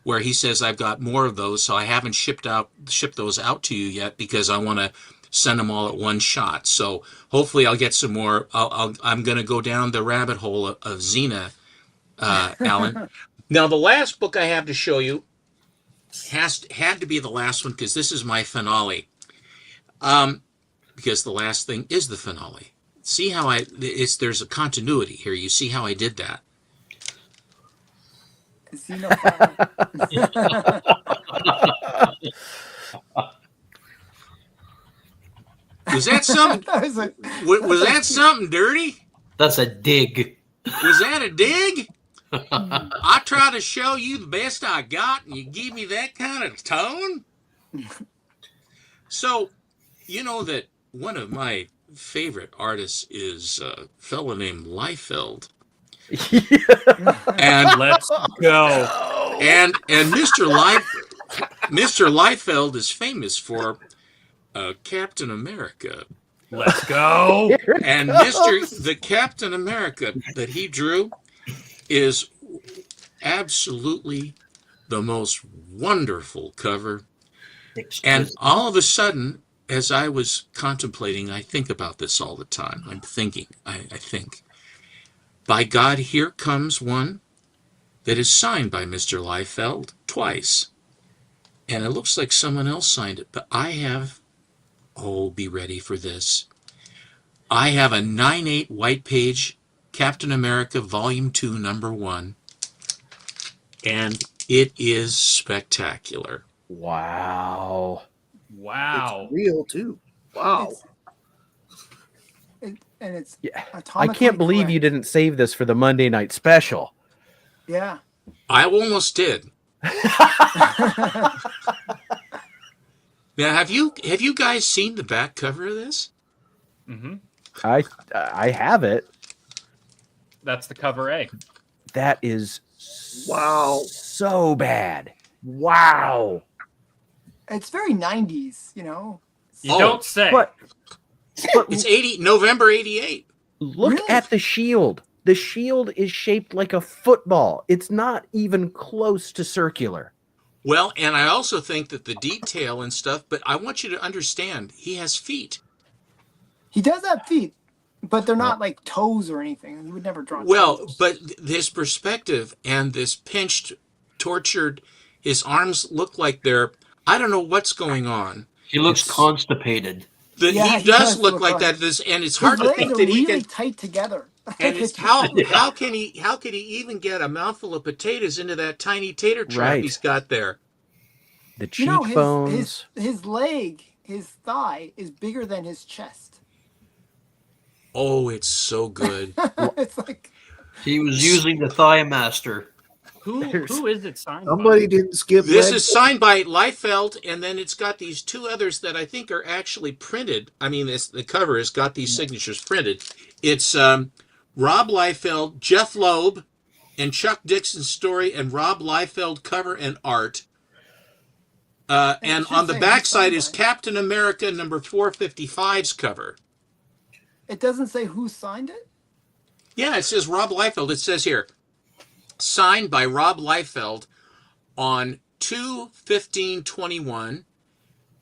where he says, "I've got more of those, so I haven't shipped those out to you yet because I want to send them all at one shot." So hopefully I'll get some more. I'm going to go down the rabbit hole of Xena, Alan. Now the last book I have to show you had to be the last one because this is my finale. Because the last thing is the finale. See how there's a continuity here. You see how I did that? Xenophile. Was that something? Was that something dirty? That's a dig. Was that a dig? I try to show you the best I got, and you give me that kind of tone? So, you know that one of my favorite artists is a fellow named Liefeld. And Let's go. And Mr. Liefeld is famous for Captain America. Let's go. And the Captain America that he drew is absolutely the most wonderful cover. And all of a sudden, as I was contemplating, I think about this all the time. I'm thinking, I think, by God, here comes one that is signed by Mr. Liefeld twice. And it looks like someone else signed it, but I have, be ready for this. I have a 9/8 white page Captain America Volume 2, Number 1. And it is spectacular. Wow. Wow. It's real too. Wow. It's Yeah. I atomically can't believe correct. you didn't save this for the Monday night special. Yeah. I almost did. Now, have you guys seen the back cover of this? Mm-hmm. I have it. That's the cover A. That is Wow. so bad. Wow. It's very 90s, you know. You don't say. But It's November 88. look Really? at the shield. The shield is shaped like a football. It's not even close to circular. Well, and I also think that the detail and stuff, but I want you to understand, he has feet. He does have feet, but they're not like toes or anything. He would never draw Well, toes. but his perspective and this pinched, tortured, his arms look like they're, I don't know what's going on. He looks constipated. Yeah, He does look like that. And it's hard His to legs think are that he really can. tight together. And it's how could he even get a mouthful of potatoes into that tiny tater trap Right. he's got there? The You know, cheekbones. his leg, his thigh is bigger than his chest. Oh, it's so good. It's like He was using the Thigh Master. Who is it signed Somebody by? didn't skip This legs. is signed by Liefeld, and then it's got these two others that I think are actually printed. I mean, the cover has got these signatures printed. It's Rob Liefeld, Jeff Loeb, and Chuck Dixon's story, and Rob Liefeld cover and art. And should on the say back who's side signed is by. Captain America number 455's cover. it doesn't say who signed it. Yeah, it says Rob Liefeld. It says here, signed by Rob Liefeld on 2/15/21.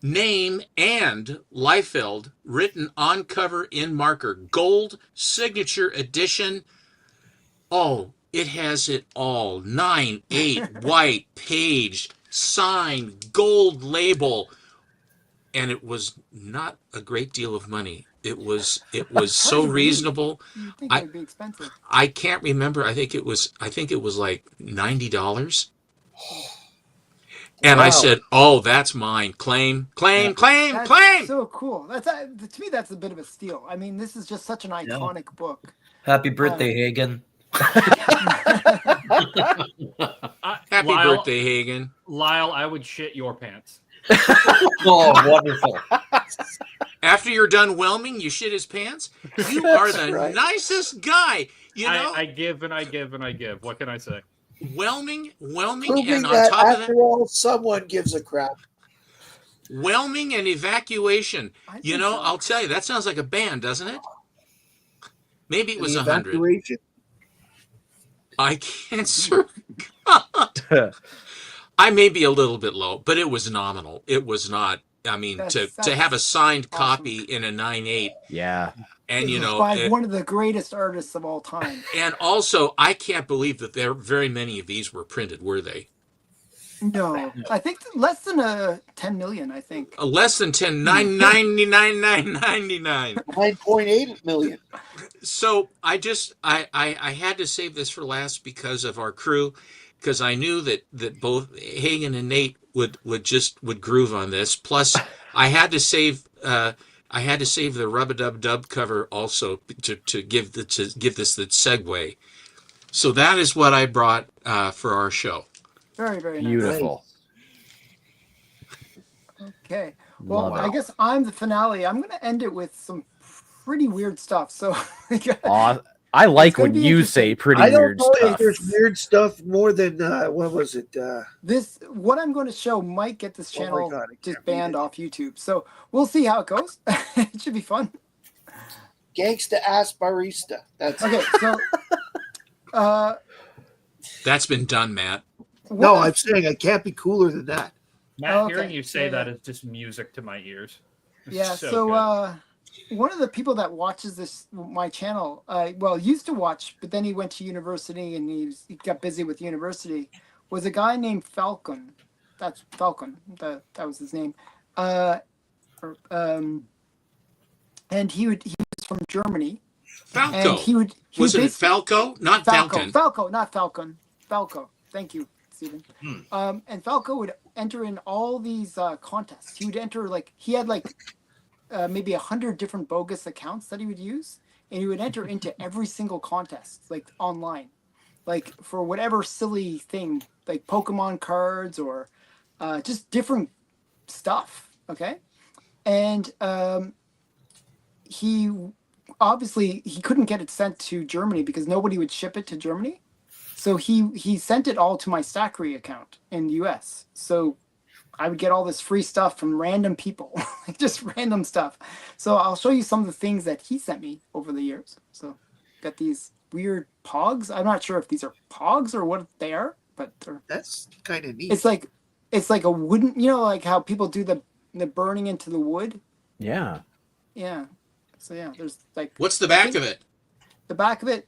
Name and Liefeld written on cover in marker. Gold signature edition. Oh, it has it all. 9/8 white page, signed, gold label. And it was not a great deal of money. It was so to believe. reasonable. You'd think I- it would be expensive. I can't remember. I think it was like $90. And I Wow. said, "Oh, that's mine. Claim, claim, claim, That's claim." so cool. That's to me, that's a bit of a steal. I mean, this is just such an iconic book. Happy birthday, Hagen. Happy Lyle, birthday, Hagen. Lyle, I would shit your pants. Oh, wonderful. After you're done whelming, you shit his pants. You are the right. nicest guy. You know, I give and I give and I give. What can I say? whelming, Proving and on that top of after that, all, someone gives a crap. whelming and evacuation. I You think know, so. I'll tell you, that sounds like a band, doesn't it? Maybe it was The 100. evacuation. I can't. I may be a little bit low, but it was nominal. It was not. I mean, That's to have a signed awesome. copy in a 9.8, Yeah. and you know, by one of the greatest artists of all time. and also, I can't believe that there very many of these were printed. Were they? No, I think less than 10 million. I think. Less than 10, 999. 9.8 million. So I had to save this for last because of our crew, because I knew that both Hagen and Nate would groove on this. Plus, I had to save the rub-a-dub-dub cover also to give this the segue. So that is what I brought for our show. Very, very Beautiful. nice. Okay. Well, Love I guess I'm the finale. I'm going to end it with some pretty weird stuff. So I like gonna when be you interesting. say pretty I don't weird know if stuff. there's weird stuff more than what was it? what I'm going to show might get this Oh my channel God, I just can't read banned it. off YouTube. So we'll see how it goes. It should be fun. Gangsta Ass Barista. That's Okay. So, That's been done, Matt. no, what- I'm saying I can't be cooler than that. Matt, Okay. hearing you say Yeah, that yeah. is just music to my ears. It's Yeah. so So, good. one of the people that watches my channel, used to watch, but then he went to university and he got busy with university, was a guy named Falcon. That's Falcon. That was his name. And he was from Germany. Falco. And he would Wasn't it basically- Falco? Not Falcon. Falco, not Falcon. Falco. Thank you, Stephen. Hmm. And Falco would enter in all these contests. He would enter he had maybe 100 different bogus accounts that he would use, and he would enter into every single contest, like online, like for whatever silly thing, like Pokemon cards or just different stuff. Okay, and he obviously he couldn't get it sent to Germany because nobody would ship it to Germany. So he sent it all to my Stackery account in the US. So I would get all this free stuff from random people, like just random stuff. So I'll show you some of the things that he sent me over the years. So got these weird pogs. I'm not sure if these are pogs or what they are, but That's kind of neat. it's like a wooden, like how people do the burning into the wood. Yeah. Yeah. So yeah, there's like What's the back of it? the back of it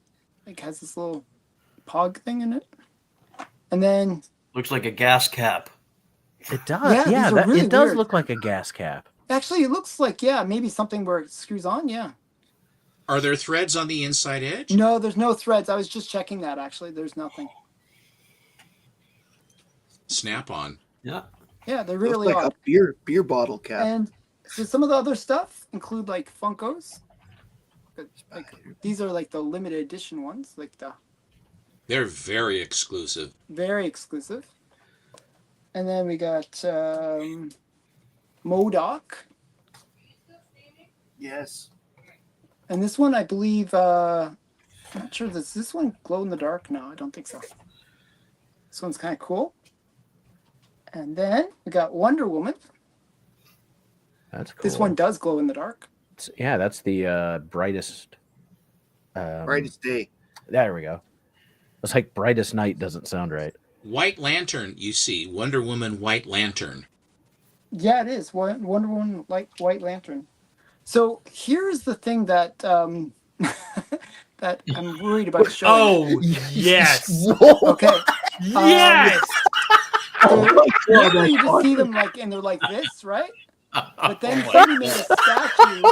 has this little pog thing in it. And then Looks like a gas cap. It does. Yeah, Yeah, these are really it does weird. look like a gas cap. actually it looks like maybe something where it screws on, yeah. Are there threads on the inside edge? No, there's no threads. I was just checking that actually. There's nothing. Snap on. Yeah. Yeah, they Looks really like are. a beer bottle cap. And so some of the other stuff include like Funkos. Like these are like the limited edition ones, like the They're very exclusive. very exclusive. And then we got MODOK. Yes. And this one I believe I'm not sure does this one glow in the dark? No, I don't think so. This one's kind of cool. And then we got Wonder Woman. That's cool. This one does glow in the dark. Yeah, that's the brightest. Brightest day. There we go. It's like brightest night doesn't sound right. White Lantern, you see. Wonder Woman White Lantern. Yeah, it is. Wonder Woman White Lantern. So here's the thing that that I'm worried about showing. Oh yes, Okay. yes. Normally you just see them and they're like this, right? But then somebody made a statue,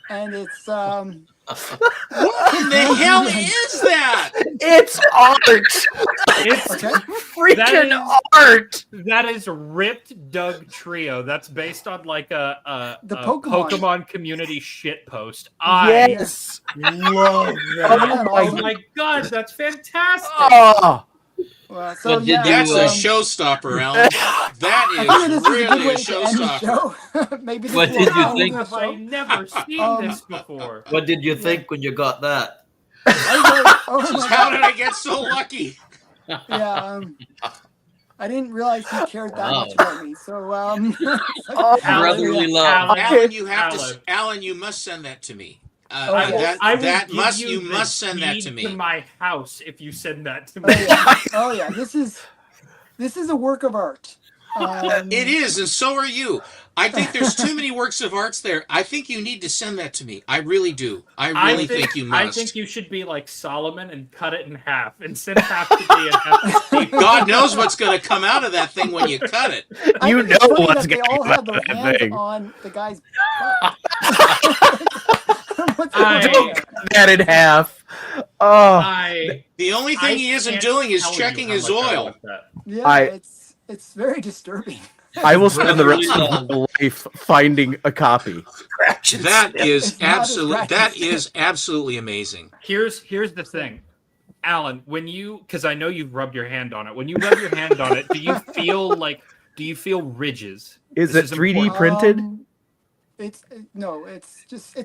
and it's What in the hell is that? It's art. It's okay. Freaking art. That is Ripped Doug Trio. That's based on like a The Pokemon. Pokemon community shit post. Yes. love that. Oh, Oh my god, that's fantastic. Oh, Well, so What did yeah, That's a you, showstopper, Alan. That I figure is this is a good really a way to end the showstopper. show. Maybe this What will did you end think? the Have I show. never seen Um, this before? what did you Yeah. think when you got that? I was like, oh Says, my how god. did I get so lucky? Yeah, I didn't realize he cared that Wow. much about me. So it's like, Oh, Brotherly yeah. love. Alan, you have Alan. to. Alan, you must send that to me. Oh, I will. yes. I will That give must. you You the must send that deed to me. to my house if you send that to me. Oh yeah. Oh yeah. This is a work of art. It is, and so are you. I think there's too many works of arts there. I think you need to send that to me. I really do. I really think you I must. think you should be like Solomon and cut it in half and send half to me and half to Steve. God knows what's going to come out of that thing when you cut it. I You think it's know funny what's that they gonna all come have out their of that hands thing. on the guy's butt. I- That in half. Oh, The only I thing he isn't can't doing is tell you checking how his much I oil. want that. Yeah, I- it's very disturbing. I will spend the rest Brotherly of my life finding a copy. That is It's not a absolutely. scratch That and is absolutely amazing. Here's the thing, Alan. Because I know you've rubbed your hand on it. When you rub your hand on it, do you feel ridges? Is This it 3D important. printed? It's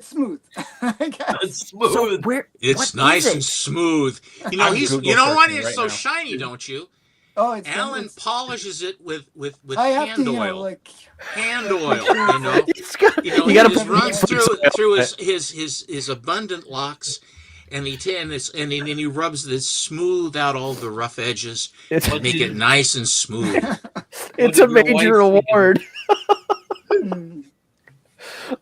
smooth. I guess. It's smooth. So where? It's what nice is and it? smooth. You know I'm he's. Google You know what? searching It's right so now. shiny, don't you? Oh, it's Alan it's, polishes it with I have hand to, oil. like Hand oil. You know. It's got, You know, you he got just to runs through his abundant locks, and then he rubs this smooth out all the rough edges It's, to make it nice and smooth. it's a did your major wife award. mm,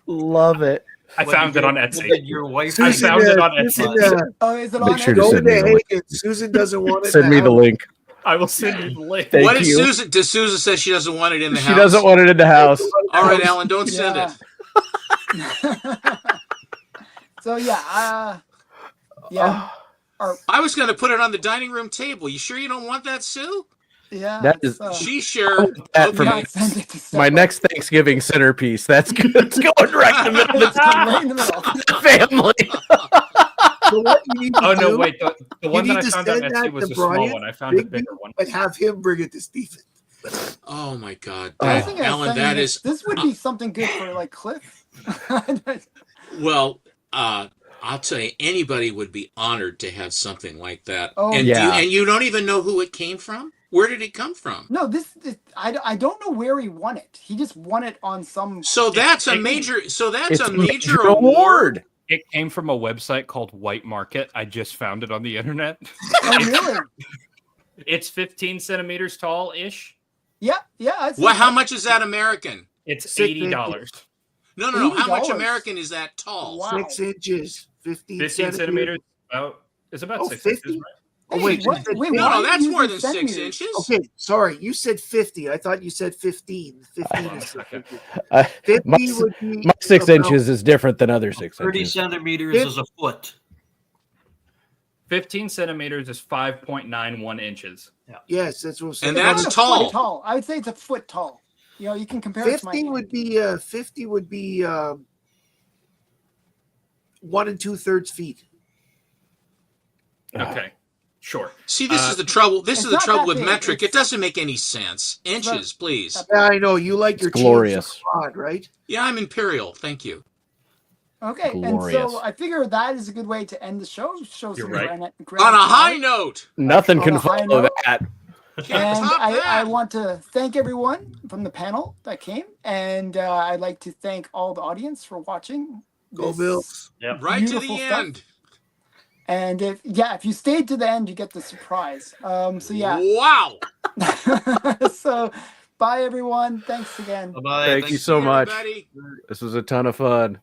Love it. I found it on What Etsy. did your wife I say? found it on Susan, Etsy. oh, is it Make on sure to Etsy? go send me to the link. Hagen. Susan doesn't want it. Send in me the house. link. I will send you the link. Thank What did you. Susan? Does Susan say she doesn't want it in the She house? doesn't want it in the house. All right, Alan, don't send Yeah. it. So yeah, yeah, I was going to put it on the dining room table. You sure you don't want that, Sue? yeah. That it's, is- She sure. That for yeah, me. send it to My Stefan. next Thanksgiving centerpiece. That's good. It's going right in the middle of It's right in the middle. the family. So what you need to Oh no, do, wait. The one that need I to found on send Etsy that was to a small Brian, one. I found a Big bigger dude, one. and have him bring it to Stephen. Oh my God, Oh. I was thinking of Alan, sending that this. is This would be something good for like Cliff. well. I'll tell you, anybody would be honored to have something like that. Oh, and yeah. you don't even know who it came from. Where did it come from? No, I don't know where he won it. He just won it on some. So that's a It- major. So that's It's a major award. It came from a website called White Market. I just found it on the internet. Oh really? It's 15 centimeters tall ish. Yeah, yeah. I'd say Well, how that. much is that American? It's Sick $80. No. How much $80? American is that tall? Wow. 6 inches, 15, 15 centimeters. It's about Oh, 6 50? inches, right? Oh, Hey, wait, you what- said wait, 50. No, why no, are you that's more using than 6 centimeters? inches. Okay, sorry, you said 50. I thought you said 15. 15 Hold on a is second. 50 My, would be my 6 about- inches is different than other 6 30 inches. centimeters is a foot. 15 centimeters is 5.91 inches. Yes, that's what I'm saying. And It's that's not a tall. foot tall. I would say it's a foot tall. You know, you can compare it to my 50 would be 1 2/3 feet. Okay, sure. See, this is the trouble. This it's is the not trouble that with big. metric. It It's- doesn't make any sense. Inches, please. Yeah, I know you like your It's glorious. cheese rod, right? Yeah, I'm imperial. Thank you. Okay, Glorious. and so I figure that is a good way to end the show. Show You're some right. On a high note. Nothing On can a high follow note. that. Can't And top I that. want to thank everyone from the panel that came, and I'd like to thank all the audience for watching. Go this. Bills. Right to beautiful the stuff. end. And if you stayed to the end, you get the surprise. So yeah. Wow. So bye everyone. Thanks again. Bye-bye. Thank you Thanks. so much. Everybody. This was a ton of fun.